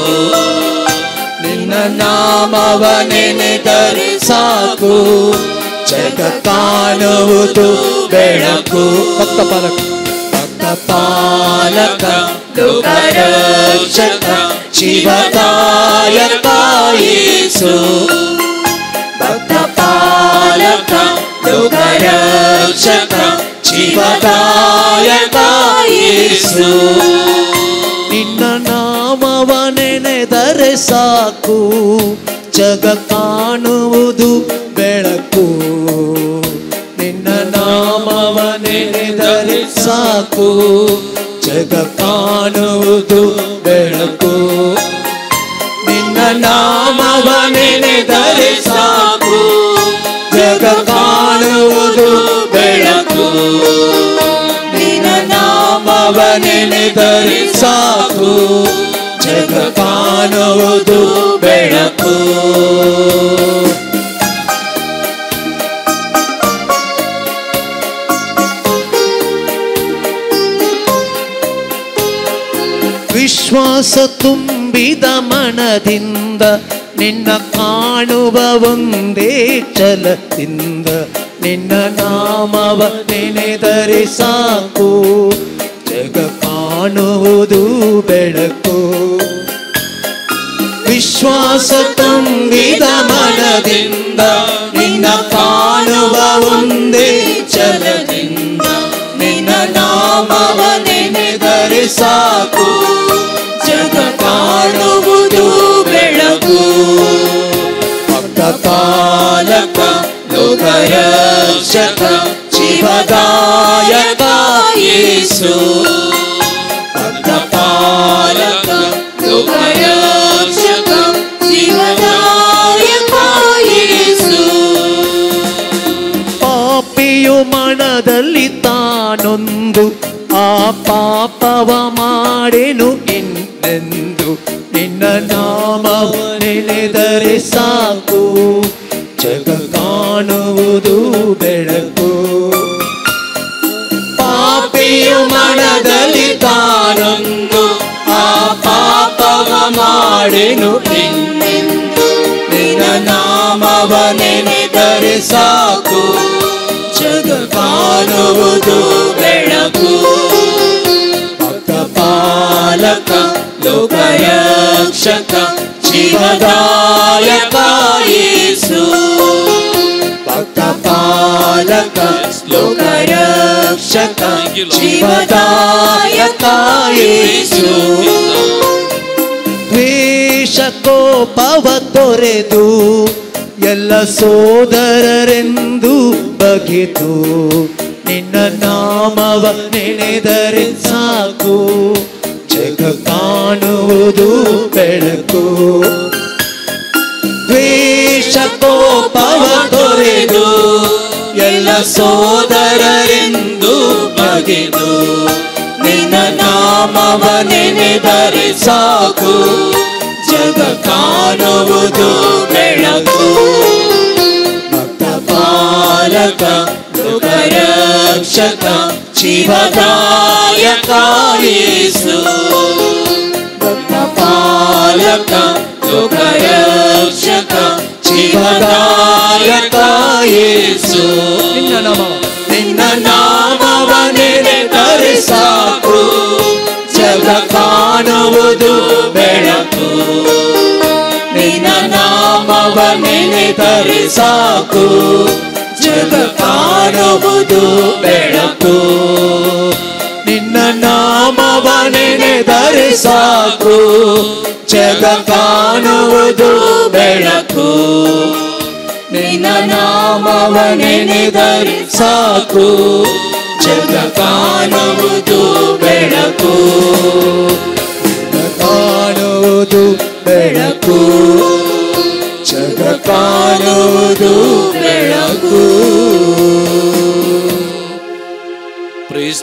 ನಿನ್ನ ನಾಮವ ನೆನೆದರೆ ಸಾಕು, ಜಗ ಕಾಣುವುದು ಬೆಳಕು. ಭಕ್ತ ಪಾಲಕ, ಭಕ್ತ ಪಾಲಕ, ಲೋಕರಕ್ಷಕ, ಜೀವದಾಯಕ ಯೇಸು. ಭಕ್ತ ಪಾಲಕ, ಲೋಕರಕ್ಷಕ, ಜೀವದಾಯಕ ಯೇಸು. ನಿನ್ನ ನಾಮವ ನೆನೆದರೆ ಸಾಕು, ಜಗ ಕಾಣುವುದು ಬೆಳಕು. ನಿನ್ನ ನಾಮವ ನೆನೆದರೆ ಸಾಕು, ಜಗ ಕಾಣುವುದು ಬೆಳಕು. ನಿನ್ನ ನಾಮವ ನೆನೆದರೆ ಸಾಕು, ಜಗ ಕಾಣುವುದು ಬೆಳಕು. ನಿನ್ನ ನಾಮವ ನೆನೆದರೆ ಸಾಕು, ಜಗ ಕಾಣುವುದು ಬೆಳಕು. ವಿಶ್ವಾಸ ತುಂಬಿದ ಮನದಿಂದ ನಿನ್ನ ಕಾಣುವ ಒಂದೇ ಛಲದಿಂದ, ನಿನ್ನ ನಾಮವ ನೆನೆದರೆ ಸಾಕು, ಜಗ ಕಾಣುವುದು ಬೆಳಕು. ವಿಶ್ವಾಸ ತುಂಬಿದ ಮನದಿಂದ ನಿನ್ನ ಕಾಣುವ ಒಂದೇ ಛಲದಿಂದ, ನಿನ್ನ ನಾಮವ ನೆನೆದರೆ ಸಾಕು, ಜಗ ಕಾಣುವುದು ಬೆಳಕು. ಭಕ್ತ ಪಾಲಕ, ಲೋಕರಕ್ಷಕ, ಜೀವದಾಯಕ ಯೇಸು. ಭಕ್ತ ಪಾಲಕ, ಲೋಕರಕ್ಷಕ, ಜೀವದಾಯಕ ಯೇಸು. ಪಾಪಿಯು ಮನದಲ್ಲಿ ತಾನೊಂದು ಆ ಪಾಪವ ಮಾಡೆನು ಇನ್ನೆಂದು, ನಿನ್ನ ನಾಮವ ನೆನೆದರೆ ಸಾಕು, ಜಗ ಕಾಣುವುದು ಬೆಳಕು. ಪಾಪಿಯು ಮನದಲ್ಲಿ ತಾನೊಂದು ಆ ಪಾಪವ ಮಾಡೆನು ಇನ್ನೆಂದು, ನಿನ್ನ ನಾಮವ ನೆನೆದರೆ ಸಾಕು, ಜಗ ಕಾಣುವುದು ಬೆಳಕು. ಭಕ್ತ ಪಾಲಕ, ಲೋಕರಕ್ಷಕ, ಜೀವದಾಯಕ ಯೇಸು. ಭಕ್ತ ಪಾಲಕ, ಲೋಕರಕ್ಷಕ, ಜೀವದಾಯಕ ಯೇಸು. ದ್ವೇಷ ಕೋಪವ ತೊರೆದು ಎಲ್ಲ ಸೋದರರೆಂದು ಬಗೆದು, ನಿನ್ನ ನಾಮವ ನೆನೆದರೆ ಸಾಕು, ಜಗ ಕಾಣುವುದು ಬೆಳಕು. ದ್ವೇಷ ಕೋಪವ ತೊರೆದು ಎಲ್ಲ ಸೋದರರೆಂದು ಬಗೆದು, ನಿನ್ನ ನಾಮವ ನೆನೆದರೆ ಸಾಕು, ಜಗ ಕಾಣುವುದು ಬೆಳಕು. ಭಕ್ತ ಪಾಲಕ, ಲೋಕರಕ್ಷಕ, ಜೀವದಾಯಕ ಯೇಸು. ಭಕ್ತ ಪಾಲಕ, ಲೋಕರಕ್ಷಕ, ಜೀವದಾಯಕ ಯೇಸು. ನಿನ್ನ ನಾಮವ ನೆನೆದರೆ ಸಾಕು, ಜಗ ಕಾಣುವುದು ಬೆಳಕು. ನಿನ್ನ ನಾಮವ ನೆನೆದರೆ ಸಾಕು, ಜಗ ಕಾಣುವುದು ಬೆಳಕು. ನಿನ್ನ ನಾಮವ ನೆನೆದರೆ ಸಾಕು, ಜಗ ಕಾಣುವುದು ಬೆಳಕು. ನಿನ್ನ ನಾಮವ ನೆನೆದರೆ ಸಾಕು, ಜಗ ಕಾಣುವುದು ಬೆಳಕು. ಕಾಣುವುದು ಬೆಳಕು, ಜಗ ಕಾಣುವುದು ಬೆಳಕು. Praise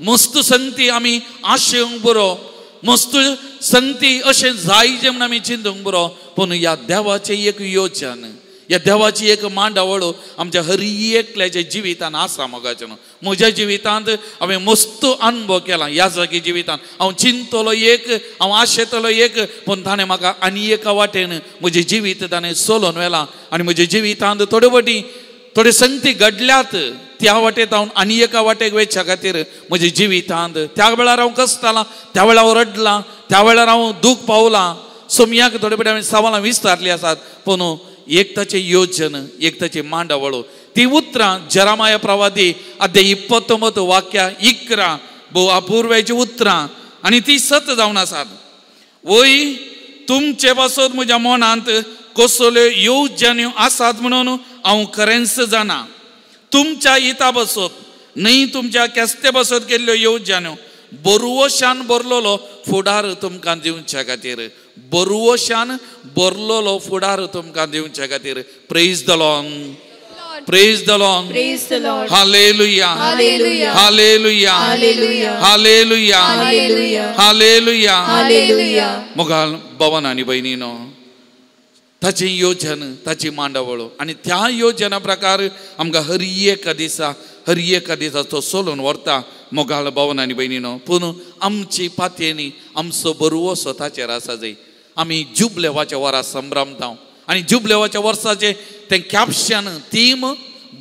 मस्त संगती आमी आशेवंक बरो, मस्त संगती अशें जाय जें म्हण आमी चिंतूंक बरो, पूण ह्या देवाचें एक योजन, ह्या देवाची एक मांडावळ आमच्या हर एकल्याच्या जिवितान आसा मोगाचें. म्हज्या जिवितांत हांवें मस्त अनुभव केला. ह्या जागी जिवितांत हांव चिंतलो एक, हांव आशेतलो एक, पूण ताणें म्हाका आनी एका वाटेन म्हजें जिवीत ताणें चलोवन व्हेलां. आनी म्हज्या जिवितांत थोडे संगती घडल्यात, त्या वाटेंत हांव आनी एका वाटेक वचच्या खातीर म्हज्या जिवितांत त्या वेळार हांव कसतालां, त्या वेळार हांव रडलां, त्या वेळार हांव दूख पावलां. सोमयाक थोडे फावटी हांवें सवालां विस्तारलीं आसात, पूण एक ताचें योजन, एक ताची मांडावळ, ती उतरां जरामाया प्रवादी अध्याय 29 वाक्या 11 भोव अपुर्वाची उतरां आनी ती सत जावन आसात. वय तुमचे पासत म्हज्या मनांत कसल्यो येवजण्यो आसात म्हणून हांव खरेंच जाणा. तुमच्या हिता बसत न्हय, तुमच्या केस्ते बसत केल्ल्यो येवजण्यो बरवशान बरलोलो फुडार तुमकां दिवच्या खातीर, बरवशान बरलोलो फुडार तुमकां दिवच्या खातीर. Praise the lord, praise the Lord, Praise the Lord. Hallelujah, Hallelujah. Hallelujah, Hallelujah. Hallelujah, Hallelujah. Hallelujah. Hallelujah. मोगाल भवन आनी भयणीनो, ताची योजन, ताची मांडावळ आनी त्या योजना प्रकार आमकां हर एका दिसा तो सोलून व्हरता. मोगाल भवन आनी भयणीनो, पूण आमची पातयेनी आमचो बरवसो ताचेर आसा जाय. आमी जुबलेवाच्या वरां संभ्रमता आनी जुबलेवाच्या वर्साचें तें कॅप्शन थीम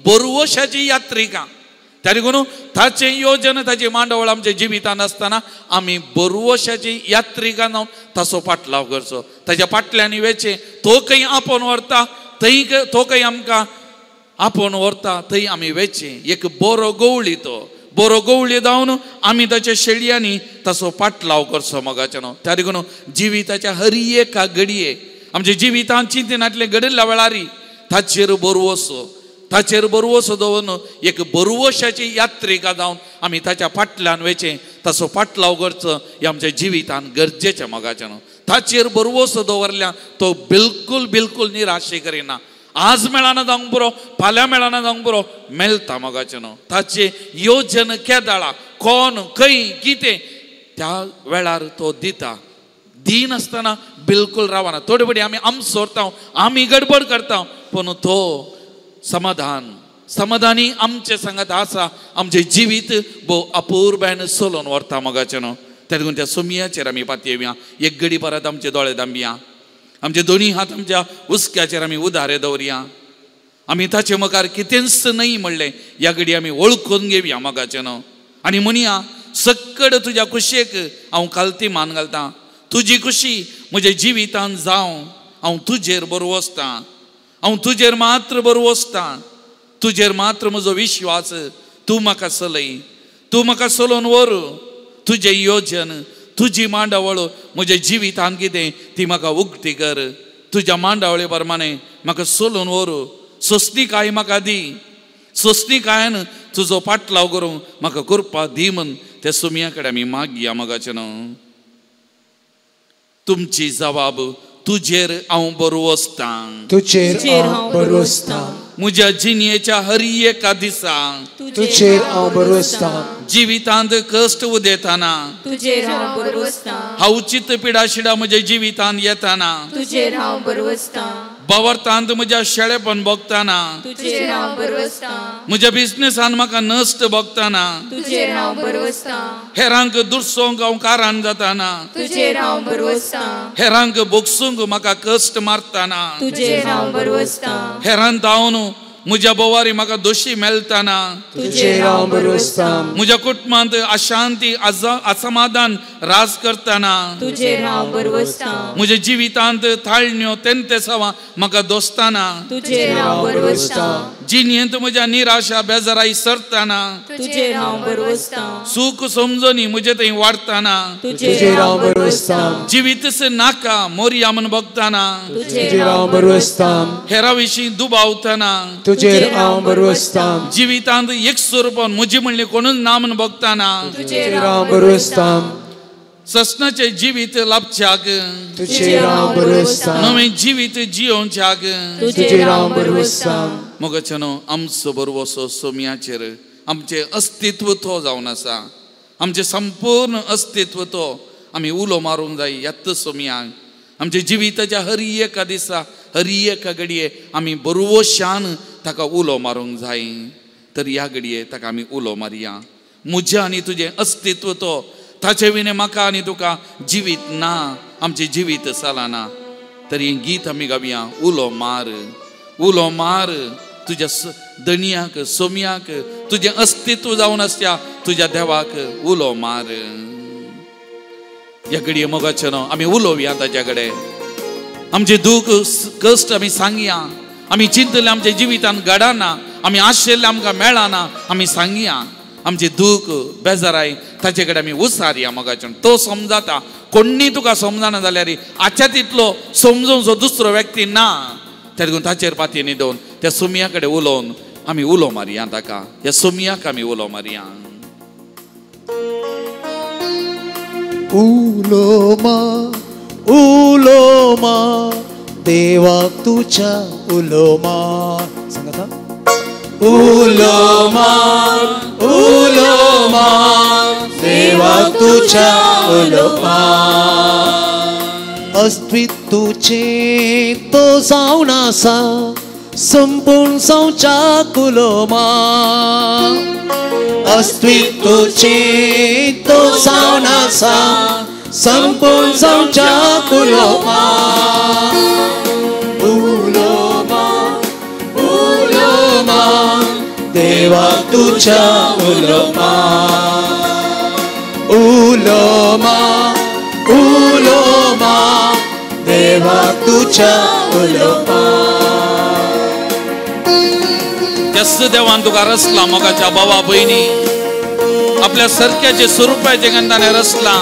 बरवशाची यात्रिका. त्या देखून ताचें योजन, ताची मांडावळ आमच्या जिवितांत आसतना आमी बरवशाची यात्रिका जावन ताचो पाटलाव करचो, ताच्या फाटल्यान वेचें. तो खंय आपोवन व्हरता थंय, तो खंय आमकां आपोवन व्हरता थंय आमी वेचें. एक बरो गवळी, तो बरो गवळी जावन आमी ताच्या शेळयांनी ताचो पाटलाव करचो मोगाचें. त्या देखून जिविताच्या हर एका घडये, आमच्या जिवितांत चिंतनांतले घडिल्ल्या वेळारी ताचेर बरवसो दवरून एक बरवशाची यात्रिका जावन आमी ताच्या फाटल्यान वेचें, ताचो पाटलाव करचो. हें आमच्या जिवितांत गरजेचें मोगाचें. ताचेर बरवसो दवरल्यार तो बिलकुल निराशे करिना. आज मेळना जावंक बरो, फाल्यां मेळना जावंक बरो, मेळटा मोगाचें. ताचे योजन केदाळा, कोण खंय कितें त्या वेळार तो दिता. दिन आसतना बिलकुल रावना. थोडे फावटी आमी सोरता, आमी गडबड करता, पूण तो समाधानी आमचे सांगात आसा. आमचें जिवीत भोव अपुर्बायेन चलोवन व्हरता मोगाचें. त्या देखून त्या सोमयाचेर आमी पातयेवया. एक घडी परत आमचे दोळे धांबया, आमचे दोनी हात आमच्या हुस्क्याचेर आमी उदारे दवरया. आमी ताचे मुखार कितेंच न्हय म्हणलें ह्या घडी आमी वळखून घेवया मोगाचें. आनी म्हणया, सक्कड तुज्या कुशेक हांव कालती मान घालतां. तुजी खुशी म्हज्या जिवितांत जावं, हांव तुजेर बरवसता, हांव तुजेर मात्र बरवसता, तुजेर मात्र म्हजो विश्वास. तूं म्हाका चलय, तूं म्हाका चलोवन व्हर. तुजें योजन, तुजी मांडावळ म्हज्या जिवितांत कितें ती म्हाका उक्ती कर. तुज्या मांडावळे प्रमाणे म्हाका चलोवन व्हर. सोंसणीकाय म्हाका दी, सोंसणीकायेन तुजो पाटलाव करूंक म्हाका कृपा दी म्हण त्या सोमया कडेन आमी मागया मोगाचें. तुमची जबाब, तुजेर हांव बरवसता, तुजेर हांव बरवसता. म्हज्या जिणेच्या हर एका दिसा तुजेर हांव बरवसता. जिवितांत कश्ट उदेताना तुजेर हांव बरवसता. हांव चित्त पिडाशिडा म्हज्या जिवितांत येताना, तुजेर हांव बरवसता. बावरतांत म्हज्या शेळेपण भोगताना, तुजेर हांव बरवसता. म्हज्या बिझनेसांत म्हाका नश्ट भोगताना, तुजेर हांव बरवसता. हेरांक दुर्सोंक हांव कारण जाताना, तुजेर हांव बरवसता. हेरांक भोगसूंक म्हाका कश्ट मारताना, तुजेर हांव बरवसता. हेरांत हांव म्हज्या बोवारी म्हाका दोशी मेळटाना, तुजेर हांव बरवसता. म्हज्या कुटुंबांत अशांती असमाधान राज करताना, तुजेर हांव बरवसता. म्हज्या जिवितांत थाळण्यो तेंतेसावां म्हाका दोसताना, तुजेर हांव बरवसता. जिणेंत म्हज्या निराशा बेजाराई सरताना, तुजेर हांव बरवसता. सूख समजोनी म्हजे थंय वाडताना, तुजेर हांव बरवसता. जिवीतच नाका मोरया म्हण भोगताना, तुजेर हांव बरवसता. हेरा विशीं दुबावताना, तुजेर हांव बरवसता. जिवितांत एक स्वरूपान म्हजी म्हणलें कोणूच ना म्हण भोगताना, तुजेर हांव बरवसता. ससनाचें जिवीत लाभच्याक, तुजेर हांव बरवसता. नवें जिवीत जियोवच्याक तुजेर हांव बरवसता. मोगाचेनो आमचो बरवसो सोमयाचेर आमचें अस्तित्व तो जावन आसा. आमचे संपूर्ण अस्तित्व तो आमी उलो मारूंक जाय ह्याच सोमयांक. आमच्या जिविताच्या हर एका दिसा हर एका घडये आमी बरोवशान ताका उलो मारूंक जाय. तर ह्या घडये ताका आमी उलो मारया. म्हजें आनी तुजें अस्तित्व तो, ताचे विणे म्हाका आनी तुका जिवीत ना, आमचें जिवीत चलना. तर हें गीत आमी गावया. उलो मार, उलो मार तुज्या दणयाक सोमयाक, तुजें अस्तित्व जावन आसच्या तुज्या देवाक उलो मार. ह्या घडये मोगाचें न्हू, आमी उलोवया ताच्या कडेन. आमचे दूख कश्ट आमी सांगया. आमी चिंतले आमच्या जिवितान घडना, आमी आशिल्लें आमकां मेळना, आमी सांगया. आमचे दूख बेजाराय ताचे कडेन आमी उसारया मोगाचें. तो समजाता. कोणी तुका समजना जाल्यार आजच्या तितलो समजूंचो दुसरो व्यक्ती ना. त्या देखून ताचेर पातये न्हिदोवन त्या सोमया कडेन उलोवन आमी उलो मारया ताका. ह्या सोमयाक आमी उलो मारया. उलो मार देवाक तुझ्या उलो मार. सांगा उलो मार देवाक तुझ्या उलो मार. अस्तित्वचे तो जावन आसा संपूर्ण संवसाराक उलो मार. अस्तित्वचे तो जावन आसा संपूर्ण संवसाराक उलो मार. उलो मार देवाक तुझ्या उलो मार. उलो मार देवाक तुझ्या उलो मार. त्याच देवान तुका रचला मोगाच्या भावा भयणी. आपल्या सरक्याचे स्वरुपाचे गंधाने रचला.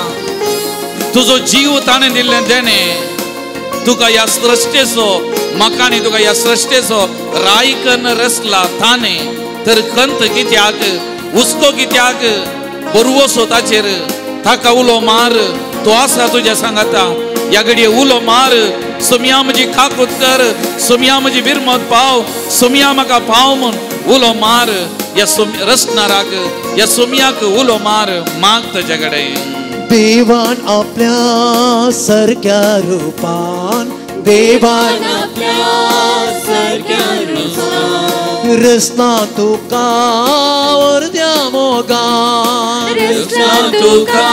तुझो जीव ताणें दिल्लें देणें. तुका ह्या सृश्टेचो म्हाका आनी तुका ह्या सृश्टेचो रायकन रचला ताणें. तर खंत कित्याक, हुस्को कित्याक, बरवसो ताचेर. ताका उलो मार. तो आसा तुज्या सांगाता. ह्या घडये उलो मार. सोमया म्हजी खाकूत कर, सोमया म्हजी बिरमत पाव, सोमया म्हाका पाव म्हूण उलो मार. ह्या रचणाराक ह्या सोमयाक उलो मार. माग ताच्या कडेन. देवान आपल्या सारक्या रूपान, देवान आपल्या सारक्या रूपान रचना तुका वर्द्या मोगान. रचना तुका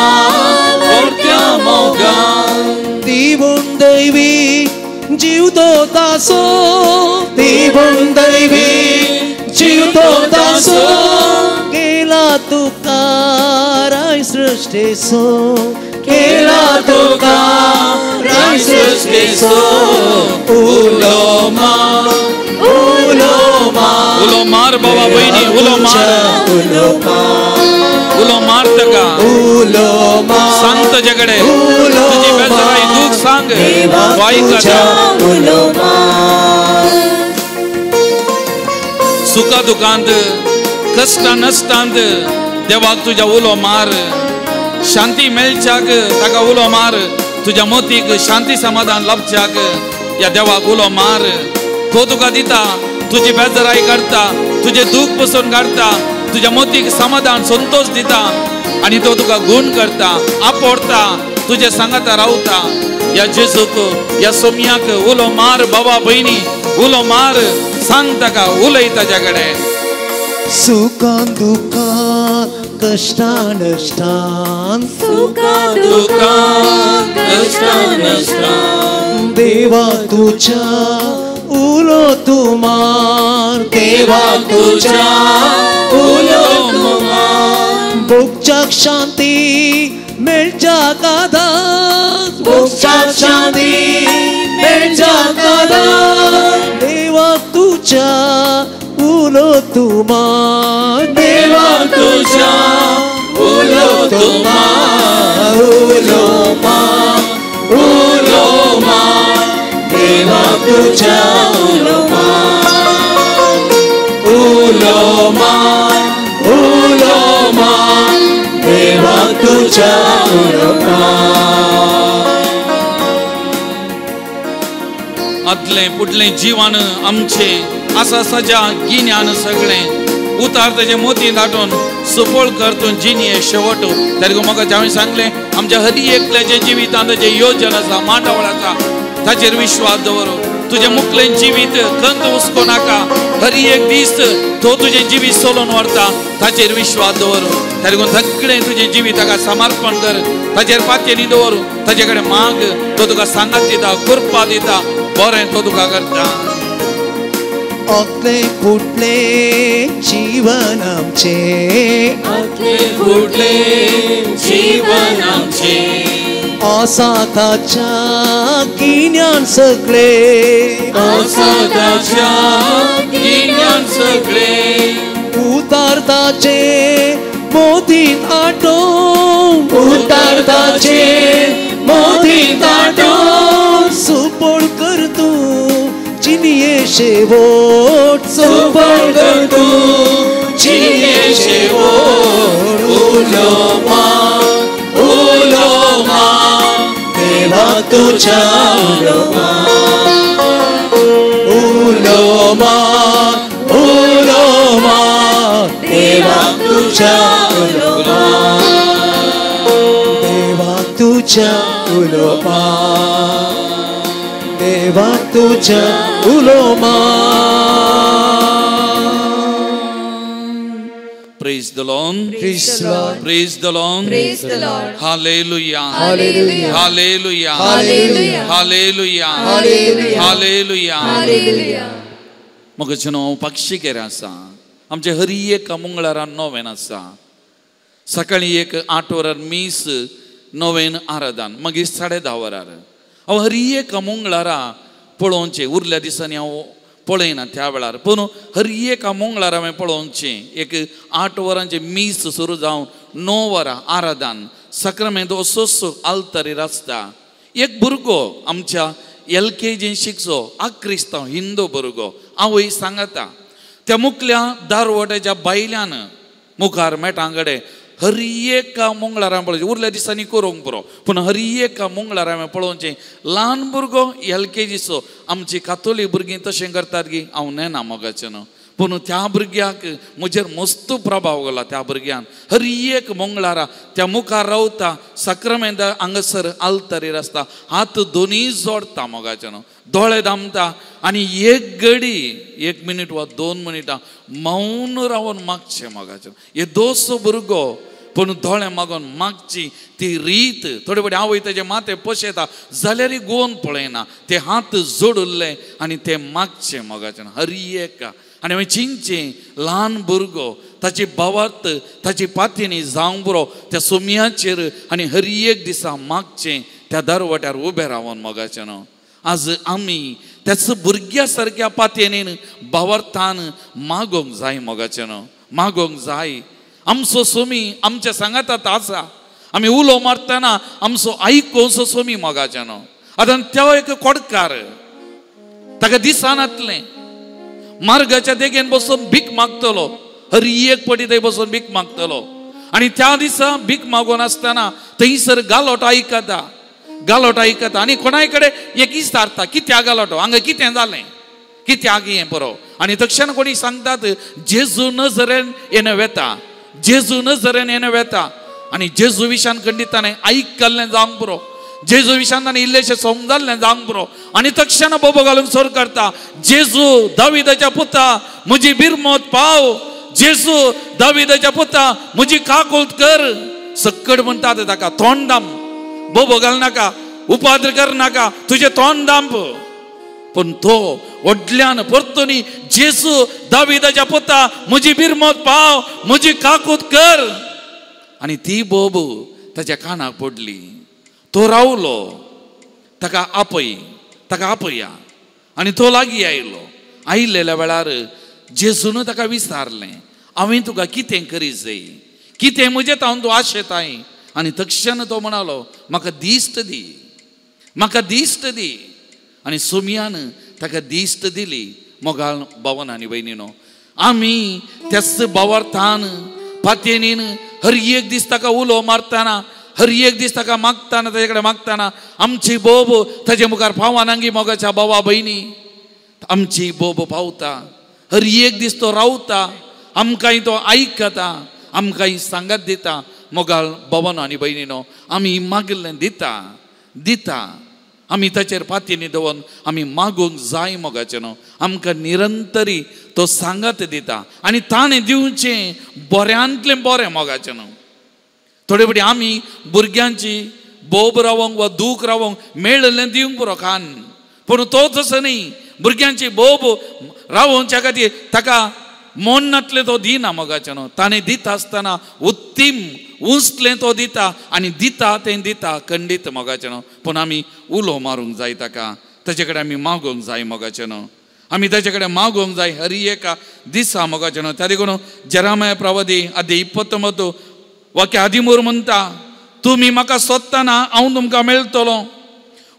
वर्द्या मोगान. दिवून दैवी जीव तो तासो, दिवून दैवी जीव तो तासो. केला तुका राय सृष्टेचो, केला तुका राय सृष्टेचो. उलो मार, उलो मार, उलो मार बाबा भयणी. उलो मार, उलो मार, उलो मार ताका. उलो मार सांग ताचे कडेन. तुजी बेजाराई दूख सांग. तो आयकता. उलो मार. सुखा दुखांत कष्टा नसतांत देवाक तुज्या उलो मार. शांती मेळच्याक ताका उलो मार. तुज्या मोतीक शांती समाधान लाभच्याक या देवाक उलो मार. तो तुका दिता. तुजी बेजाराई काडटा, तुजे दूख पसून काडटा, तुज्या मोतीक समाधान संतोष दिता आनी तो तुका गुण करता, आपोडता, तुजे सांगाता रावता. या जेजूक या सोमयाक उलो मार बाबा भयणी. उलो मार. सांग ताका. उलय ताच्या कडेन. सुखान दुखान कष्टान नष्टान, सुखान दुखान कष्टान नष्टान देवा तुझ्या उलो तू मार. देवा तुझ्या उलो तू मार. भोगच्याक शांती मेळच्याक आदार, भोगच्याक शांती मेळच्याक आदार. देवा तुझ्या उलो तू मार. देवा तुझ्या उलो तू मार. उलो मार, उलो मार देवा तुझ्या उलो मार. उलो मार, उलो मार देवा तुझ्या उलो मार. आदले पुडले जीवन आमचे आसा सजा गिन्यान सगळे उतार तेजे मोती दाटून सफळ कर तूं जिनी शेवट तरी म्हाका हांवें सांगलें आमच्या हरी एकल्याचे जिवितांत जे योजना आसा मांडवळ आसा ताचेर विश्वास दवर तुझे मुखलें जिवीत खंत हुस्को नाका हरी एक दीस तो तुझे जिवीत सोलून व्हरता ताचेर विश्वास दवर तरी सगळें तुझे जिवीत ताका समर्पण कर ताचेर पातयेनी दवर ताचे कडेन माग तो तुका सांगात दिता कृपा दिता बरें तो तुका करता अकले फुटले जीवन आमचे अकले फुटले जीवन आमचे असाधाच्या गिन्यान सगळे असाधाच्या गिन्यान सगळे उतारताचे मोदीत आटोवन उतारताचे मोदीत आटोवन सुपड कर तूं जिनिये शेवट सुपड कर तूं जिनिये शेवट उलोमा उलोमा देवा तुझ्या उलोमा उलोमा उलोमा देवा तुझ्या उलोमा देवा तुझ्या उलोमा देवा तुझ्या उलोमा. Praise the Lord. Praise the Lord. Praise the Lord. Praise the Lord. Hallelujah. Hallelujah. Hallelujah. Hallelujah. Hallelujah. Hallelujah. Hallelujah. Hallelujah. मग जनो पक्षी केरे आसा आमचे हरी एक मंगळारान नोवेन आसा सकाळी एक 8 वरार मीस नोवेन आराधन मागीर 10:30 वरार हांव हरी एक मंगळारा पळोवचें उरल्या दिसांनी हांव पळयना त्या वेळार पूण हरी एक मंगळार हांवें पळोवचें एक 8 वरांचे मीस सुरू जावन 9 वरां आराधन सक्रामेंत असोच आल्तारीर आसता एक भुरगो आमच्या LKG शिकचो क्रिस्तांव हिंदू भुरगो आवय सांगता त्या मुखल्या दारवट्याच्या बायल्यान मुखार मेटांगडे हरी एक मंगळार पळोवचें उरल्या दिसांनी करूंक पुरो पूण हरी एक मंगळार हांवें पळोवचें ल्हान भुरगो LKGचो आमची कातोलीक भुरगीं तशें करतात की हांव नेना मोगाचें न्हू पूण त्या भुरग्याक म्हजेर मस्त प्रभाव गेला त्या भुरग्यान हरी एक मंगळारा त्या मुखार रावता सक्रामेंत हांगासर आल्तारीर आसता हात दोनी जोडता मोगाचें न्हू दोळे धामता आनी एक घडी 1 मिनीट वा 2 मिनिटां मौन रावन मागचें मोगाचें हे दोसो भुरगो पूण दोळे मागून मागची ती रीत थोडे फावटी आवय तेजे माथे पोशेता जाल्यारय गोवन पळयना ते हात जोडुल्ले आनी ते मागचे मोगाचें हरी एक आनी हांवें चिंतचें ल्हान भुरगो ताची भावार्थ ताची पातयेनी जावंक बरो त्या सोमयाचेर आनी हरी एक दिसा मागचें त्या दारवट्यार उबें रावन मोगाचें न्हू आज आमी त्याच भुरग्या सारक्या पातयेन भावार्थान मागोंक जाय मोगाचें न्हू मागोंक जाय आमचो सोमी आमच्या सांगातात आसा आमी उलो मारतना आमचो आयकोसो सोमी मोगाचें न्हू आतां तो एक कोडकार ताका दिसानातलें मार्गाच्या देगेन बसून भीक मागतलो हरी एक पटी थंय बसून भीक मागतलो आनी त्या दिसा भीक मागून आसतना थंयसर गालोट आयकता आनी कोणाय कडेन एक इस्तारता कित्याक गालोटो हांगा कितें जालें कित्याक हें बरो आनी तक्षण कोणी सांगतात जेजू नजरेन येना वेता जेजू नजरेन येना वेता आनी जेजू विशान खंडितांनी आयकल्लें जावंक पुरो जेजू विशान ताणें इल्लेशें समजल्लें जावंक पुरो आनी तक्षण बोबो घालूंक सोर करता जेजू दाविदाच्या पुता म्हजी बिरमोत पाव जेजू दाविदाच्या पुता म्हजी काकुळट कर सक्कड म्हणटात ताका तोंड दाम बोबो घाल नाका उपाद्र कर नाका तुजें तोंड दांप पूण तो व्हडल्यान परतुनी जेजू दाविदाच्या पुता म्हजी बिरमोत पाव म्हजी काकूट कर आनी ती बोबू ताच्या कानाक पडली तो रावलो ताका आपया आनी तो लागीं आयिल्ल्या वेळार जेजून ताका विचारलें हांवें तुका कितें करीत जाय कितें म्हजें हांव तूं आशेताय आनी तक्षण तो म्हणालो म्हाका दिश्ट दी आनी सोमयान ताका दिश्ट दिली मोगाळ भावन आनी भयणीनो आमी त्याच भावार्थान पातयेनीन हर एक दीस ताका उलो मारतना हर एक दीस ताका मागतना ताजे कडेन मागतना आमची बोब ताजे मुखार फावानांगी मोगाच्या भावा भयणी आमची बोब पावता हर एक दीस तो रावता आमकांय तो आयकता आमकां ही सांगात दिता मोगाळ भवन आनी भयणीनो आमी मागिल्लें दिता आमी ताचेर पातयेनी दवरून आमी मागूंक जाय मोगाचें न्हू आमकां निरंतरी तो सांगात दिता आनी ताणें दिवचें बऱ्यांतलें बरें मोगाचें न्हू थोडे फावटी आमी भुरग्यांची बोब रावोंक वा दूख रावोंक मेळिल्लें दिवंक पुरो खान पूण तो तसो न्ही भुरग्यांची बोब रावोवच्या खातीर ताका मोडनातलें तो दिना मोगाचें न्हू ताणें दिता आसतना उत्तीम उंचलें तो दिता आनी दिता तें दिता खंडीत मोगाचें न्हू पूण आमी उलो मारूंक जाय ताका ताचे कडेन आमी मागोवंक जाय मोगाचें न्हू आमी ताचे कडेन मागोवंक जाय हर एका दिसा मोगाचें न्हू त्या देखून जेरामाया प्रवादी अध्याय 29 वाक्य 13 म्हणटा तुमी म्हाका सोदतना हांव तुमकां मेळटलो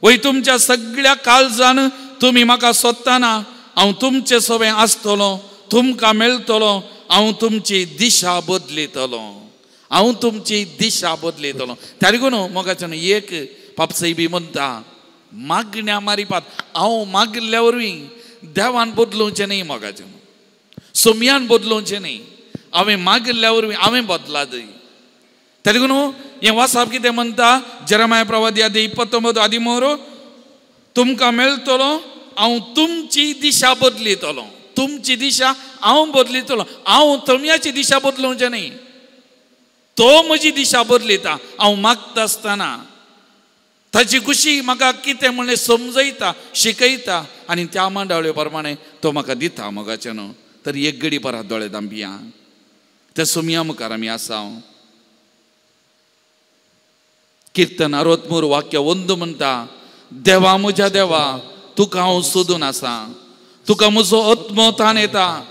वय तुमच्या सगळ्या काळजान तुमी म्हाका सोदतना हांव तुमचे सवें आसतलो तुमकां मेळटलो हांव तुमची दिशा बदलितलो हांव तुमची दिशा बदलितलो त्या देखून मोगाचें एक पापसई बी म्हणटा मागण्या मारिपात हांव मागिल्ल्या वरवीं देवान बदलुचें न्ही मोगाचें सोमयान बदलुचें न्ही हांवें मागिल्ल्या वरवीं हांवें बदलाद त्या देखून हें वाचप कितें म्हणटा जेरामाया प्रवादी अध्याय 29:13 तुमकां मेळटलो हांव तुमची दिशा बदलितलो तुमची दिशा हांव बदलितलो हांव तम्याची दिशा बदलुचें न्ही तो म्हजी दिशा बदलिता हांव मागता आसतना ताची खुशी म्हाका कितें म्हणलें समजयता शिकयता आनी त्या मांडावळे प्रमाणे तो म्हाका दिता मोगाचें न्हू तर एक घडी परत दोळे धांपिया त्या सोमया मुखार आमी आसा कीर्तन 63 वाक्य 1 म्हणटा देवा म्हज्या देवा तुका हांव सोदून आसा तुका म्हजो आत्मो ताण येता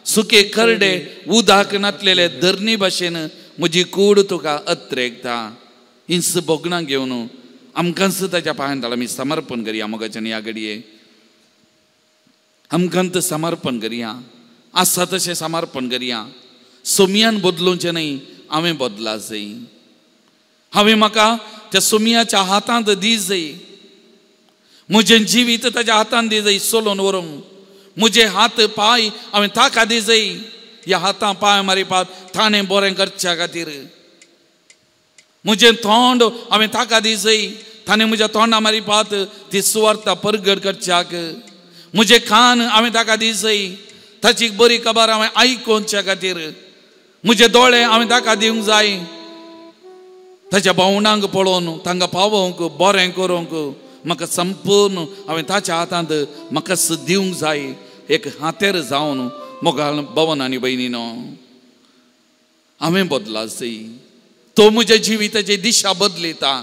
सुके करडे उदाक नातलेले धरणी भाशेन म्हजी कूड तुका अत्रेकता हिंस बोगणां घेवन आमकांच ताच्या पांयांत आमी समर्पण करया मोगाचें ह्या घडये आमकांत समर्पण करया आसा तशें समर्पण करया सोमयान बदलुचें न्ही हांवें बदला जाय हांवें म्हाका त्या सोमयाच्या हातांत दी जाय म्हजें जिवीत ताच्या हातांत दी जाय सोलोन व्हरूंक म्हजे हात पांय हांवें ताका दी जाय ह्या हातां पांय मारिपाक ताणें बरें करच्या खातीर म्हजें तोंड हांवें ताका दी जाय ताणें म्हज्या तोंडा मारिपाक ती सुवार्ता परगट करच्याक म्हजे कान हांवें ताका दी जाय ताची बरी खबर हांवें आयकोवच्या खातीर म्हजे दोळे हांवें ताका दिवंक जाय ताच्या भावंडांक पळोवन तांकां पावोवंक बरें करूंक म्हाका संपूर्ण हांवें ताच्या हातांत म्हाका दिवंक जाय एक हातेर जावन मोगाळ भवन आनी भयणीनो हांवें बदला जाय तो म्हज्या जिविताची दिशा बदलिता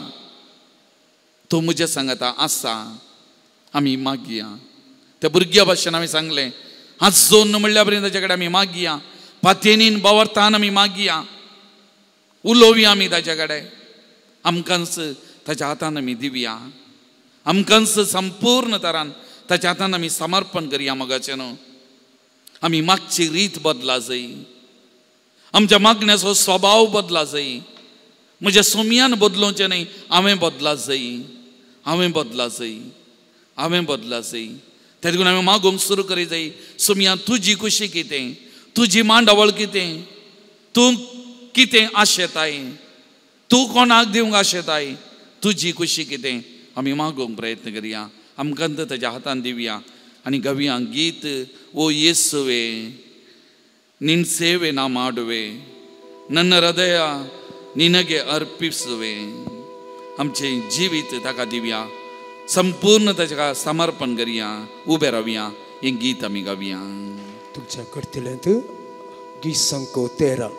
तो म्हज्या सांगाता आसा आमी मागया त्या भुरग्या भाशेन हांवें सांगलें हात जोडून म्हणल्या पर्यंत ताचे कडेन आमी मागया पातयेनीन बावरतान आमी मागया उलोवया आमी ताच्या कडेन आमकांच ताच्या हातान आमी दिवया आमकांच संपूर्ण तरान ताच्या हातान आमी समर्पण करया मोगाचें न्हू आमी मागची रीत बदला जाय आमच्या मागण्याचो स्वभाव बदला जाय म्हज्या सोमयान बदलुचें न्ही हांवें बदला जाय हांवें बदला जाय हांवें बदला जाय त्या देखून हांवें मागूंक सुरू करी जाय सोमया तुजी खुशी कितें तुजी मांडावळ कितें तूं कितें आशेताय तूं कोणाक दिवंक आशेताय तुजी खुशी कितें आमी मागोवंक प्रयत्न करया आमकांत ताच्या हातान दिवया आनी गावया गीत ओ येसुवे ನಿನ್ನ ಸೇವೆ ನಾ ಮಾಡುವೆ ನನ್ನ ಹೃದಯ ನಿನಗೆ अर्पिಸುವೆ आमचे जिवीत ताका दिवया संपूर्ण ताका समर्पण करुया उबे रावया हे गीत आमी गावया तुमच्या करतल्यांत गीत संको 13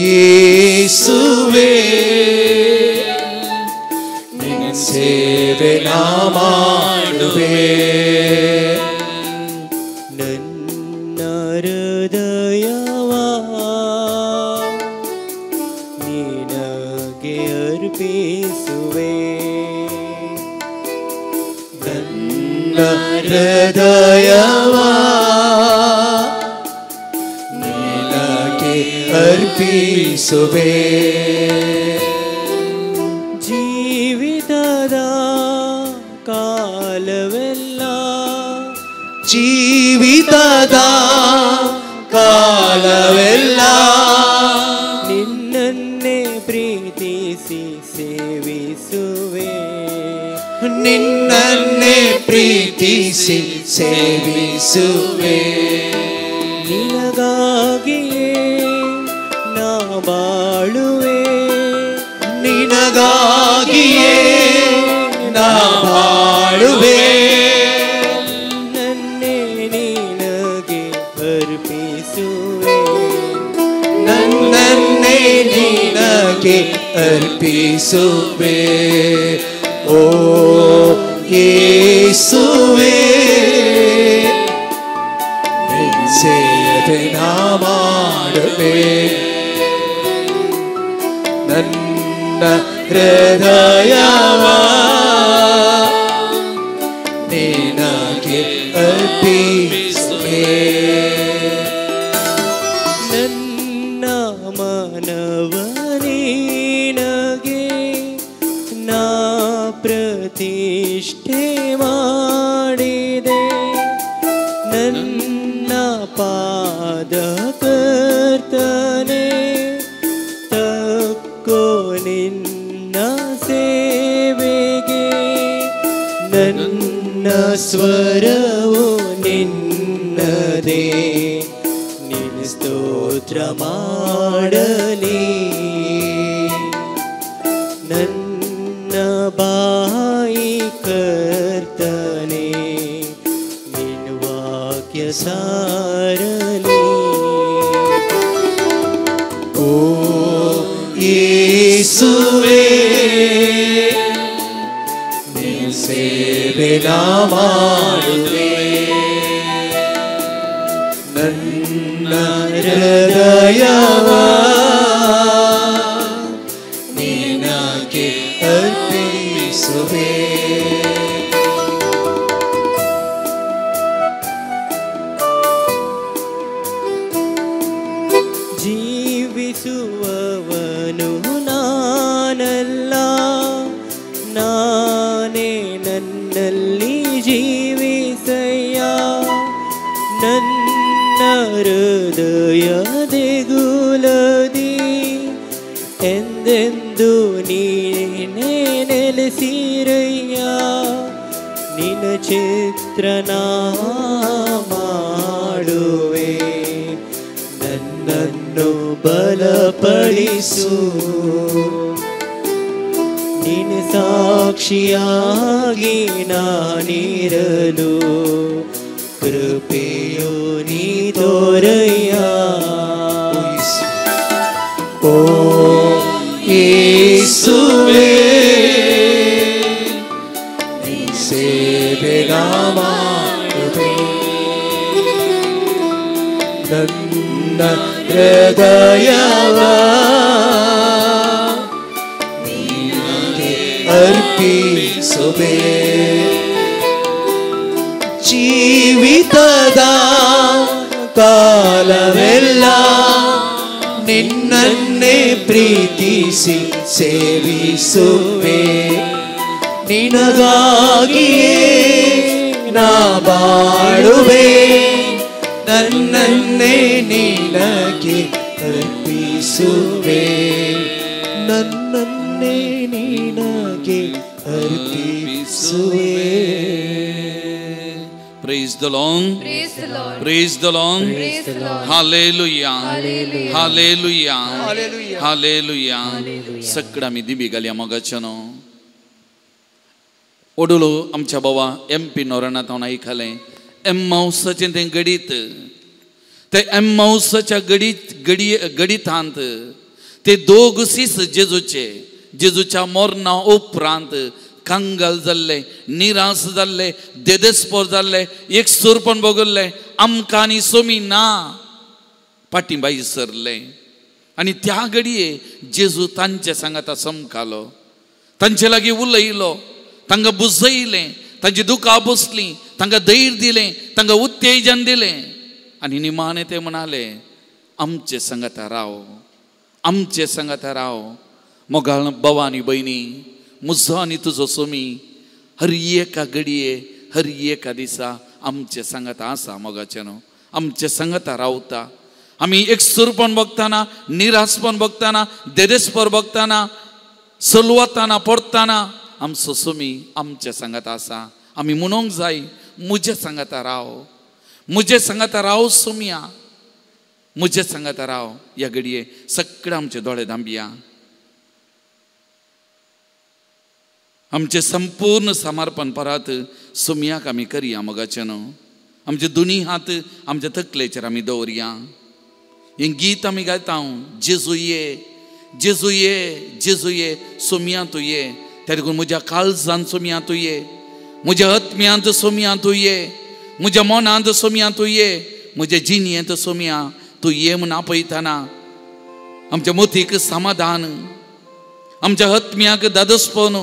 ಯೇಸುವೇ ನಿನ್ನ ಸೇವೆ ನಾ ಮಾಡುವೆ ನನ್ನ ಹೃದಯವ ನಿನಗೆ ಅರ್ಪಿಸುವೆ ಯೇಸುವೆ ನನ್ನ ಹೃದಯವ ನಿನಗೆ ಅರ್ಪಿಸುವೆ ಜೀವಿತದ ಕಾಲವೆಲ್ಲ ಜೀವಿತದ ಕಾಲವೆಲ್ಲ ನಿನ್ನನ್ನೇ ಪ್ರೀತಿಸಿ ಸೇವಿಸುವೆ ನಿನ್ನನ್ನೇ ಪ್ರೀತಿಸಿ ಸೇವಿಸುವೆ ನಿನಗಾಗಿಯೇ ನಾ ಬಾಳುವೆ ನಿನಗಾಗಿಯೇ ನಾ ಬಾಳುವೆ ನನ್ನೇ ನಿನಗೆ ಅರ್ಪಿಸುವೆ ನನ್ನನ್ನೇ ನಿನಗೆ ಅರ್ಪಿಸುವೆ ಓ ಯೇಸುವೆ ನಿನ್ನ ಸೇವೆ ನಾ ಮಾಡುವೆ ನನ್ನ ಹೃದಯವ ನಿನಗೆ ಅರ್ಪಿಸುವೆ ನನ್ನ ಮನವ ನಿನಗೆ ನಾ ಪ್ರತಿಷ್ಠೆ ಮಾಡಿದೆ ನನ್ನ ಪಾದ ಕರ್ತನೆ ತಕ್ಕೋ ನಿನ್ನ ಸೇವೆಗೆ ನನ್ನ ಸ್ವರವು ನಿನ್ನದೇ ನಿನ್ನ ಸ್ತೋತ್ರ ಮಾಡಲಿ ನನ್ನ ಬಾಯಿ ಕರ್ತನೆ ನಿನ್ನ ವಾಕ್ಯ ಸಾರಲಿ ಓ ಯೇಸುವೆ ನಿನ್ನ ಸೇವೆ ನಾ ಮಾಡುವೆ ನನ್ನ ಹೃದಯವ ನಿನಗೆ ಅರ್ಪಿಸುವೆ ಜೀವಿಸುವವನು ನಾನಲ್ಲ ನಾನೇ ನನ್ನಲ್ಲಿ ಜೀವಿಸಯ್ಯ ನನ್ನ ಹೃದಯ ದೇಗುಲದಿ ಎಂದೆಂದು ನೀನೇ ನೆಲೆಸಿರಯ್ಯ ನಿನ್ನ ಚಿತ್ರನ ಮಾಡುವೆ ನನ್ನನ್ನು ಬಲಪಡಿಸು ನಿನ್ನ ಸಾಕ್ಷಿಯಾಗಿ ನಾನಿರಲು ಕೃಪೆಯು ನೀ ತೋರಯ್ಯ ಓ ಯೇಸುವೆ ನಿನ್ನ ಸೇವೆ ನಾ ಮಾಡುವೆ ನನ್ನ ಹೃದಯವ ನಿನಗೆ ಅರ್ಪಿಸುವೆ ಜೀವಿತದ ಕಾಲವೆಲ್ಲ ನಿನ್ನನ್ನೇ ಪ್ರೀತಿಸಿ ಸೇವಿಸುವೆ ನಿನಗಾಗಿಯೇ ನಾ ಬಾಳುವೆ ನನ್ನನ್ನೇ ನಿನಗೆ ಅರ್ಪಿಸುವೆ ನನ್ನನ್ನೇ ನಿನಗೆ ಅರ್ಪಿಸುವೆ Praise the Lord. Praise the Lord. Praise the Lord. Praise the Lord. Hallelujah. Hallelujah. Hallelujah. Hallelujah. Hallelujah. सगळा मी दिबी घालया मोगाच्यानो ओडुलो आमच्या बाबा MP नोरानात हांव आयकलें एम्माउसाचें तें गडीत ते एम्माउसाच्या गडीतांत ते दोग सीस जेजूच्या मोरणा उपरांत कंगाल जाल्ले निराश जाल्ले देदेस्पोर जाल्ले एक सुरपण बगल्ले आमकां आनी सोमी ना पाठींबाई सरले आनी त्या घडये जेजू तांचे सांगाता समकालो तांचे लागीं उलयलो, तांकां बुजयलें, तांची दुखां बसलीं, तांकां धैर्य दिलें, तांकां उत्तेजन दिलें आनी निमाणें ते म्हणाले आमचे संगता राव, आमचे संगता राव. मोगाळ भवानी भयणी, म्हजो आनी तुजो सोमी हर एका घडये हर एका दिसा आमचे संगता आसा मोगाचे न्हू, आमचे संगता रावता. आमी एकसुरपण बघताना, निराशपण बघताना, देदेसपर बघताना, सलवताना पडताना आमचो सोमी आमच्या संगता आसा. आमी म्हणूंक जाय म्हजे संगता राव, म्हजे संगता राव सोमिया, म्हजे संगता राव. ह्या घडये सगळे आमचे दोळे धांबिया. आमचे संपूर्ण समर्पण परत सोमियाक आमी करया मोगाचे न्हू. आमचे दोनी हात आमच्या तकलेचेर आमी दवरया. हें गीत आमी गायता, जेजू ये, जेजू ये, जेजू ये, सोमिया तूं ये. त्या देखून म्हज्या काळजांत सोमिया तूं ये, म्हज्या आत्म्यांत सोमिया तूं ये, म्हज्या मनांत सोमिया तूं ये, म्हज्या जिणयेंत सोमिया तूं ये म्हूण आपयतना आमच्या मोतीक समाधान, आमच्या आत्म्याक दादोसपण,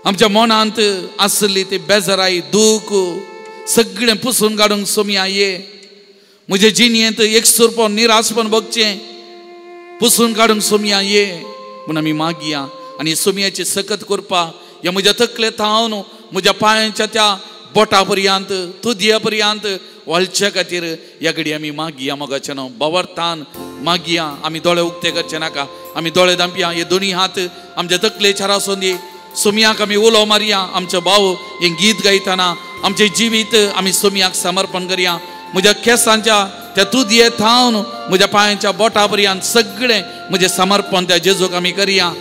आमच्या मनांत आसली ती बेजाराई, दूख सगळें पुसून काडूंक सोमिया ये. म्हज्या जिणयेंत एकसुरपण, निराशपण बघचें पुसून काडूंक सोमिया ये म्हूण आमी मागया. आनी सोमियाची सकत करपा ह्या म्हज्या तकले थावन म्हज्या पांयाच्या त्या बोटा पर्यंत, तुदया पर्यंत वळच्या खातीर ह्या घडी आमी मागया मोगाचें न्हू. बावरतान मागया. आमी दोळे उक्ते करचे नाका, आमी दोळे धांपया. हे दोनी हात आमच्या तकलेचेर आसून दी. सोमियाक आमी उलो मारया. आमचो भाव हें गीत गायतना आमचें जिवीत आमी सोमियाक समर्पण करया. म्हज्या केंसांच्या त्या तुदये थावन म्हज्या पांयाच्या बोटा पर्यंत सगळें म्हजें समर्पण त्या जेजूक आमी करया.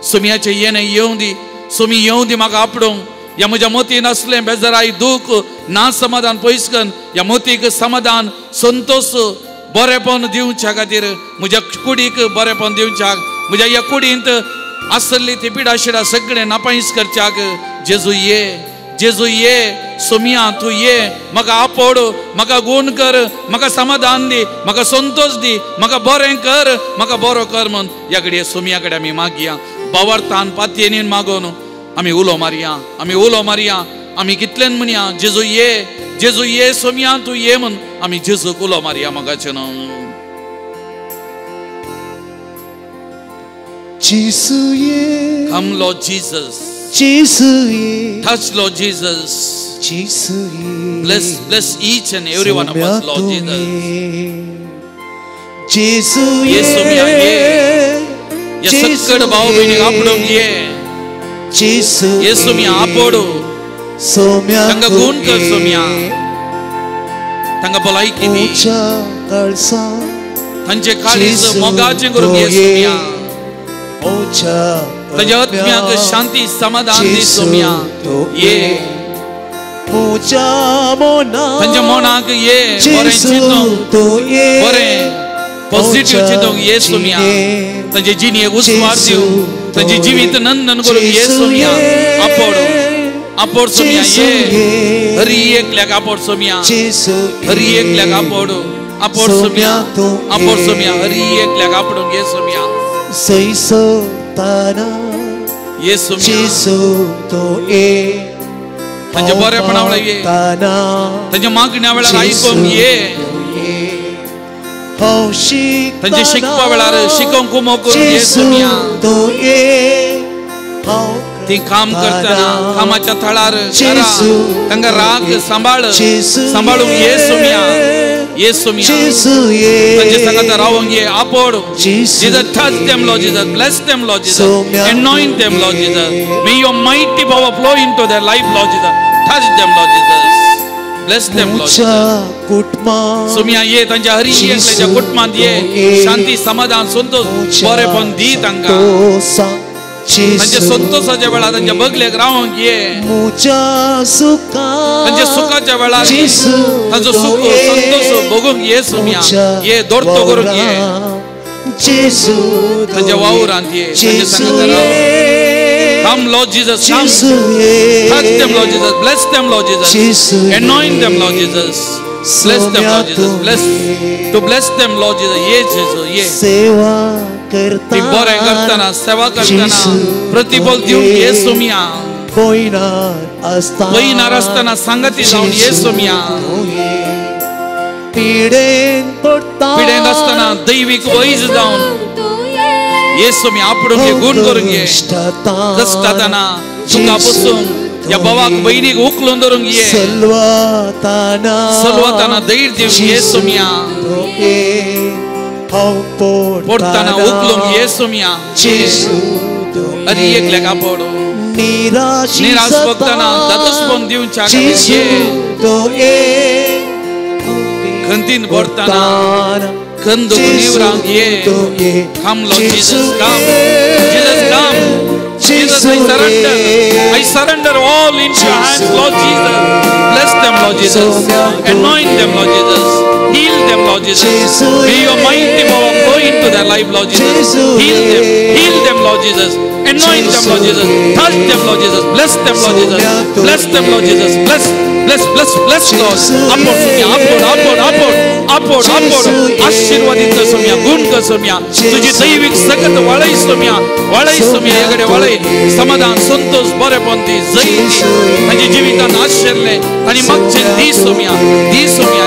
सोमियाचें येणें येवं दी, सोमी येवं दी म्हाका आपडूंक. ह्या म्हज्या मोतीन असलें बेजाराई, दूख, ना समाधान पयस करून ह्या मोतीक समाधान, संतोष, बरेपण दिवच्या खातीर, म्हज्या कुडीक बरेपण दिवच्याक, म्हज्या ह्या कुडींत आसली ती पिडा शिडा सगळें नापायस करच्याक जेजू ये, जेजू ये, सोमिया तूं ये. म्हाका आपड, म्हाका गूण कर, म्हाका समाधान दी, म्हाका संतोष दी, म्हाका बरें कर, म्हाका बरो कर म्हूण ह्या घडये सोमिया कडेन आमी मागया. बावरतान पातयेनीन मागोन आमी उलो मारया, आमी उलो मारया. आमी कितल्यान म्हणया जेजू ये, जेजू ये, सोमिया तूं ये म्हूण आमी जेजूक उलो मारया मोगाचें न्हू. Jesus ye, Come Lord Jesus, Jesus ye, touch Lord Jesus, Jesus ye. bless each and every one of us Lord Jesus. Jesus ये सोमिया ये, ye, ये सगळं भाव बहिणी आपडूंक ये. Jesus ये सोमिया आपडू, सोम्या तांकां गूण कर सोमिया, तांकां भलायकी दी, उच्या काळसा तांचे काळीज मोगाचें करूंक ये सोमिया. तांच्या आत्म्याक शांती समाधान दी सोमिया ये. तांच्या मनाक ये बरें चिंतूंक, बरें पॉझिटिव्ह चिंतूंक ये सोमिया. तांचे जिणयेक उस्वार दिवंक, तांचे जिवीत नंदन करूंक ये सोमिया. आपड, आपड सोमिया ये. हर एकल्याक आपड सोमिया, हर एकल्याक आपड, आपड सोमिया, आपड सोमिया. हर एकल्याक आपडूंक ये सोमिया. ये सोमिया तांच्या बरेपणा वेळार ये, तांच्या मागण्या वेळार आयकूंक ये, तांचे शिकपा वेळार शिकोवंक कुमो करून ये सोमिया. ती काम करतना कामाच्या थळार करा, तांकां राग सांबाळ, सांबाळूंक ये सोमिया. ये सोमिया तांचे संगत रावंक ये. आपड Jesus, touch them Lord Jesus, bless them Lord Jesus, anoint them Lord Jesus. May your mighty power flow into their life Lord Jesus. Touch them Lord Jesus, bless them Lord Jesus. सोमिया ये तांच्या हर एकल्याच्या कुटुंबांत ये. शांती, समाधान, संतोष, बरेपण दी तांकां. तांच्या संतोषाच्या वेळार तांच्या बगलेक रावंक ये. तांच्या सुखाच्या वेळार तांचो सुख संतोष भोगूंक ये सोमिया. ये दोरतो करूंक ये. तांच्या वावरांत ये, तांच्या संगत राव. Come Lord Jesus, come. Touch them Lord Jesus, bless them Lord Jesus, anoint them Lord Jesus, bless them Lord Jesus, bless them Lord Jesus. ये Jesus, ये करता ती बरें करतना सेवा करतना प्रतिफल दिवंक येसू मिया पयनार आसतना संगती जावन येसू मिया पिडेन आसतना दैवीक वैज जावन येसू मिया आपणूक घे गुण करूंक घे कश्टातना तुका बसून या भावाक बहिणीक उखलून धरूंक घे सलवताना धैर्य दिवंक येसू मिया पडताना उखलूंक येसू मिया अरे एकल्याक आपडो निराश भक्तांना दादोसपण दिवच्या खंतीन पडताना खंदूक निवरांक ये come Lord Jesus come Jesus come Jesus I surrender all into your hands Lord Jesus bless them Lord Jesus anoint them Lord Jesus heal them Lord Jesus may your mighty power flow into their life Lord Jesus heal them Lord Jesus anoint them Lord Jesus touch them Lord Jesus bless them Lord Jesus bless them Lord Jesus bless Lord upward आशीर्वादित Saumya गुण कर सोम्या तुझी दैविक सकत वाळई सोम्या याकडे वाळई समाधान संतोष बरेपण दी जैती तांच्या जीवितान आशिरले आणि मागचे दी सोम्या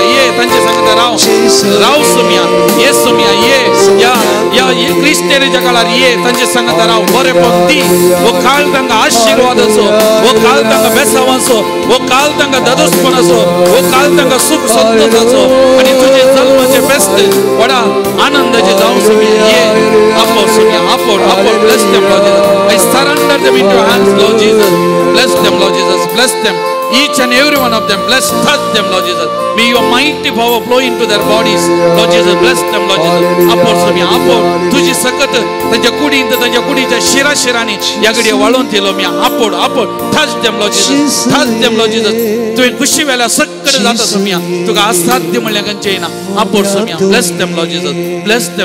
ये तांच्या संगत राव सोम्या ये सोम्या ये या क्रिस्टियनीच्या काळार ये तांच्या संगत राव बरेपण दी वो काळ तांका आशीर्वाद असो वो काळ तांका बेसाव असो वो काळ तांका दादोसपण असो वो काळ तांका सुख संतोष असो आणि तुझे जन्माचे बेस्ट वडा आनंदाचे जाऊन सोम्या ये upward bless them Lord Jesus I surrender them into your hands Lord Jesus bless them Lord Jesus bless them each and every one of them bless touch them Lord Jesus may your mighty power flow into their bodies Lord Jesus bless them Lord Jesus upward Saumya upward तुझी सकत त्यांच्या कुडींत त्यांच्या कुडीच्या शिराशिराने याकडे वाळून दिलो मी upward touch them Lord Jesus तुवें खुशी वेळा सकट जाता सोम्या तुका असाध्य म्हणल्या कंचे ना upward Saumya bless them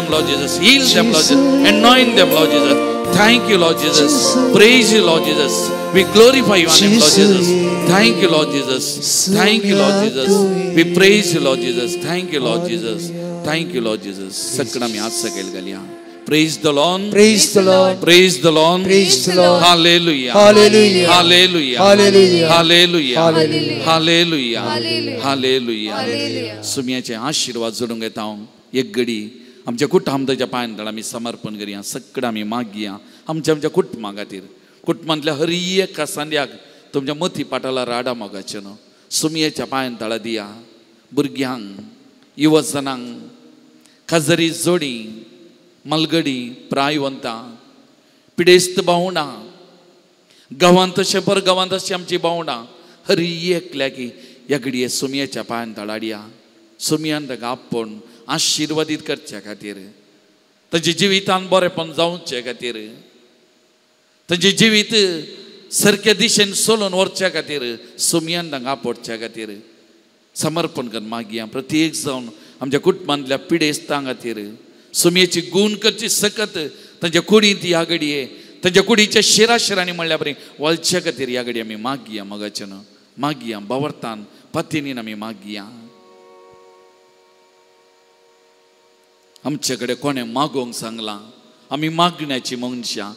Lord Jesus heal them Lord Jesus anoint them Lord Jesus thank you Lord Jesus praise you Lord Jesus we glorify your name Lord Jesus thank you Lord Jesus we praise you Lord Jesus thank you Lord Jesus सकना में आज सकेल गलिया praise the Lord hallelujah सुम्याचे आशीर्वाद जोडून घेता हांव एक घडी आमच्या कुटुंबाच्या पांयन आमी समर्पण करिया सकड आमी मागिया आमच्या कुटुंबा खातीर कुटुंबांतल्या हर एक कासांद्याक तुमच्या मती पाटाला राडा मोगाचे न्हू सुमयेच्या पांयन तळा दिया भुरग्यांक युवजनांक खाजरी जोडी मलगडी प्रायवंतां पिडेस्त भावंडां गांवांत तशें परगांवांत तशी आमची भावंडां हर एकल्याकी ह्या घडये सुमयेच्या पांयन तळाडया सुमयान ताका आपोवन आशिर्वादीत करचे खातीर ताचे जिवितान बरेपण जावचे खातीर ताचे जिवीत सारक्या दिशेन चलोवन व्हरचे खातीर सुमयान तांकां आपोवच्या खातीर समर्पण करून मागया प्रत्येक जावन आमच्या कुटुंबांतल्या पिडेस्तां खातीर सुमयेची गुण करची सकत तांच्या कुडींत ह्या घडये तांच्या कुडीच्या शिराशिरांनी म्हणल्या बरें वळचे खातीर ह्या घडये आमी मागया मोगाचें न्हू मागया बावर्तान पतीनीन आमी मागया आमचे कडेन कोणें मागोवंक सांगलां आमी मागण्याची मनशां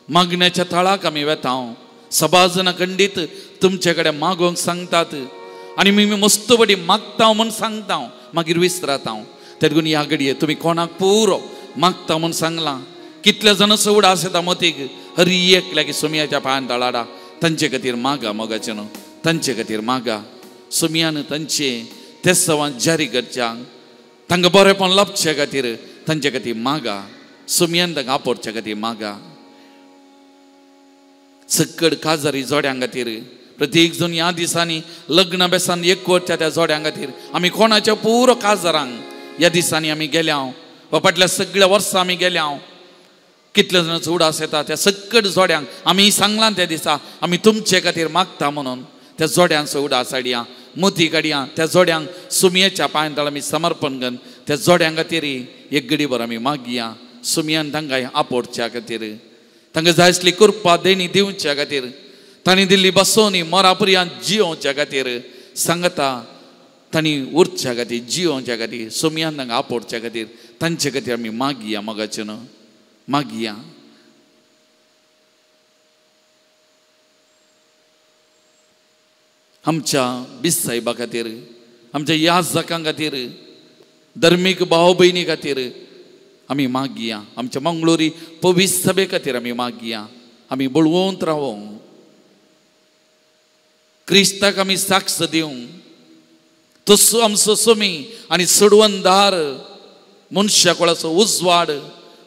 मागण्याच्या थळाक आमी वेतांव सभाजना खंडीत तुमचे कडेन मागोवंक सांगतात आनी मी मस्त बडी मागता म्हूण सांगता मागीर विसरात हांव तेदगून ह्या घडये तुमी कोणाक पुरो मागता म्हूण सांगलां कितले जाण सवडा आसता मतीक हर एकल्याकी सुमयाच्या पांयान तळाडा तांचे खातीर मागा मोगाचें न्हू तांचे खातीर मागा सुमयान तांचे ते सवां जारी करच्या तांकां बरेपण लाभचे खातीर तांचे खातीर मागा सुमयान तांकां आपोवचे खातीर मागा सकड काजारी जोड्यां खातीर प्रत्येक जण ह्या दिसांनी लग्न बेसान एकवटच्या त्या जोड्यां खातीर आमी कोणाच्या पुरो काजारांक ह्या दिसांनी आमी गेल्या वा फाटल्या सगळ्या वर्सां आमी गेल्या कितले जाण उडास येता त्या सकड जोड्यांक आमी सांगलां त्या दिसा आमी तुमचे खातीर मागता म्हणून त्या जोड्यांचो उडास हाडया मोती काडया त्या जोड्यांक सुमयेच्या पांयान तळ आमी समर्पण करून त्या जोड्यां खातीर एक घडीभर आमी मागया सुमयान तांकां आपोवच्या खातीर तांकां जाय आसली कृपा देणी दिवच्या खातीर तांणी दिल्ली बसोवनी मोरा पर्यंत जियोवच्या खातीर सांगता तांणी उरच्या खातीर जियोवच्या खातीर सुमयान तांकां आपोवच्या खातीर तांचे खातीर आमी मागया मोगाचें न्हू मागया. आमच्या बिस साहेबा खातीर, आमच्या याजकां खातीर, धर्मीक भाव भयणी खातीर आमी मागया. आमच्या मंगळुरी पवित्र सभे खातीर आमी मागया. आमी बळवंत रावो, क्रिस्ताक आमी साक्ष दिवं. तसो आमचो सोमी आनी सडवंदार मनशा कोळाचो उजवाड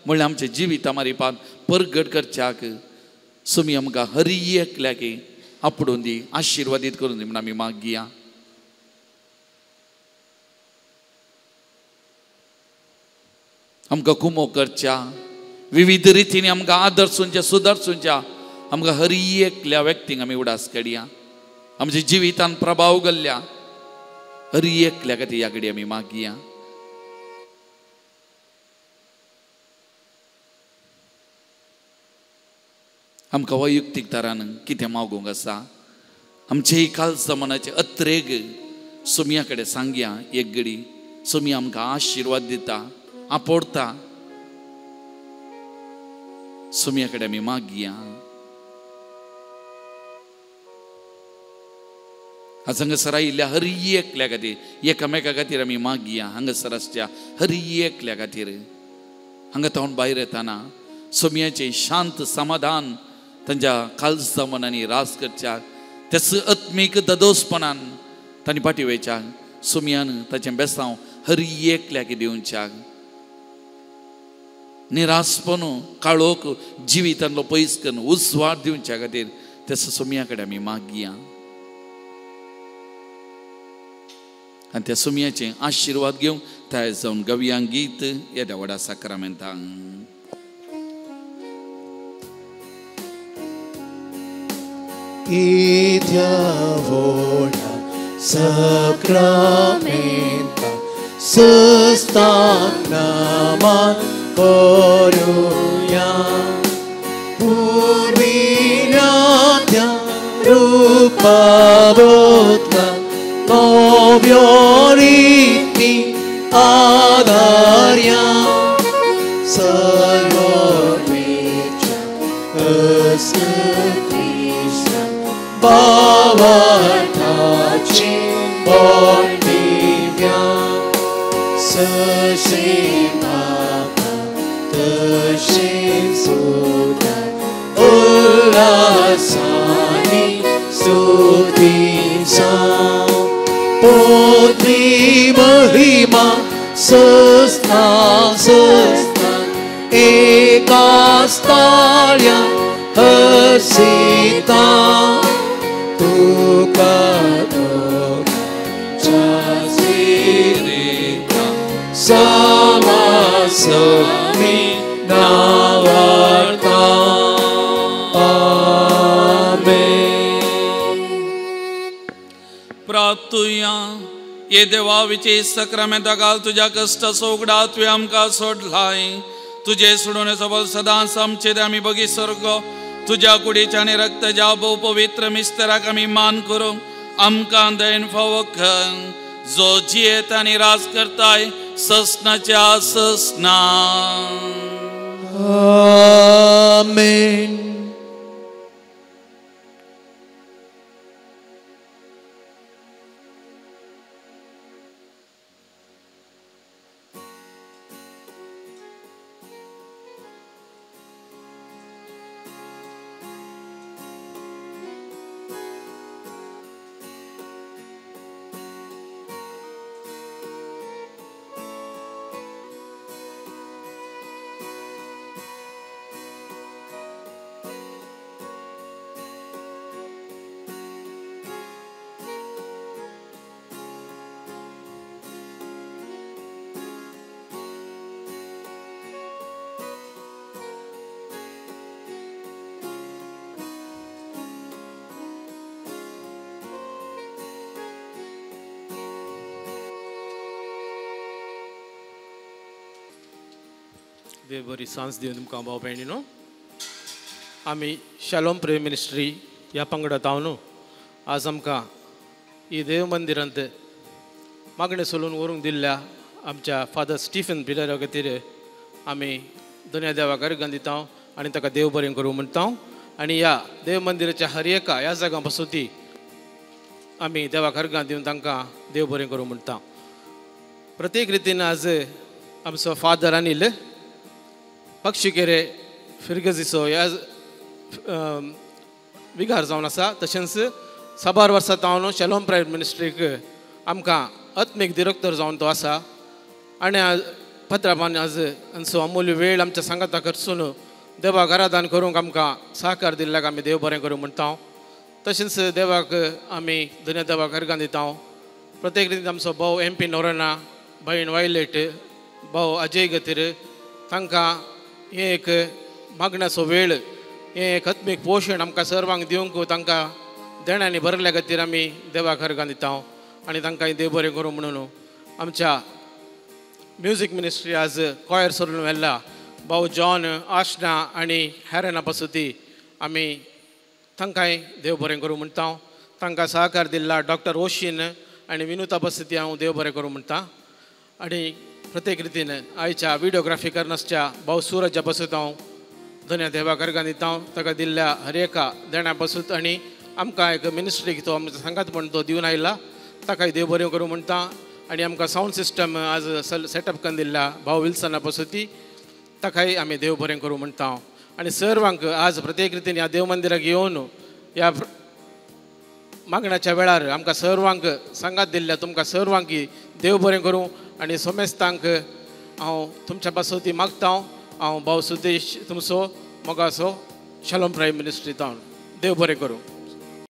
म्हणल्यार आमच्या जिविता मारिपान परगट करच्याक सोमी आमकां हर एकल्याक आपडून दी, आशिर्वादीत करून दी म्हणून आमी मागया. आमकां कुमो करच्या, विविध रितीने आमकां आदर्शुंच्या सुदारसूंच्या आमकां हर एकल्या व्यक्तींक आमी उडास काडया. आमच्या जिवितान प्रभाव घाल्ल्या हर एकल्या खातीर ह्या घडी आमी मागया. आमकां वैयक्तीक तरान कितें मागूंक आसा, आमचे कालच्या मनाचे अत्रेग सोमया कडेन सांगया. एक घडी सोमी आमकां आशिर्वाद दिता, आपडता. सोमया कडेन आमी मागया. आज हांगासर आयिल्ल्या हर एकल्या खातीर, एकामेका खातीर आमी मागया. हांगासर आसच्या हर एकल्या खातीर, हांगा तावन भायर येताना सोमयाचें शांत समाधान तांच्या कालच्या मनांनी रास करच्याक, त्याच आत्मीक ददोसपणान तांणी फाटी वयच्याक, सोमयान ताचें बेसांव हर एकल्याक दिवच्याक. निरासपण काळोख जिवितांतलो पयस करून उजवाड दिवच्या खातीर त्याच सोमया कडेन आमी मागया. आनी त्या सोमयाचें आशिर्वाद घेवन तयार जावन गवया गीत येद्या व्हडा साक्रामेंतांक. Idia voda sacramenta sustagnaman koruya purvinatya rupabotla novioriti adarya salvormicha Bhavatachi Bondivya Sashimaka Tashim Sudha Ullasani Sudisa Putri Mahima Susna Susna Ekastalya Hasita Samasami Navarta. Amen. प्रार्थुया. ये देवा विशेष सक्रमेंता काल तुझ्या कष्ट सोगडा तुवें आमकां सोडलाय. तुझे सोडून सबल सदांच आमचेर आमी बगी सर्ग तुझ्या कुडीच्या आनी रक्ताच्या भोव पवित्र मिस्तराक आमी मान करूं आमकां दयेन फावो कर, जो जियेत आनी राज करताय ससनाच्या ससना. Amen. देव बरी सांज दिवन तुमकां भाव भयणीनो. आमी शालोम प्रे मिनिस्ट्री ह्या पंगडांत हांव न्हू आज आमकां ही देव मंदिरांत मागणें सोलून व्हरूंक दिल्ल्या आमच्या फादर स्टिफन बिलरा खातीर आमी दुनिया देवाक अर्घां दिता आनी ताका देव बरें करूं म्हणटा आनी ह्या देव मंदिराच्या हर एका ह्या जागा बसोती आमी देवाक अर्घां दिवन तांकां देव बरें करूं म्हणटा. प्रत्येक रितीन आज आमचो फादर अनिल पक्षिकेरे फिरगजीचो ह्या विगार जावन आसा. तशेंच साबार वर्सां हांव शॅलोम प्रायवेट मिनिस्ट्रीक आमकां आत्मीक डिरेक्टर जावन तो आसा आनी पत्रापान आज आमचो अमूल्य वेळ आमच्या सांगाता खर्चून देवाक आराधन करूंक आमकां सहकार दिल्ल्याक आमी देव बरें करूं म्हणटा. तशेंच देवाक आमी दुनिया देवाक अर्घां दिता. प्रत्येक रितीन आमचो भाव MP नोराना, भयण वायलेट, भाव अजय गतीर तांकां हे एक मागण्याचो वेळ हे एक आत्मीक पोशण आमकां सर्वांक दिवंक तांकां देण्यांनी भरल्या खातीर आमी देवाक अर्घां दिता आनी तांकां देव बरें करूं म्हणून आमच्या म्युजीक मिनिस्ट्री आज कॉयर सरून व्हेल्ला भाऊ जॉन, आशना आनी हेरांना पासुती आमी तांकांय देव बरें करूं म्हणटा. तांकां सहकार दिल्ला डॉक्टर ओशीन आनी विनुता पासुती हांव देव बरें करूं म्हणटा. आनी प्रत्येक रितीन आयच्या व्हिडिओग्राफी करनासच्या भाऊ सूरज पासत हांव दुनिया देवाक अर्घां दिता. ताका दिल्ल्या हर एका देण्या पासून आनी आमकां एक मिनिस्ट्रीक तो आमचो सांगात म्हण तो दिवन आयला ताकाय देव बरें करूं म्हणटा. आनी आमकां सावंड सिस्टम आज सेटअप करून दिल्ल्या भाऊ विल्सना पासुती ताकाय आमी देव बरें करूं म्हणटा. आनी सर्वांक आज प्रत्येक रितीन ह्या देव मंदिराक येवन ह्या मागण्याच्या वेळार आमकां सर्वांक सांगात दिल्ल्या तुमकां सर्वांक देव बरें करूं आनी सोमेस्तांक हांव तुमच्या पासुती मागता. हांव भाऊ सुदेश तुमचो मोगाचो शॅलोम प्रायवेट मिनिस्ट्री जावन देव बरें करूं.